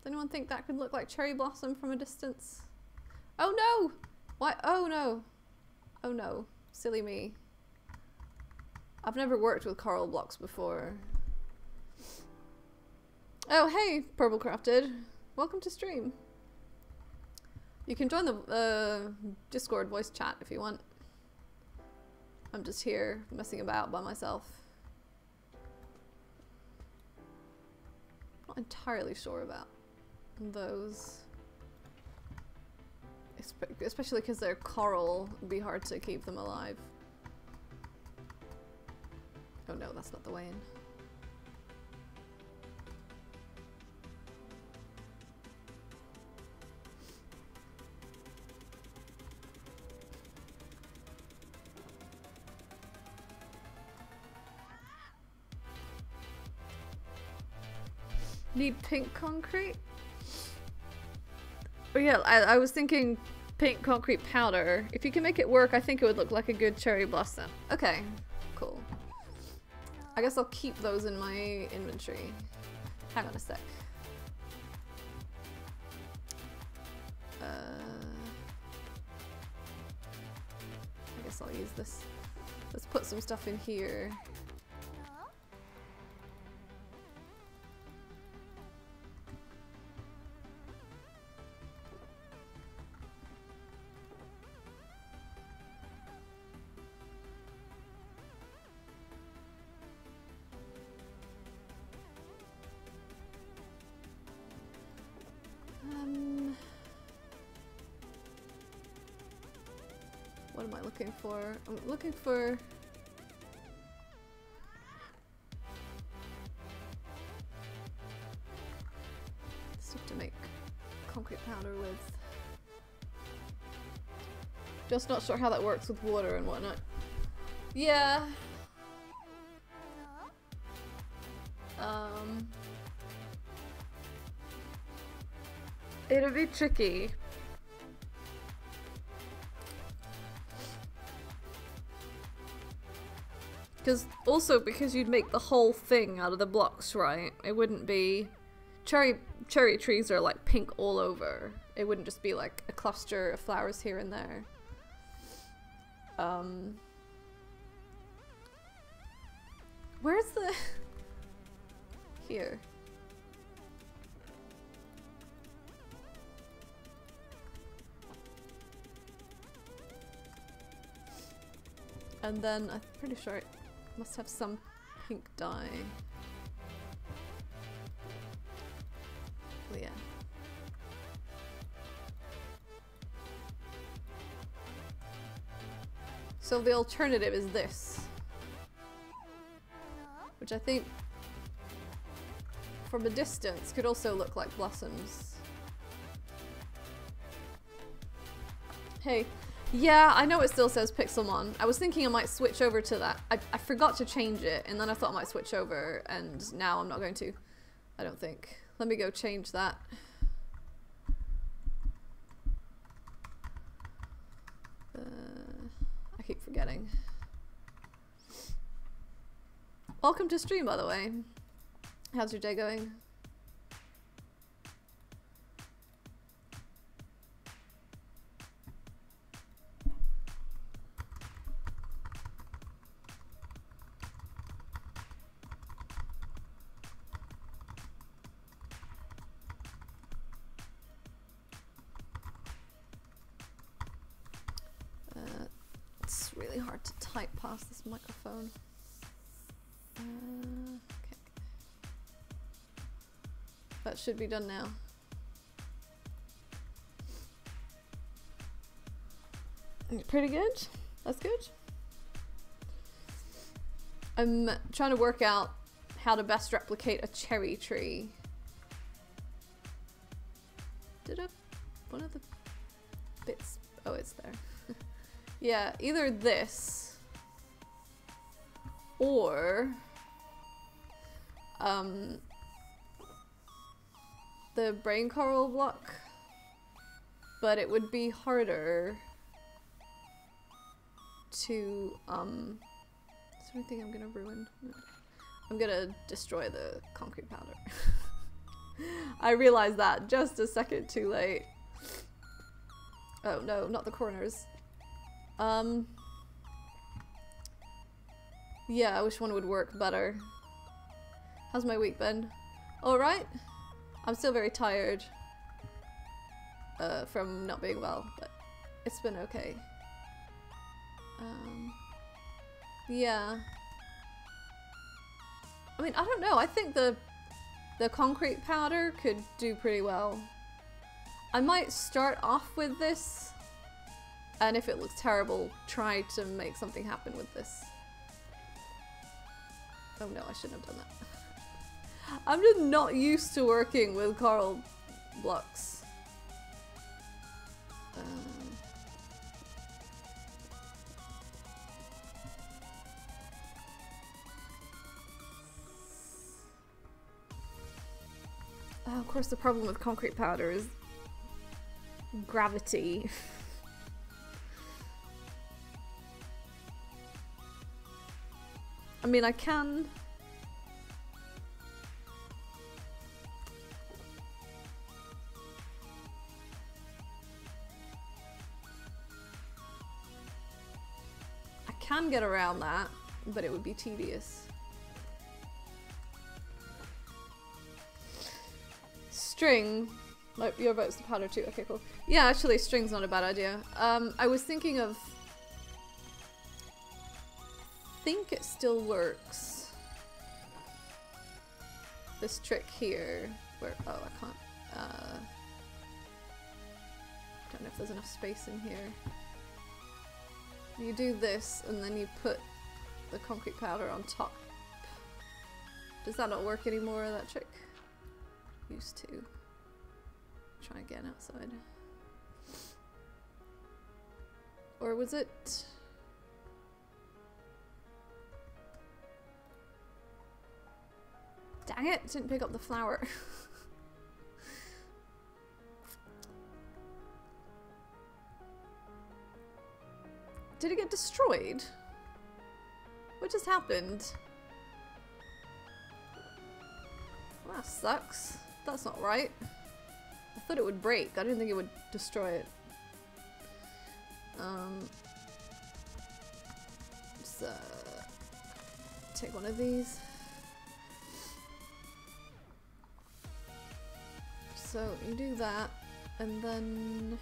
Does anyone think that could look like cherry blossom from a distance? Oh no! Why? Oh no! Oh no. Silly me. I've never worked with coral blocks before. Oh hey, Purple Crafted. Welcome to stream. You can join the Discord voice chat if you want. I'm just here messing about by myself. Not entirely sure about those. Especially because they're coral, it'd be hard to keep them alive. Oh no, that's not the way in. Need pink concrete? Oh yeah, I was thinking pink concrete powder. If you can make it work, I think it would look like a good cherry blossom. Okay, cool. I guess I'll keep those in my inventory. Hang on a sec. I guess I'll use this. Let's put some stuff in here. What am I looking for? I'm looking for... stuff to make concrete powder with. Just not sure how that works with water and whatnot. Yeah. It'll be tricky. Because you'd make the whole thing out of the blocks, right? It wouldn't be... Cherry trees are like pink all over. It wouldn't just be like a cluster of flowers here and there. Where's the... Here. And then I'm pretty sure it must have some pink dye. Oh yeah. So the alternative is this. Which I think from a distance could also look like blossoms. Hey. Yeah, I know it still says Pixelmon. I was thinking I might switch over to that. I forgot to change it, and then I thought I might switch over, and now I'm not going to. I don't think. Let me go change that. I keep forgetting. Welcome to stream, by the way. How's your day going? It's really hard to type past this microphone. Okay. That should be done now. Pretty good. That's good. I'm trying to work out how to best replicate a cherry tree. One of the bits... Oh, it's there. Yeah, either this or the brain coral block, but it would be harder to is there anything I'm gonna ruin? No. I'm gonna destroy the concrete powder. I realized that just a second too late. Oh no, not the corners. Yeah, I wish one would work better. How's my week been? Alright. I'm still very tired from not being well, but it's been okay. Yeah. I mean, I don't know. I think the concrete powder could do pretty well. I might start off with this, and if it looks terrible, try to make something happen with this. Oh no, I shouldn't have done that. I'm just not used to working with coral blocks. Oh, of course, the problem with concrete powder is gravity. I mean, I can... get around that, but it would be tedious. String. Like, your vote's the powder too. Okay, cool. Yeah, actually, string's not a bad idea. I was thinking of... I think it still works. This trick here, where... Oh, I can't... don't know if there's enough space in here. You do this, and then you put the concrete powder on top. Does that not work anymore, that trick? Used to. Try again outside. Or was it... Dang it, didn't pick up the flower. Did it get destroyed? What just happened? Well, that sucks. That's not right. I thought it would break. I didn't think it would destroy it. Let's take one of these. So you do that, and then...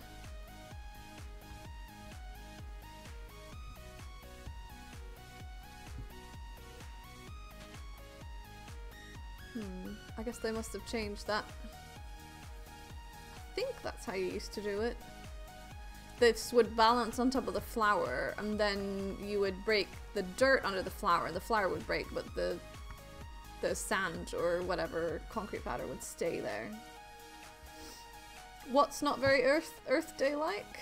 I guess they must have changed that. I think that's how you used to do it. This would balance on top of the flour, and then you would break the dirt under the flour, and the flour would break, but the sand or whatever concrete powder would stay there. What's not very Earth Day-like?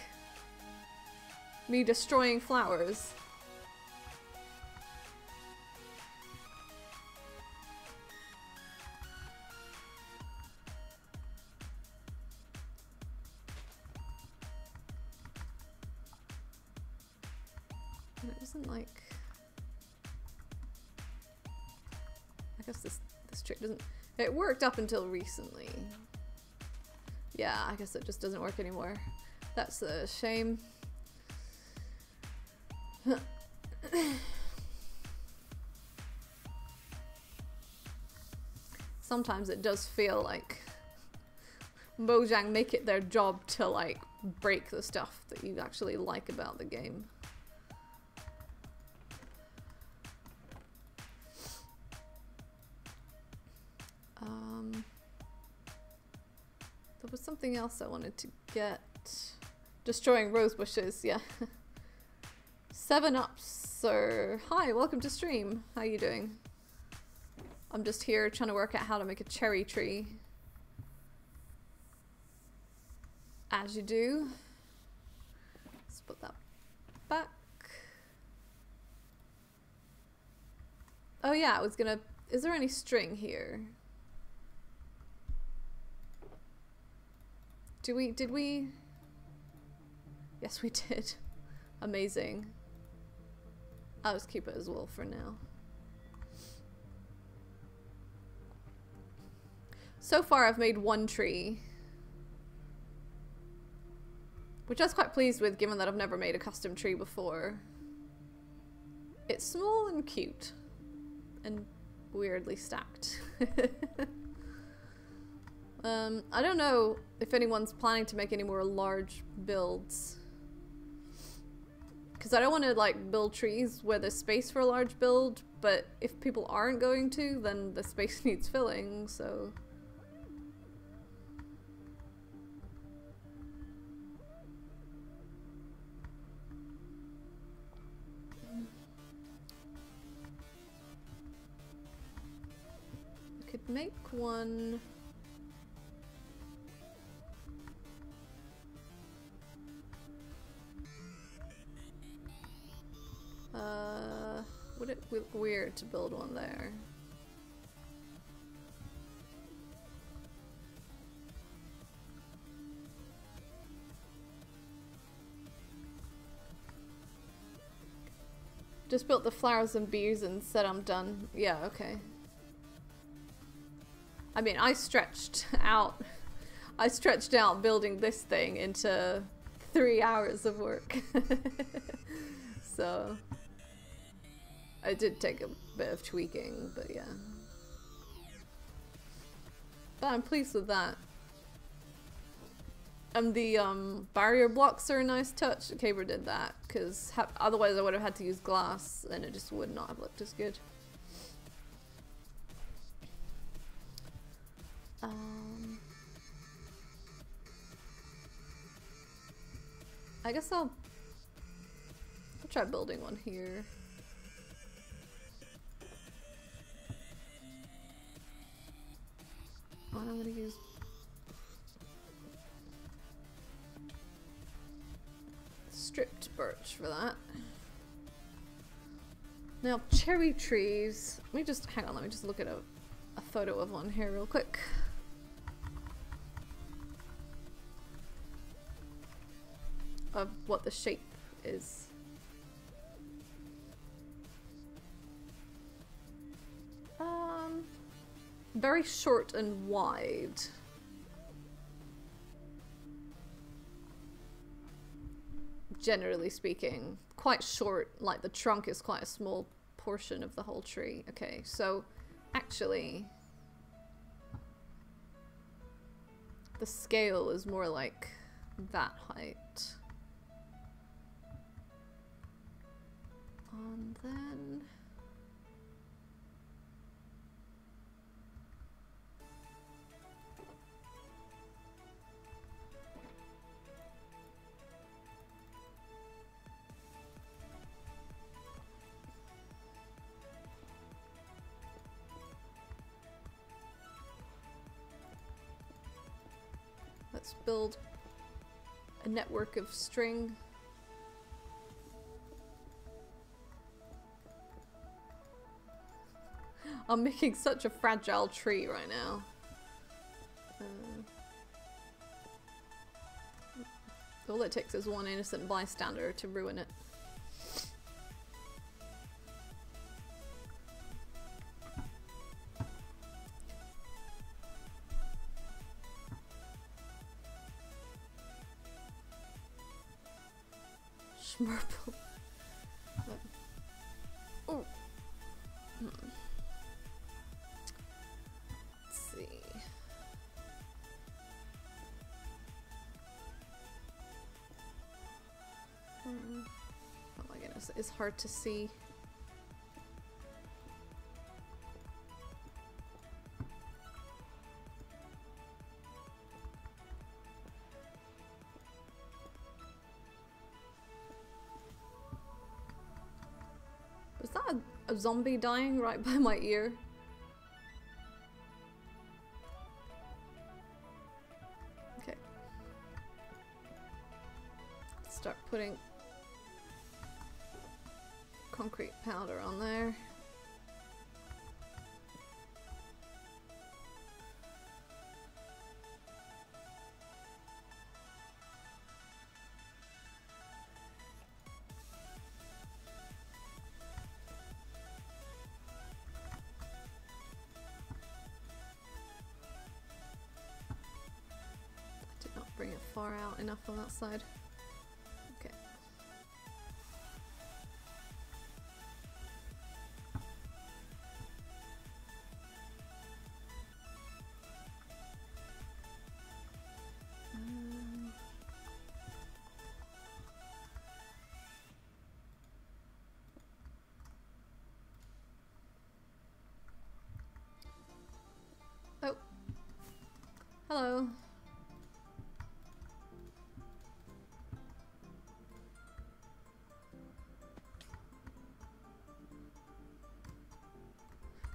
Me destroying flowers. It wasn't like... I guess this trick doesn't... It worked up until recently. Yeah, I guess it just doesn't work anymore. That's a shame. Sometimes it does feel like Mojang make it their job to like break the stuff that you actually like about the game. There was something else I wanted to get. Destroying rose bushes, yeah. 7-Up, sir. Hi, welcome to stream. How you doing? I'm just here trying to work out how to make a cherry tree. As you do. Let's put that back. Oh yeah, I was gonna... Is there any string here? Did we? Yes, we did. Amazing. I'll just keep it as wool for now. So far I've made one tree, which I was quite pleased with given that I've never made a custom tree before. It's small and cute and weirdly stacked. I don't know if anyone's planning to make any more large builds. Because I don't want to like build trees where there's space for a large build, but if people aren't going to, then the space needs filling, so... I could make one... would it look weird to build one there? Just built the flowers and bees and said I'm done. Yeah, okay. I mean, I stretched out building this thing into 3 hours of work. So it did take a bit of tweaking, but yeah. But I'm pleased with that. And the barrier blocks are a nice touch. Caber did that, because otherwise I would have had to use glass and it just would not have looked as good. I guess I'll try building one here. Oh, I'm gonna use stripped birch for that. Now, cherry trees. Let me just hang on. Let me just look at a photo of one here real quick. Of what the shape is. Very short and wide. Generally speaking. Quite short, like the trunk is quite a small portion of the whole tree. Okay, so actually the scale is more like that height. And then let's build a network of string. I'm making such a fragile tree right now. All it takes is one innocent bystander to ruin it. Schmurple. Oh. Let's see. Oh my goodness, it's hard to see. Was that a zombie dying right by my ear? Okay. Let's start putting concrete powder on there. Did not bring it far out enough on that side. Okay.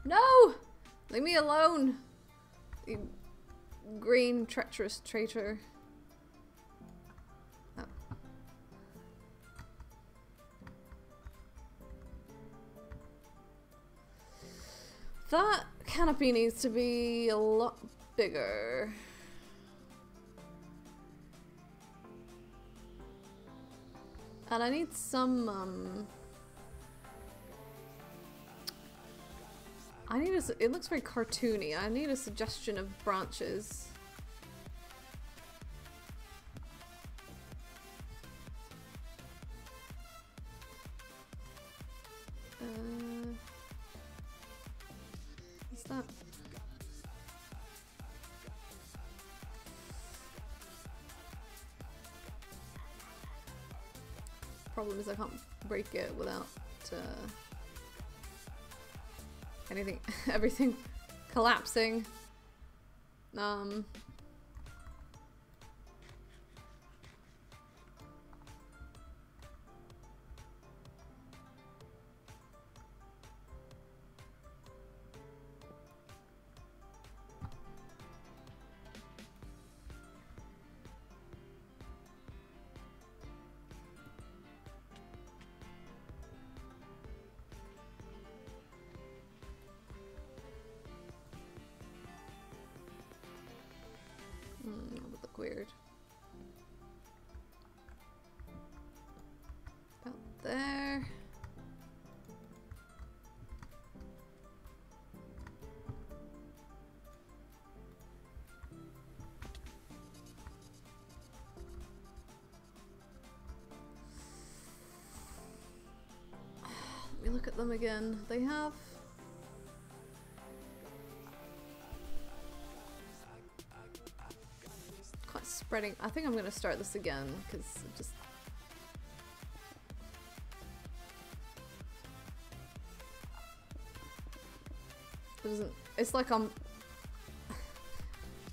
No! Leave me alone! You green treacherous traitor. Oh. That canopy needs to be a lot bigger. And I need some, I need it looks very cartoony. I need a suggestion of branches. What's that? Problem is I can't break it without anything, everything collapsing. That would look weird. About there. Let me look at them again. They have quite spreading. I think I'm gonna start this again because it just doesn't. It's like I'm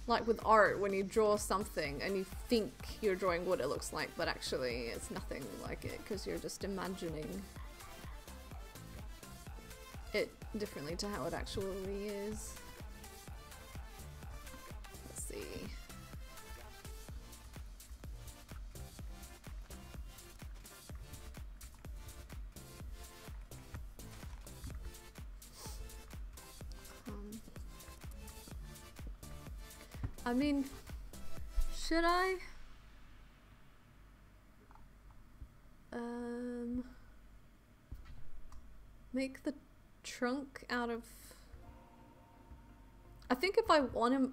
like with art when you draw something and you think you're drawing what it looks like, but actually it's nothing like it because you're just imagining it differently to how it actually is. Let's see. I mean, should I? Make the trunk out of. I think if I want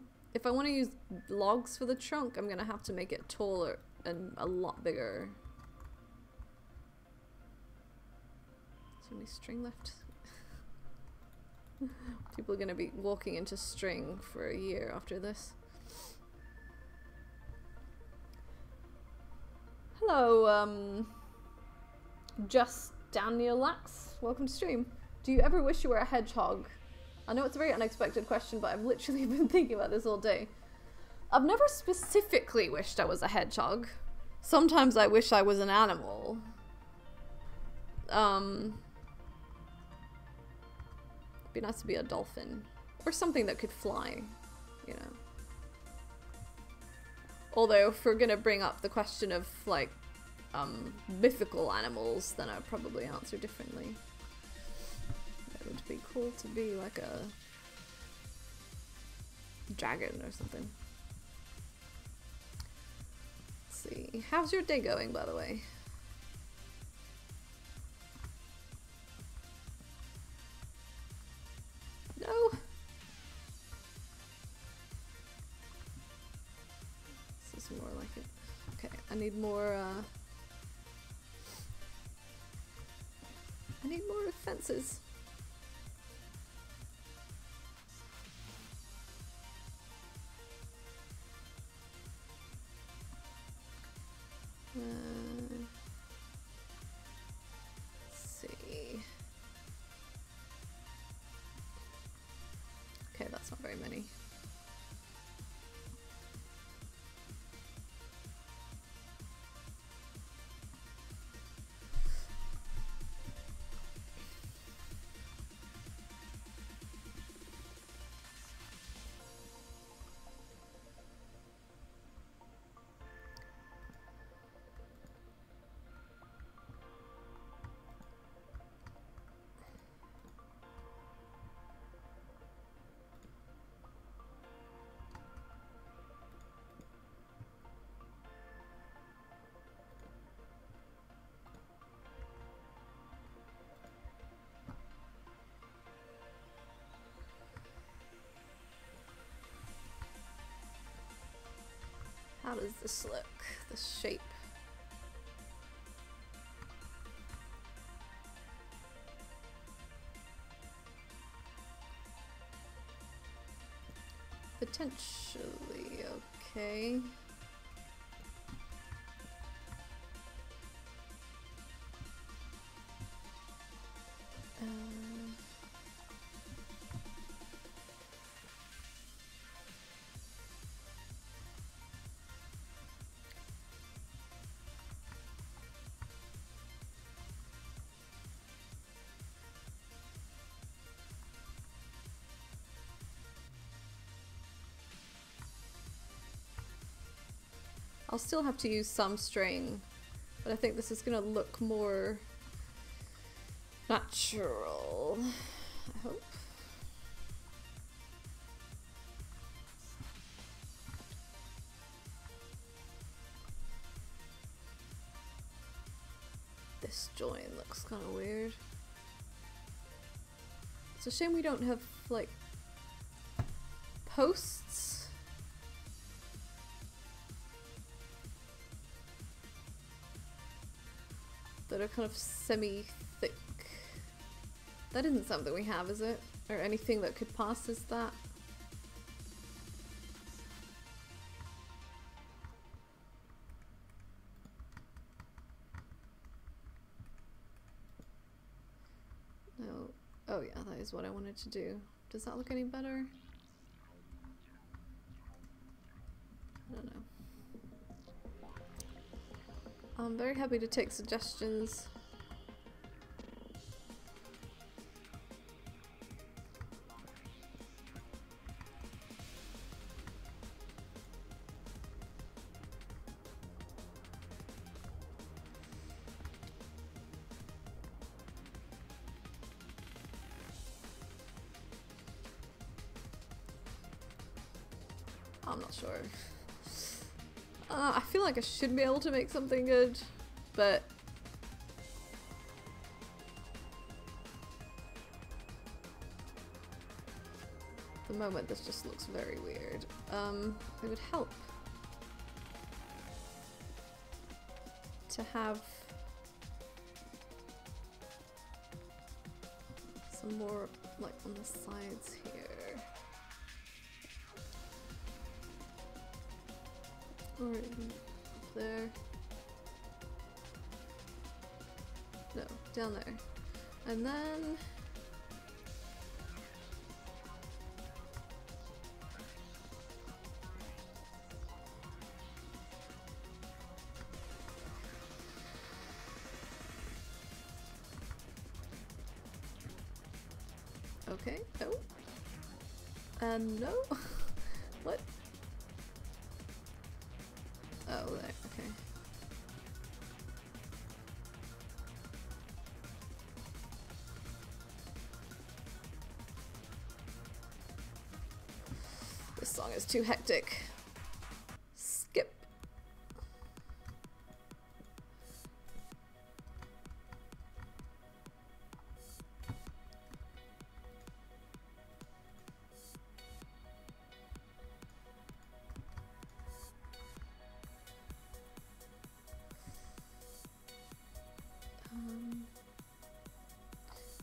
to use logs for the trunk, I'm gonna have to make it taller and a lot bigger. Is there any string left? People are gonna be walking into string for a year after this. Hello, Just Daniel Lax. Welcome to stream. Do you ever wish you were a hedgehog? I know it's a very unexpected question, but I've literally been thinking about this all day. I've never specifically wished I was a hedgehog. Sometimes I wish I was an animal. It'd be nice to be a dolphin. Or something that could fly, you know. Although, if we're gonna bring up the question of, like, mythical animals, then I'd probably answer differently. It would be cool to be like a dragon or something. Let's see. How's your day going, by the way? No. This is more like it. Okay, I need more, I need more fences. Let's see. Okay, that's not very many. does this look? This shape. Potentially okay. I'll still have to use some string, but I think this is gonna look more natural, I hope. This join looks kind of weird. It's a shame we don't have, like, posts. That are kind of semi-thick. That isn't something we have, is it? Or anything that could pass as that? No. Oh yeah, that is what I wanted to do. Does that look any better? I don't know. I'm very happy to take suggestions. I'm not sure. I feel like I should be able to make something good, but at the moment this just looks very weird. It would help to have some more like on the sides here. Or even there. No, down there. And then okay, no. And no. What? Oh, there, okay. This song is too hectic. Skip.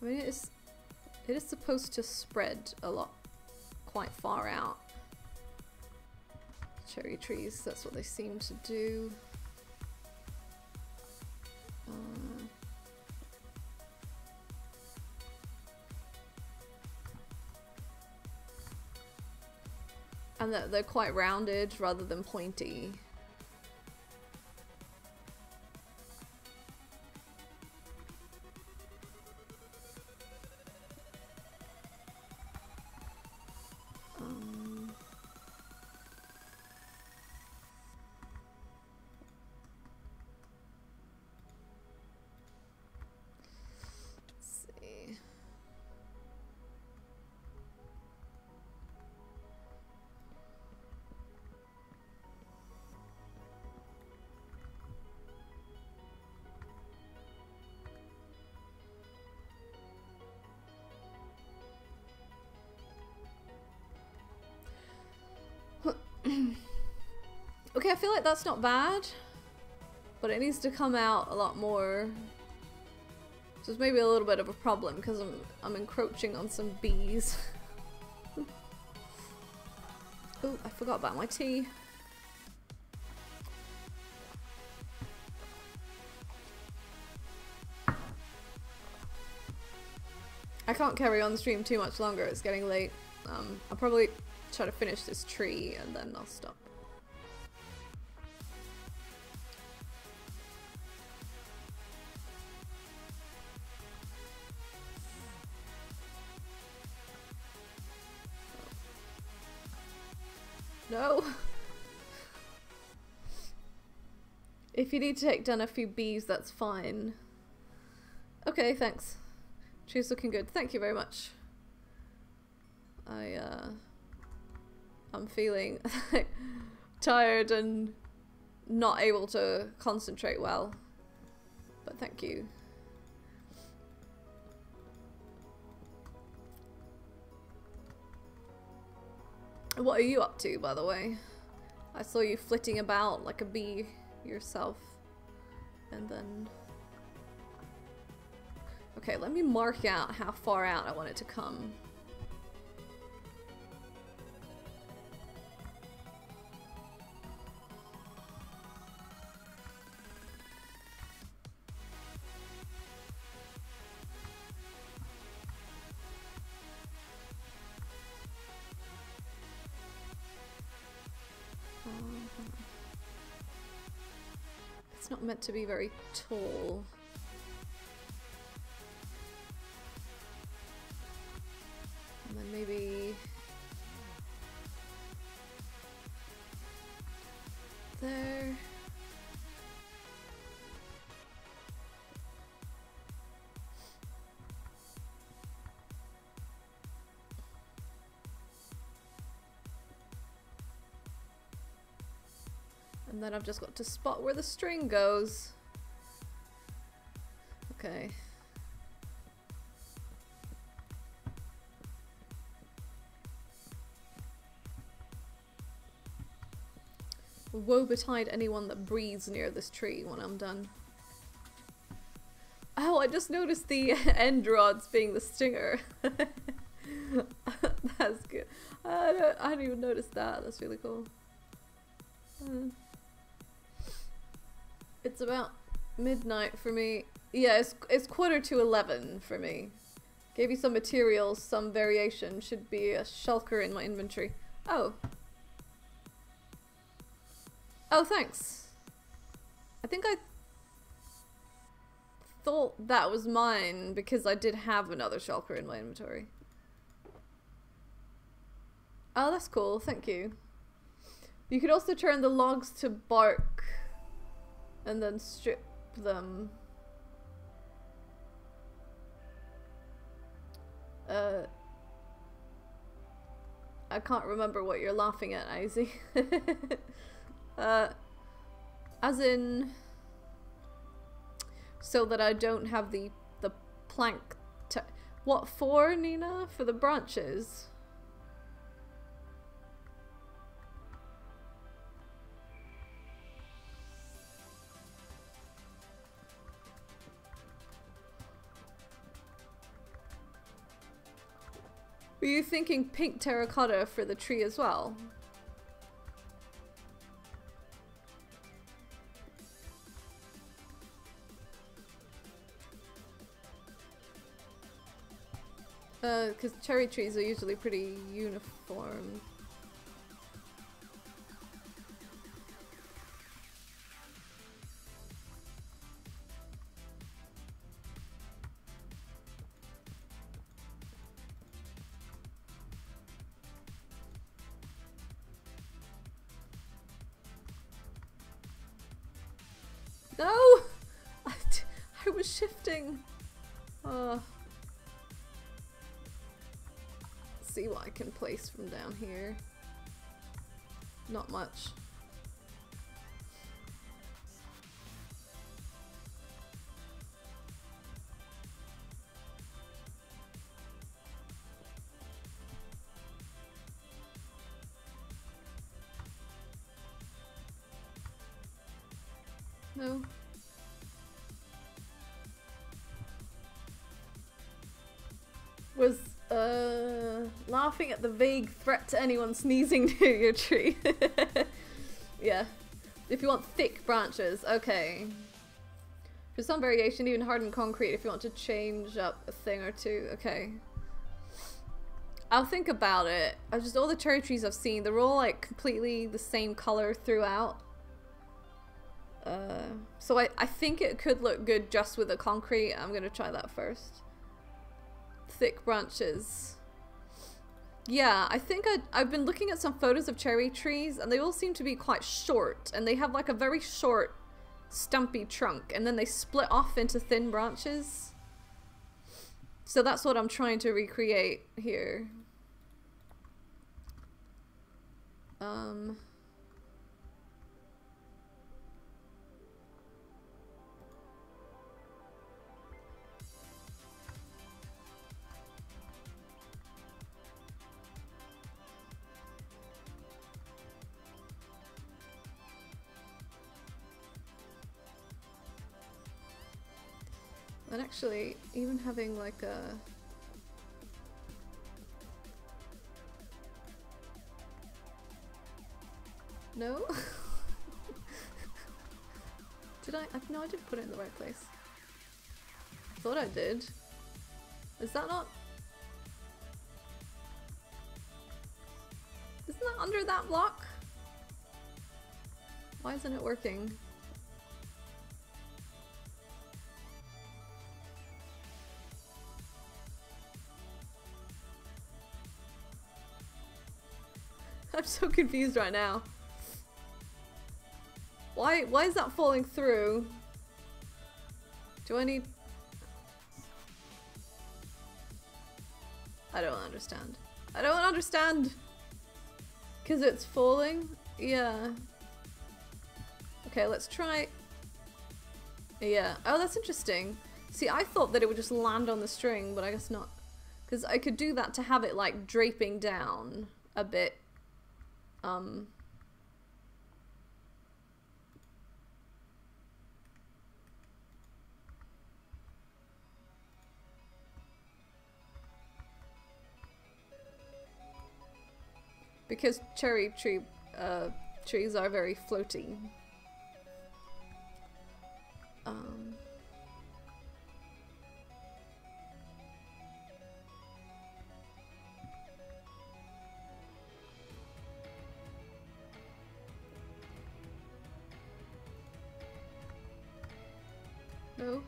I mean, it is supposed to spread a lot, quite far out. Cherry trees, that's what they seem to do. And they're quite rounded rather than pointy. Okay, I feel like that's not bad, but it needs to come out a lot more. So it's maybe a little bit of a problem because I'm encroaching on some bees. Oh, I forgot about my tea. I can't carry on the stream too much longer, it's getting late. I'll probably try to finish this tree and then I'll stop. No! If you need to take down a few bees, that's fine. Okay, thanks. Tree's looking good. Thank you very much. I'm feeling tired and not able to concentrate well. But thank you. What are you up to, by the way? I saw you flitting about like a bee yourself. And then... Okay, let me mark out how far out I want it to come. It's not meant to be very tall. And then maybe there. And then I've just got to spot where the string goes. Okay. Woe betide anyone that breathes near this tree when I'm done. Oh, I just noticed the end rods being the stinger. That's good. I hadn't even noticed that. That's really cool. It's about midnight for me. Yeah, it's 11:45 for me. Gave you some materials, some variation. Should be a shulker in my inventory. Oh. Oh, thanks. I think I thought that was mine because I did have another shulker in my inventory. Oh, that's cool. Thank you. You could also turn the logs to bark and then strip them. I can't remember what you're laughing at, Izzy. As in, so that I don't have the plank. What for, Nina? For the branches? Were you thinking pink terracotta for the tree as well? Because cherry trees are usually pretty uniform. No! I was shifting. See what I can place from down here. Not much. No. Was laughing at the vague threat to anyone sneezing near your tree. Yeah. If you want thick branches, okay. For some variation, even hardened concrete if you want to change up a thing or two, okay. I'll think about it. All the cherry trees I've seen, they're all like completely the same color throughout. So I think it could look good just with the concrete. I'm gonna try that first. Thick branches. Yeah, I think I've been looking at some photos of cherry trees and they all seem to be quite short and they have like a very short stumpy trunk and then they split off into thin branches. So that's what I'm trying to recreate here. And actually, even having like a... No? Did I? No, I didn't put it in the right place. Thought I did. Is that not? Isn't that under that block? Why isn't it working? I'm so confused right now. Why is that falling through? Do I need... I don't understand. I don't understand! 'Cause it's falling? Yeah. Okay, let's try... Yeah. Oh, that's interesting. See, I thought that it would just land on the string, but I guess not. 'Cause I could do that to have it, like, draping down a bit. Because cherry trees are very floaty. No.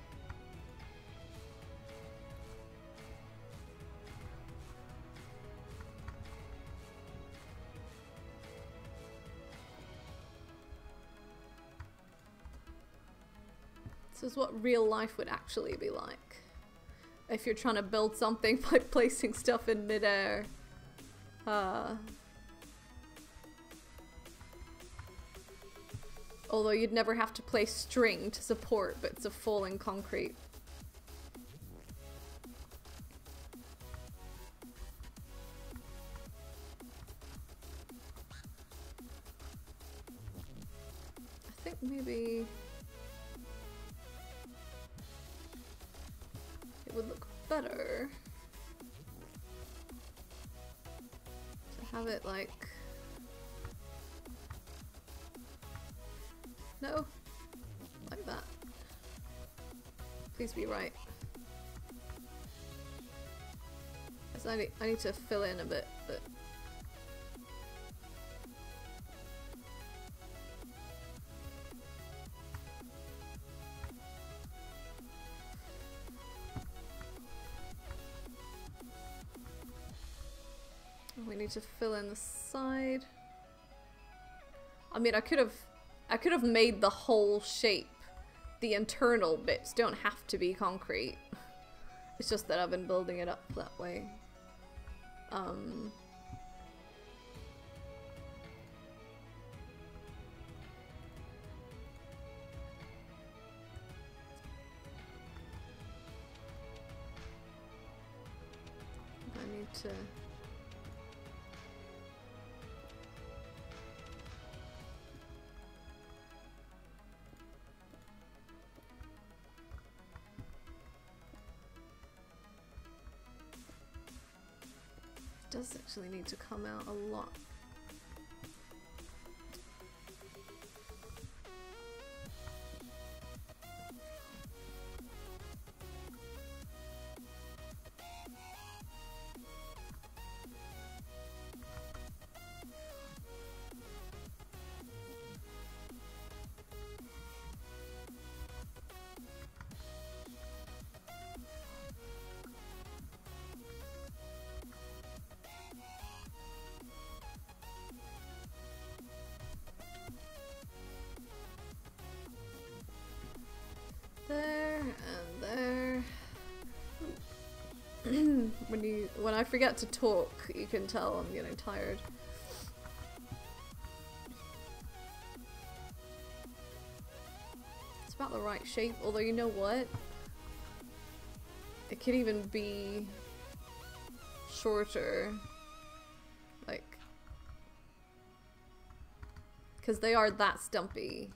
This is what real life would actually be like. If you're trying to build something by placing stuff in midair. Although you'd never have to place string to support bits of falling concrete. I think maybe it would look better to have it like... No, like that. Please be right. I need to fill in a bit, but... We need to fill in the side. I mean, I could have made the whole shape. The internal bits don't have to be concrete. It's just that I've been building it up that way. I need to... does actually need to come out a lot. There and there. When I forget to talk, you can tell I'm getting tired. It's about the right shape, although you know what? It could even be shorter. Like, because they are that stumpy.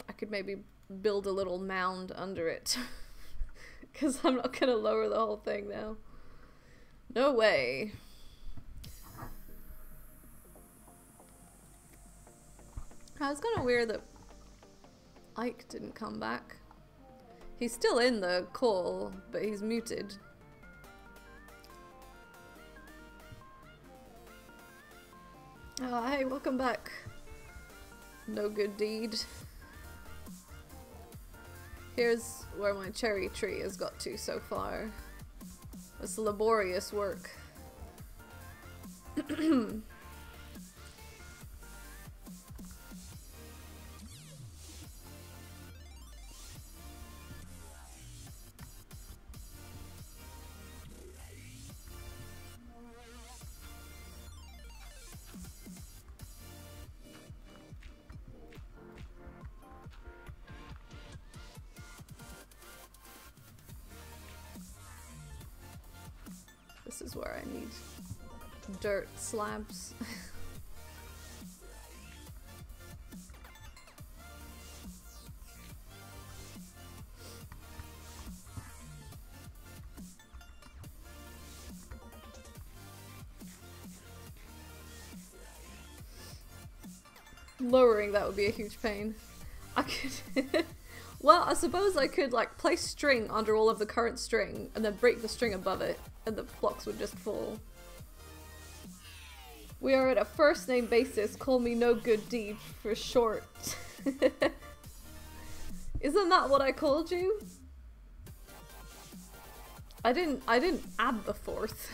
I could maybe build a little mound under it. Because I'm not gonna lower the whole thing now. No way. It's kind of weird that Ike didn't come back. He's still in the call, but he's muted. Oh, hey, welcome back. No good deed. Here's where my cherry tree has got to so far. It's laborious work. This is where I need dirt slabs. Lowering that would be a huge pain. I could well, I suppose I could like place string under all of the current string and then break the string above it and the blocks would just fall. We are at a first name basis, call me no good deed for short. Isn't that what I called you? I didn't add the fourth.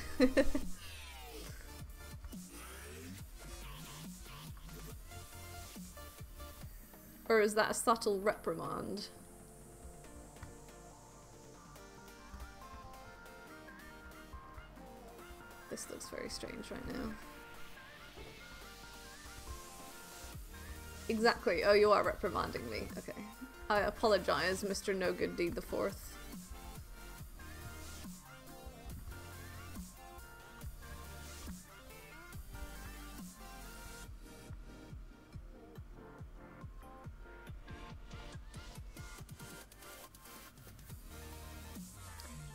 Or is that a subtle reprimand? This looks very strange right now. Exactly. Oh, you are reprimanding me. Okay. I apologize, Mr. No Good Deed the Fourth.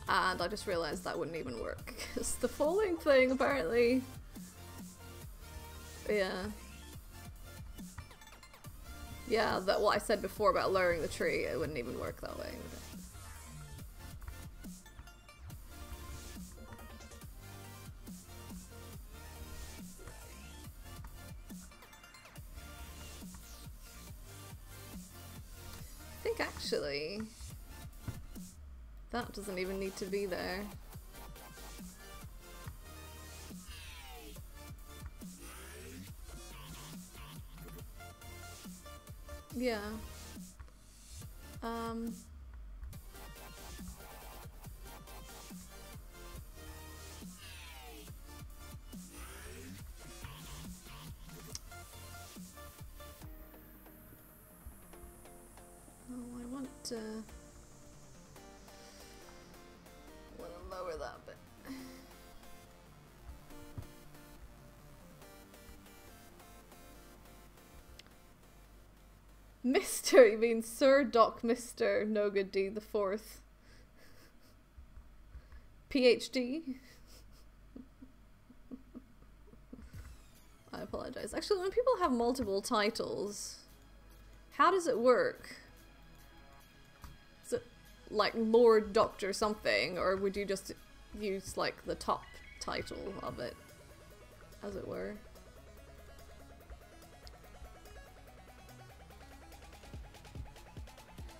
And I just realized that wouldn't even work. It's the falling thing, apparently. Yeah. Yeah, that what I said before about lowering the tree, it wouldn't even work that way. I think actually that doesn't even need to be there. Yeah. Oh, I want to lower that a bit. Mr. You mean Sir Doc Mr. No Good Deed the Fourth. PhD. I apologize. Actually, when people have multiple titles, how does it work? Is it like Lord Doctor something, or would you just use like the top title of it, as it were?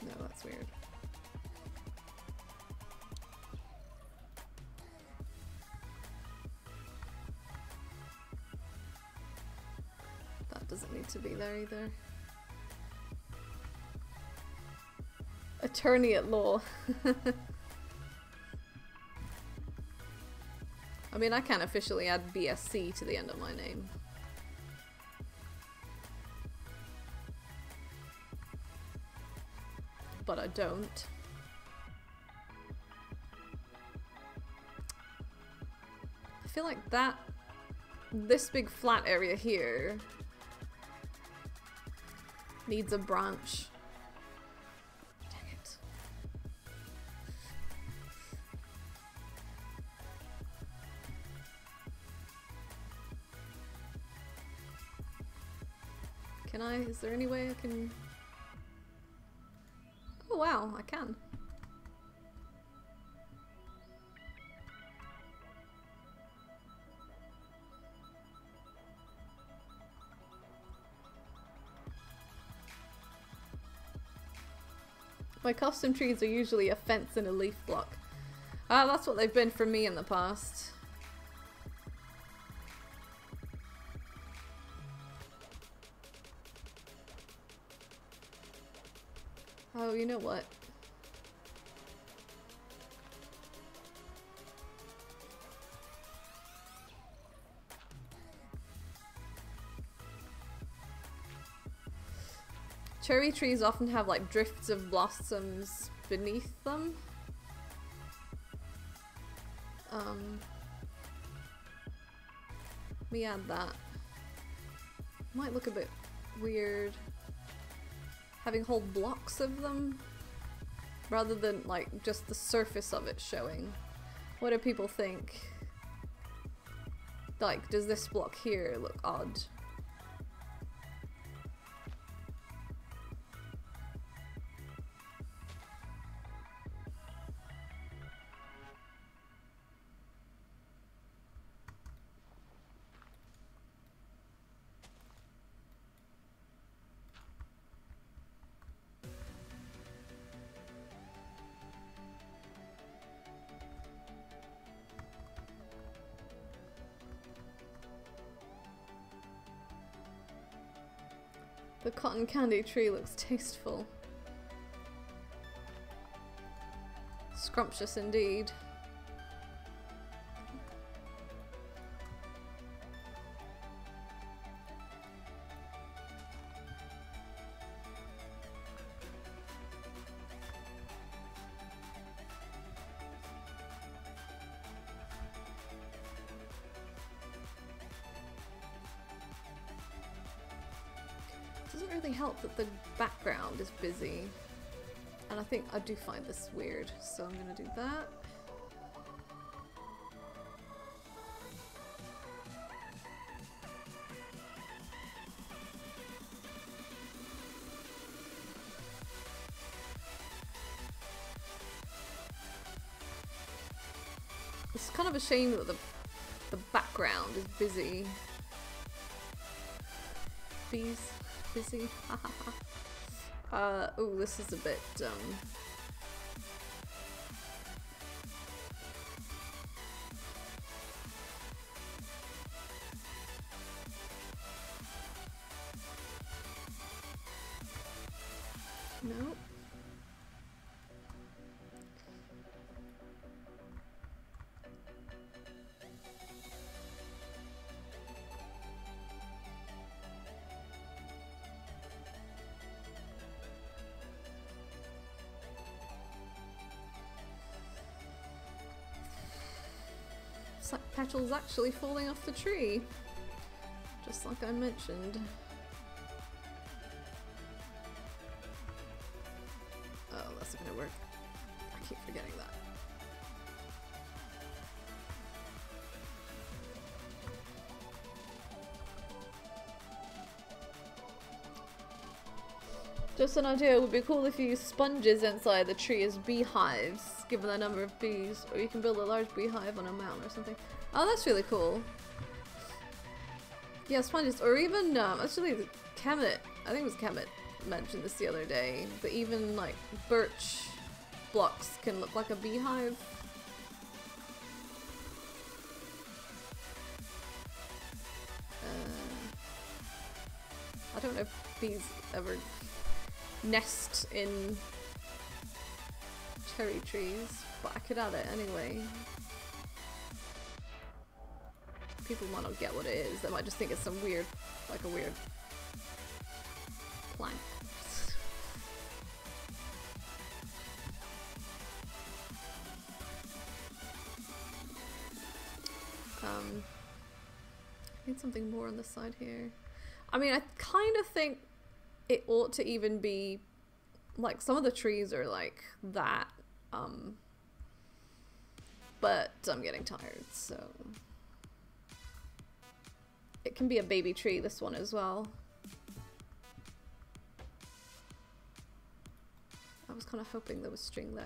No, that's weird. That doesn't need to be there either. Attorney at law. I mean, I can't officially add BSc to the end of my name. But I don't. I feel like this big flat area here needs a branch. Dang it. Can I? Is there any way I can? Oh wow, I can. My custom trees are usually a fence and a leaf block. Ah, that's what they've been for me in the past. Oh, you know what? Cherry trees often have like drifts of blossoms beneath them. Let me add that. Might look a bit weird having whole blocks of them rather than like just the surface of it showing. What do people think? Like, does this block here look odd? The cotton candy tree looks tasteful. Scrumptious indeed. Doesn't really help that the background is busy, and I think I do find this weird, so I'm gonna do that. It's kind of a shame that the background is busy. Bees. Busy. Oh, this is a bit nope. It's like petals actually falling off the tree, just like I mentioned. Oh, that's not gonna work. I keep forgetting that. Just an idea, it would be cool if you use sponges inside the tree as beehives, given the number of bees, or you can build a large beehive on a mountain or something. Oh, that's really cool. Yeah, sponges, or even, actually, Kemet, I think it was Kemet mentioned this the other day, but even, like, birch blocks can look like a beehive. I don't know if bees ever nest in cherry trees, but I could add it anyway. People might not get what it is, they might just think it's some weird, like a weird plank. I need something more on this side here. I mean, I kind of think it ought to even be, like, some of the trees are like that, but I'm getting tired, so. It can be a baby tree, this one as well. I was kind of hoping there was string there.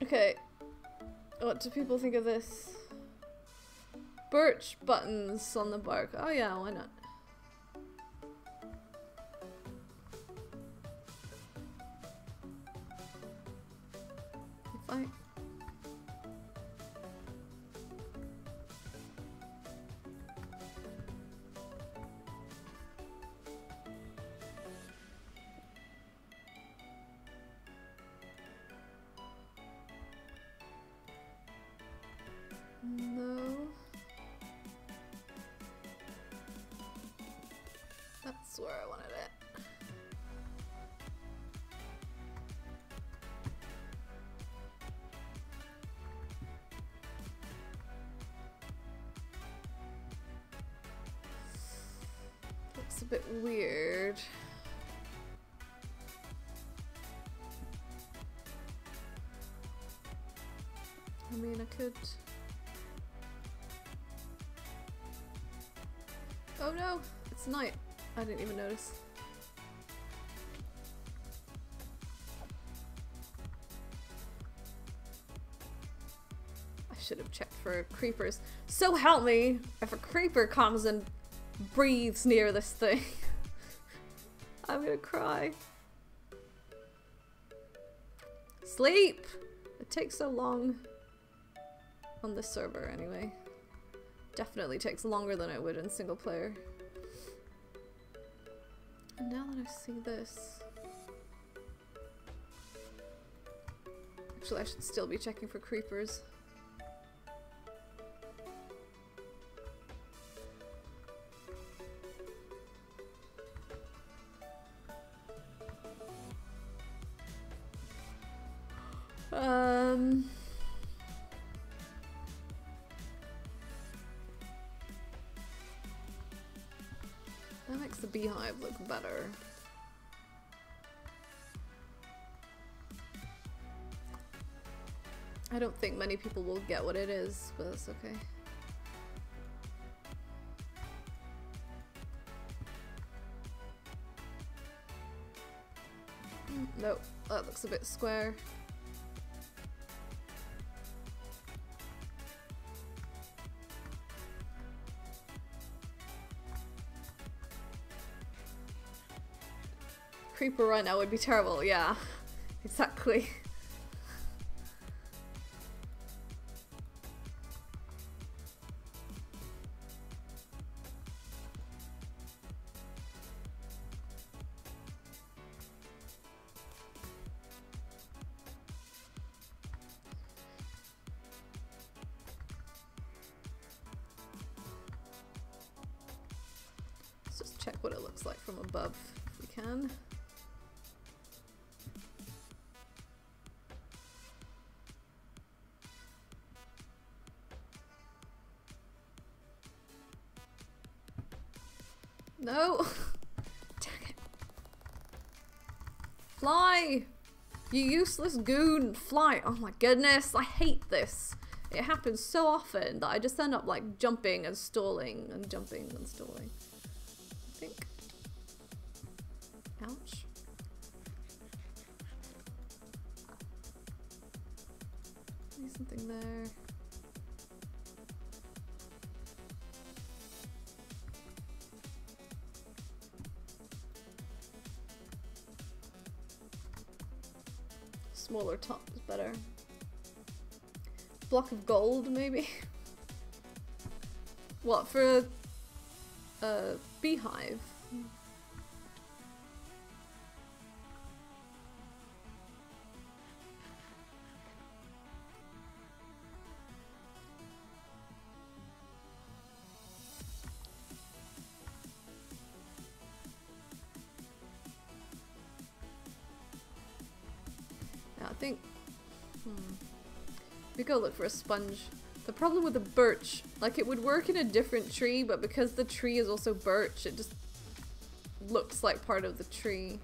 Okay, what do people think of this? Birch buttons on the bark. Oh yeah, why not? If I... No. That's where I wanted it. Looks a bit weird. I mean, I could... Oh no, it's night. I didn't even notice. I should have checked for creepers. So help me, if a creeper comes and breathes near this thing, I'm gonna cry. Sleep! It takes so long. On this server, anyway. Definitely takes longer than it would in single player. And now that I see this... Actually, I should still be checking for creepers. That makes the beehive look better. I don't think many people will get what it is, but that's okay. Nope, that looks a bit square. Creeper right now would be terrible, yeah. Exactly. check what it looks like from above if we can. No! Dang it. Fly! You useless goon! Fly! Oh my goodness, I hate this. It happens so often that I just end up like jumping and stalling and jumping and stalling. I think. Ouch. Maybe something there. Smaller top is better. Block of gold, maybe? What, for a beehive? I think, we go look for a sponge. The problem with the birch, like it would work in a different tree, but because the tree is also birch, it just looks like part of the tree.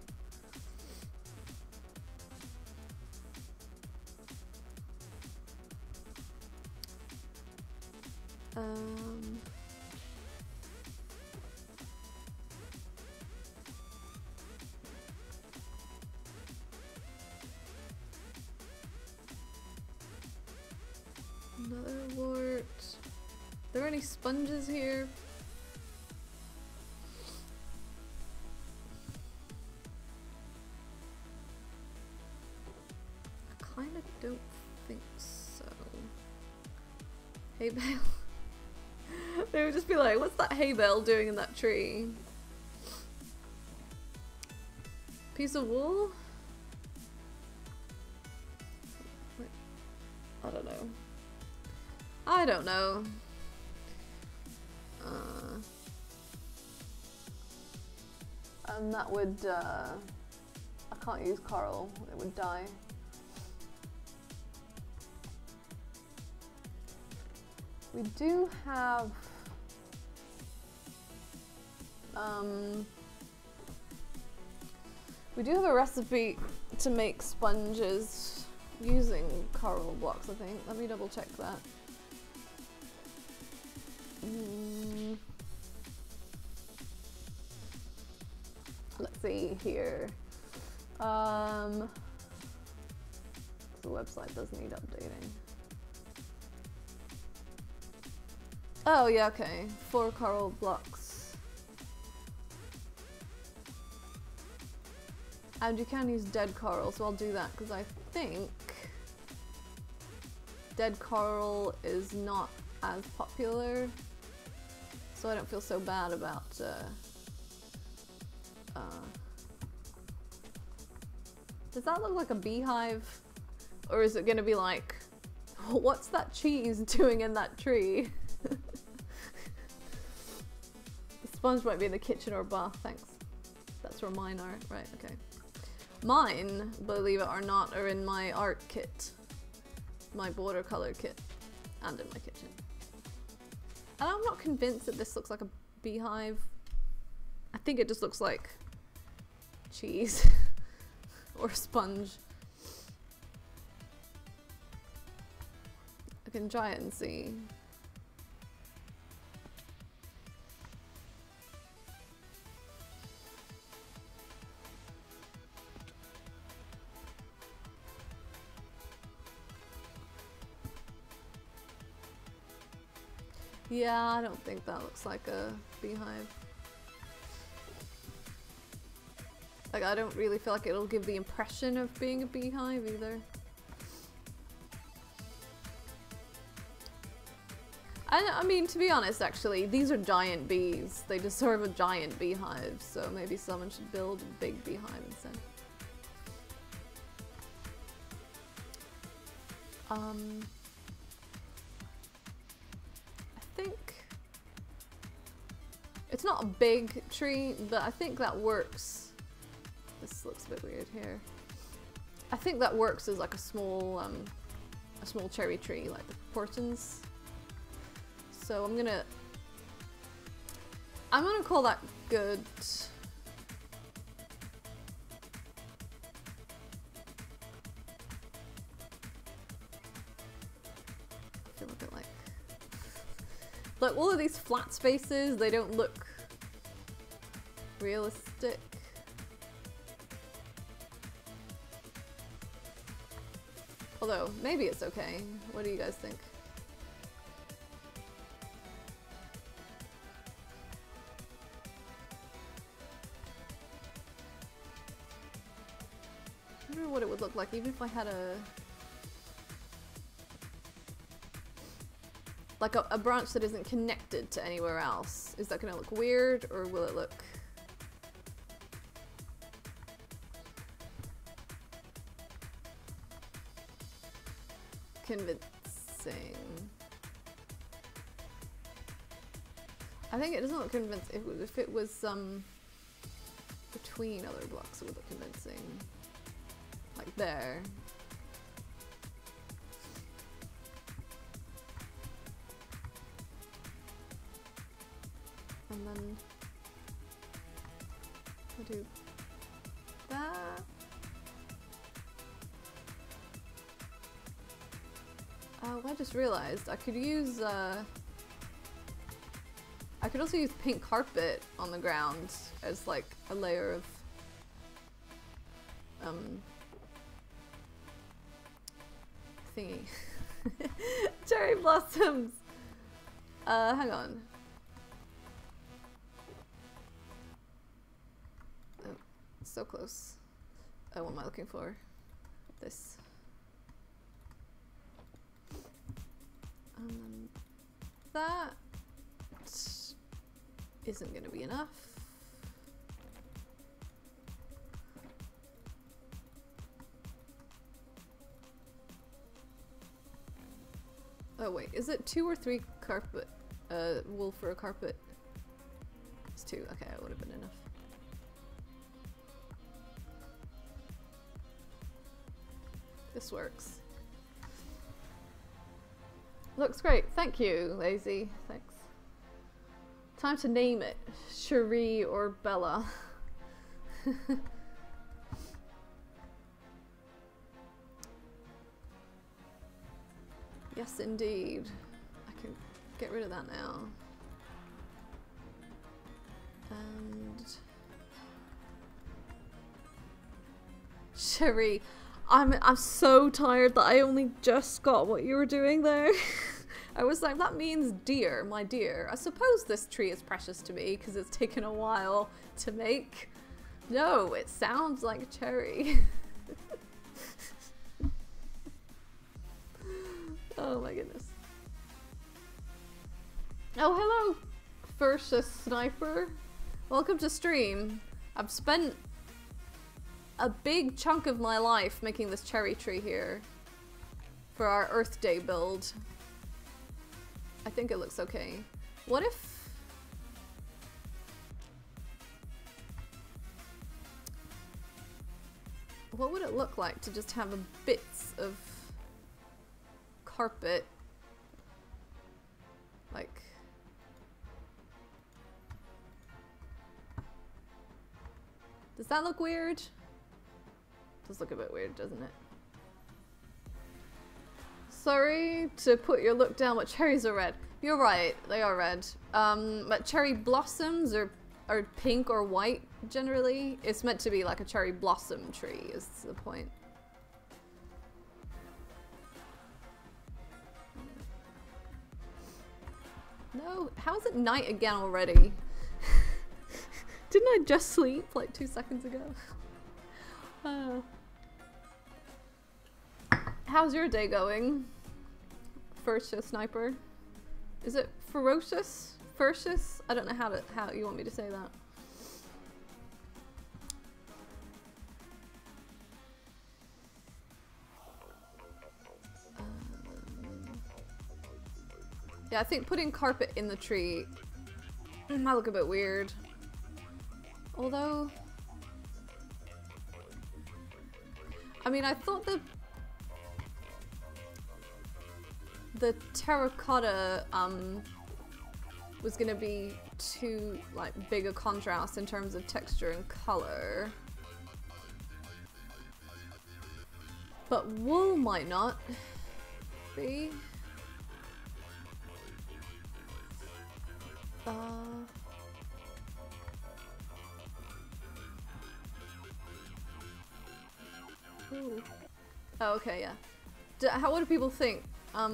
Another wart. Are there any sponges here? I kind of don't think so. Hay bale. They would just be like, what's that hay bale doing in that tree? Piece of wool? Wait, I don't know. I don't know. And that would, I can't use coral, it would die. We do have, a recipe to make sponges using coral blocks, I think. Let me double check that. Let's see here. The website does need updating. Oh yeah, okay. 4 coral blocks. And you can use dead coral, so I'll do that because I think dead coral is not as popular, so I don't feel so bad about does that look like a beehive? Or is it gonna be like, what's that cheese doing in that tree? The sponge might be in the kitchen or bath, thanks. That's where mine are, right, okay. Mine, believe it or not, are in my art kit. My border color kit. And in my kitchen. And I'm not convinced that this looks like a beehive. I think it just looks like cheese. Or a sponge. I can try it and see. Yeah, I don't think that looks like a beehive. Like, I don't really feel like it'll give the impression of being a beehive either. I mean, to be honest, actually, these are giant bees. They deserve a giant beehive, so maybe someone should build a big beehive instead. I think It's not a big tree, but I think that works. This looks a bit weird here. I think that works as like a small cherry tree, like the proportions. So I'm gonna call that good. I feel a bit like all of these flat spaces, they don't look realistic. Although, maybe it's okay. What do you guys think? I wonder what it would look like even if I had a branch that isn't connected to anywhere else. Is that gonna look weird, or will it look convincing? I think it doesn't look convincing. If it was between other blocks, it would look convincing. Like there. And then I'll do that. Oh, I just realized I could use I could also use pink carpet on the ground as like a layer of thingy. Cherry blossoms! Hang on. Oh, so close. Oh, what am I looking for? This. That isn't gonna be enough. Oh wait, is it 2 or 3 carpet, wool for a carpet? It's 2, okay, it would have been enough. This works. Looks great, thank you, Lazy, thanks. Time to name it, Cherie or Bella. Yes, indeed. I can get rid of that now. And Cherie, I'm so tired that I only just got what you were doing there. I was like, that means dear, my dear. I suppose this tree is precious to me because it's taken a while to make. No, it sounds like a cherry. Oh my goodness. Oh, hello, Fursus Sniper. Welcome to stream. I've spent a big chunk of my life making this cherry tree here for our Earth Day build. I think it looks okay. What if... what would it look like to just have a bits of carpet, like... does that look weird? Does look a bit weird, doesn't it? Sorry to put your look down, but cherries are red. You're right, they are red. But cherry blossoms are pink or white generally. It's meant to be like a cherry blossom tree is the point. No, how is it night again already? Didn't I just sleep like 2 seconds ago? How's your day going? Furtious Sniper? Is it ferocious? Furtious? I don't know how you want me to say that. Yeah, I think putting carpet in the tree Might look a bit weird. Although, I mean, I thought the terracotta was gonna be too like big a contrast in terms of texture and color, but wool might not be. Ooh. Oh, okay, yeah. What do people think? Are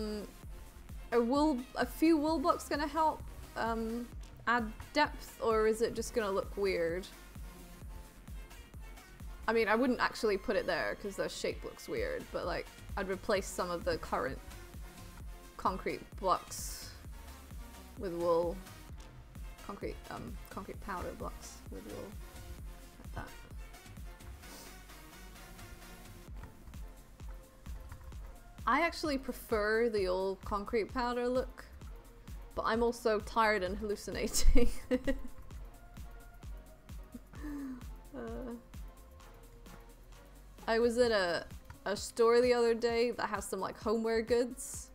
a few wool blocks gonna help add depth, or is it just gonna look weird? I mean, I wouldn't actually put it there because the shape looks weird, but like, I'd replace some of the current concrete blocks with wool. Concrete powder blocks with wool, like that. I actually prefer the old concrete powder look, but I'm also tired and hallucinating. I was at a store the other day that has some like homeware goods,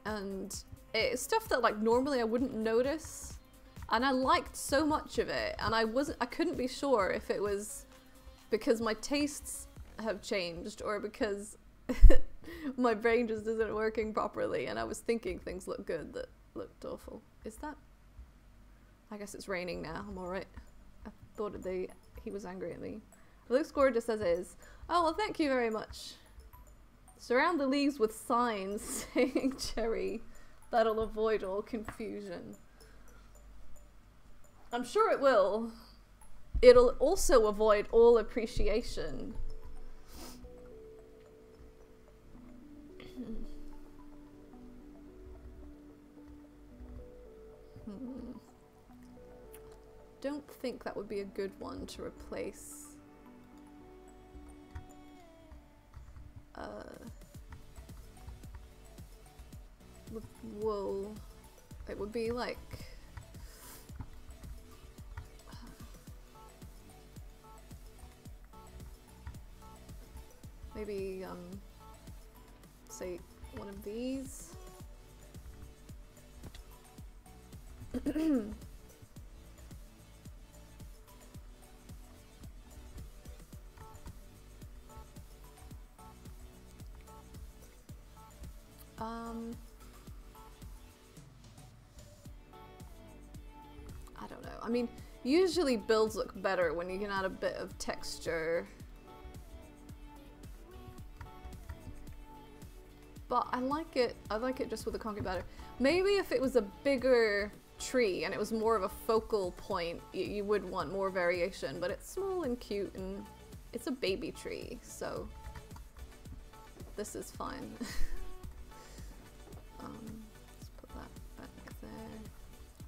and it's stuff that like normally I wouldn't notice, and I liked so much of it, and I couldn't be sure if it was because my tastes have changed or because my brain just isn't working properly, and I was thinking things look good that looked awful. Is that? I guess it's raining now. I'm alright. I thought he was angry at me. It looks gorgeous as is. Oh, well, thank you very much. Surround the leaves with signs saying cherry. That'll avoid all confusion. I'm sure it will. It'll also avoid all appreciation. Don't think that would be a good one to replace. With wool. It would be like maybe say one of these. I don't know. I mean, usually builds look better when you can add a bit of texture. But I like it just with the concrete powder. Maybe if it was a bigger tree and it was more of a focal point, you would want more variation, but it's small and cute and it's a baby tree, so this is fine. Let's put that back there.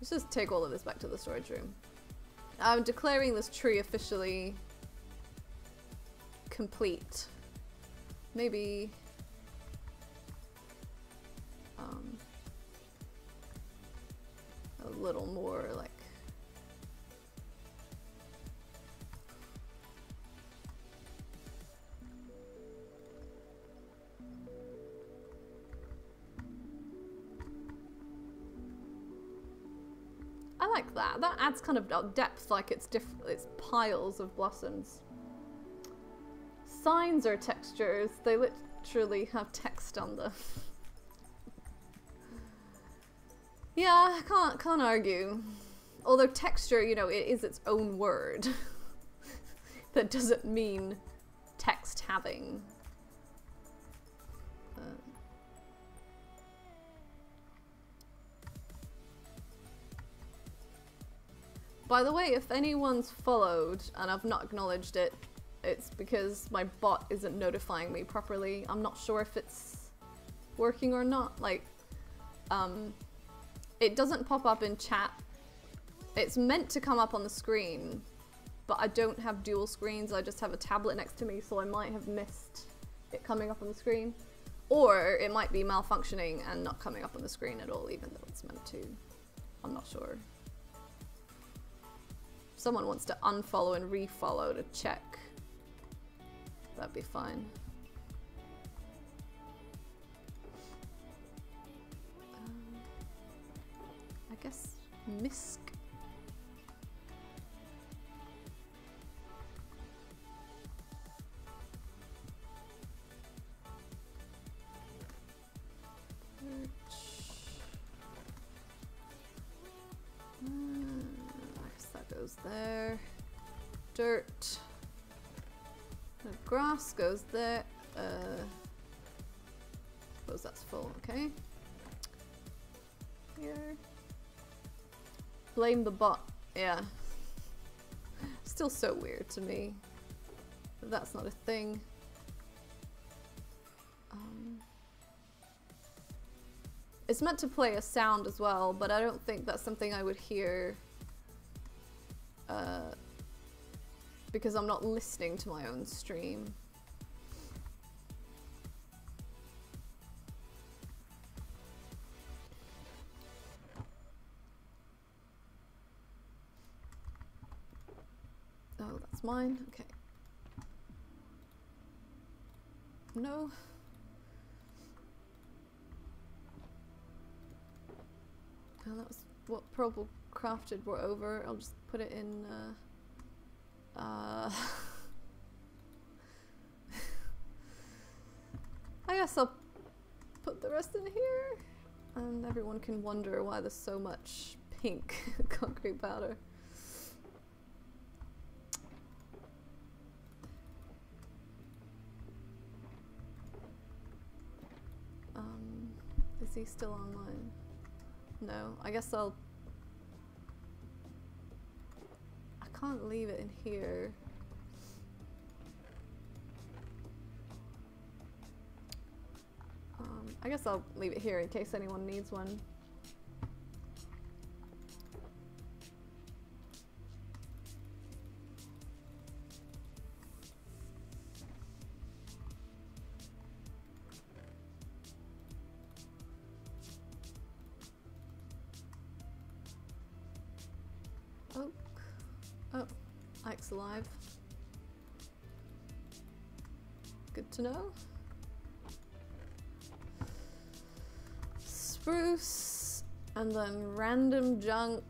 Let's just take all of this back to the storage room. I'm declaring this tree officially complete. Maybe a little more like I like that. That adds kind of depth, like it's different. It's piles of blossoms. Signs are textures. They literally have text on them. Yeah, can't argue. Although texture, you know, it is its own word. That doesn't mean text having. By the way, if anyone's followed and I've not acknowledged it, it's because my bot isn't notifying me properly. I'm not sure if it's working or not. Like, it doesn't pop up in chat. It's meant to come up on the screen, but I don't have dual screens. I just have a tablet next to me, so I might have missed it coming up on the screen. Or it might be malfunctioning and not coming up on the screen at all, even though it's meant to. I'm not sure. someone wants to unfollow and refollow to check, that'd be fine. I guess Misk. I guess that goes there. Dirt. The grass goes there. Suppose that's full, okay. Here. Blame the bot. Yeah. Still so weird to me. But that's not a thing. It's meant to play a sound as well, but I don't think that's something I would hear because I'm not listening to my own stream. Oh, that's mine. Okay. No. Oh, that was what Probable crafted were over. I'll just put it in I guess I'll put the rest in here and everyone can wonder why there's so much pink concrete powder. Is he still online? No, I guess I can't leave it in here. I guess I'll leave it here in case anyone needs one. Oh, Ike's alive. Good to know. Spruce, and then random junk.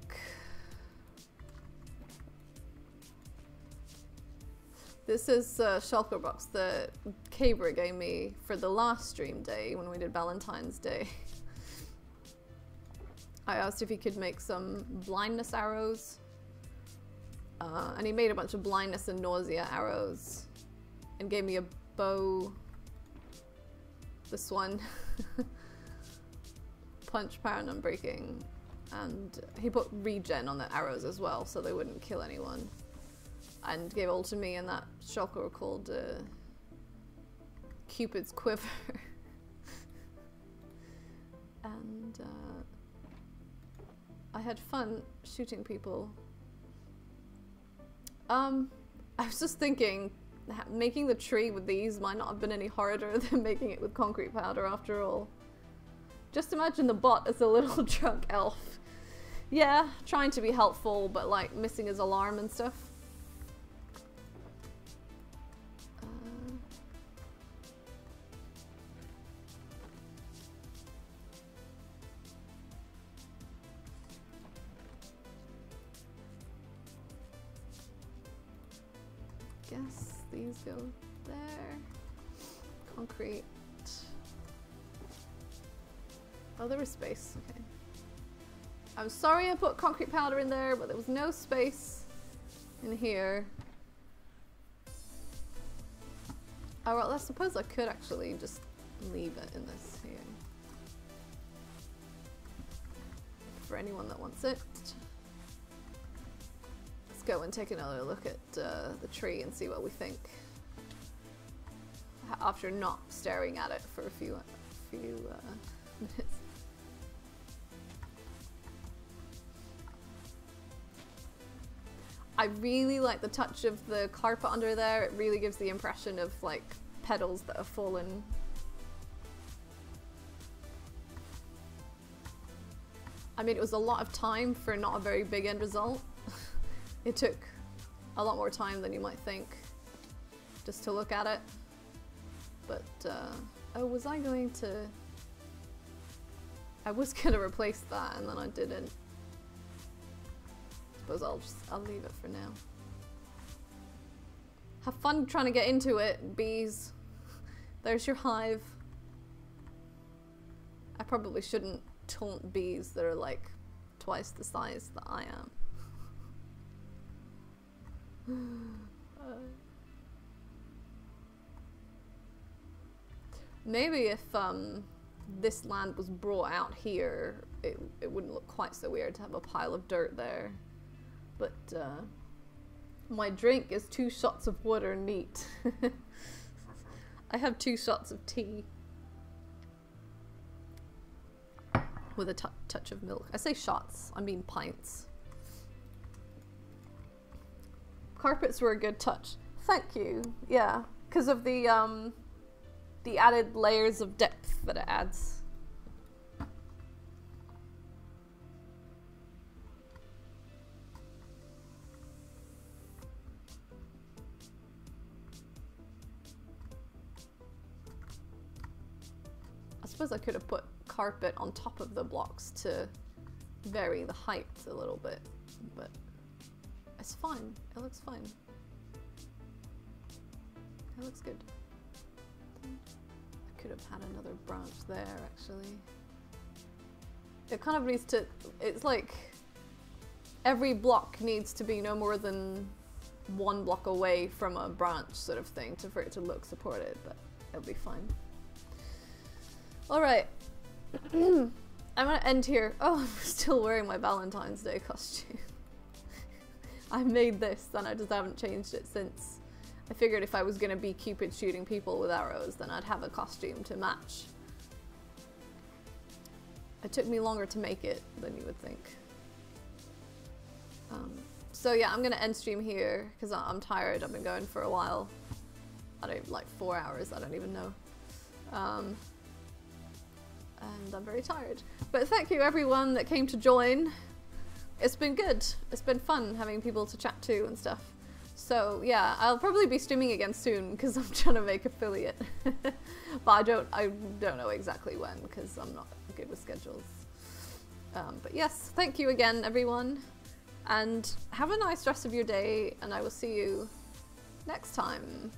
This is shulker box that Cabra gave me for the last stream day when we did Valentine's Day. I asked if he could make some blindness arrows. And he made a bunch of blindness and nausea arrows and gave me a bow. This one. Punch, power, and unbreaking. And he put regen on the arrows as well so they wouldn't kill anyone. And gave all to me and that shulker called Cupid's Quiver. And I had fun shooting people. I was just thinking, making the tree with these might not have been any harder than making it with concrete powder after all. Just imagine the bot as a little drunk elf. Yeah, trying to be helpful, but like missing his alarm and stuff. Guess these go there. Concrete. Oh, there is space. Okay. I'm sorry I put concrete powder in there, but there was no space in here. Oh, well, I suppose I could actually just leave it in this here. For anyone that wants it. Go and take another look at the tree and see what we think after not staring at it for a few minutes. I really like the touch of the carpet under there. It really gives the impression of like petals that have fallen. I mean, it was a lot of time for not a very big end result. It took a lot more time than you might think just to look at it. But, oh, was I going to... I was gonna replace that and then I didn't. Suppose I'll leave it for now. Have fun trying to get into it, bees. There's your hive. I probably shouldn't taunt bees that are like twice the size that I am. Maybe if this land was brought out here, it wouldn't look quite so weird to have a pile of dirt there. But my drink is 2 shots of water neat. I have 2 shots of tea. With a touch of milk. I say shots, I mean pints. Carpets were a good touch. Thank you. Yeah, because of the added layers of depth that it adds. I suppose I could have put carpet on top of the blocks to vary the height a little bit, but it's fine. It looks fine. It looks good. I could have had another branch there, actually. It kind of needs to, it's like every block needs to be no more than 1 block away from a branch sort of thing for it to look supported, but it'll be fine. Alright. I'm gonna end here. Oh, I'm still wearing my Valentine's Day costume. I made this and I just haven't changed it since. I figured if I was gonna be Cupid shooting people with arrows, then I'd have a costume to match. It took me longer to make it than you would think. So yeah, I'm gonna end stream here because I'm tired. I've been going for a while. I don't, like 4 hours, I don't even know. And I'm very tired. But thank you everyone that came to join. It's been good. It's been fun having people to chat to and stuff. So yeah, I'll probably be streaming again soon because I'm trying to make affiliate. But I don't know exactly when because I'm not good with schedules. But yes, thank you again everyone. And have a nice rest of your day and I will see you next time.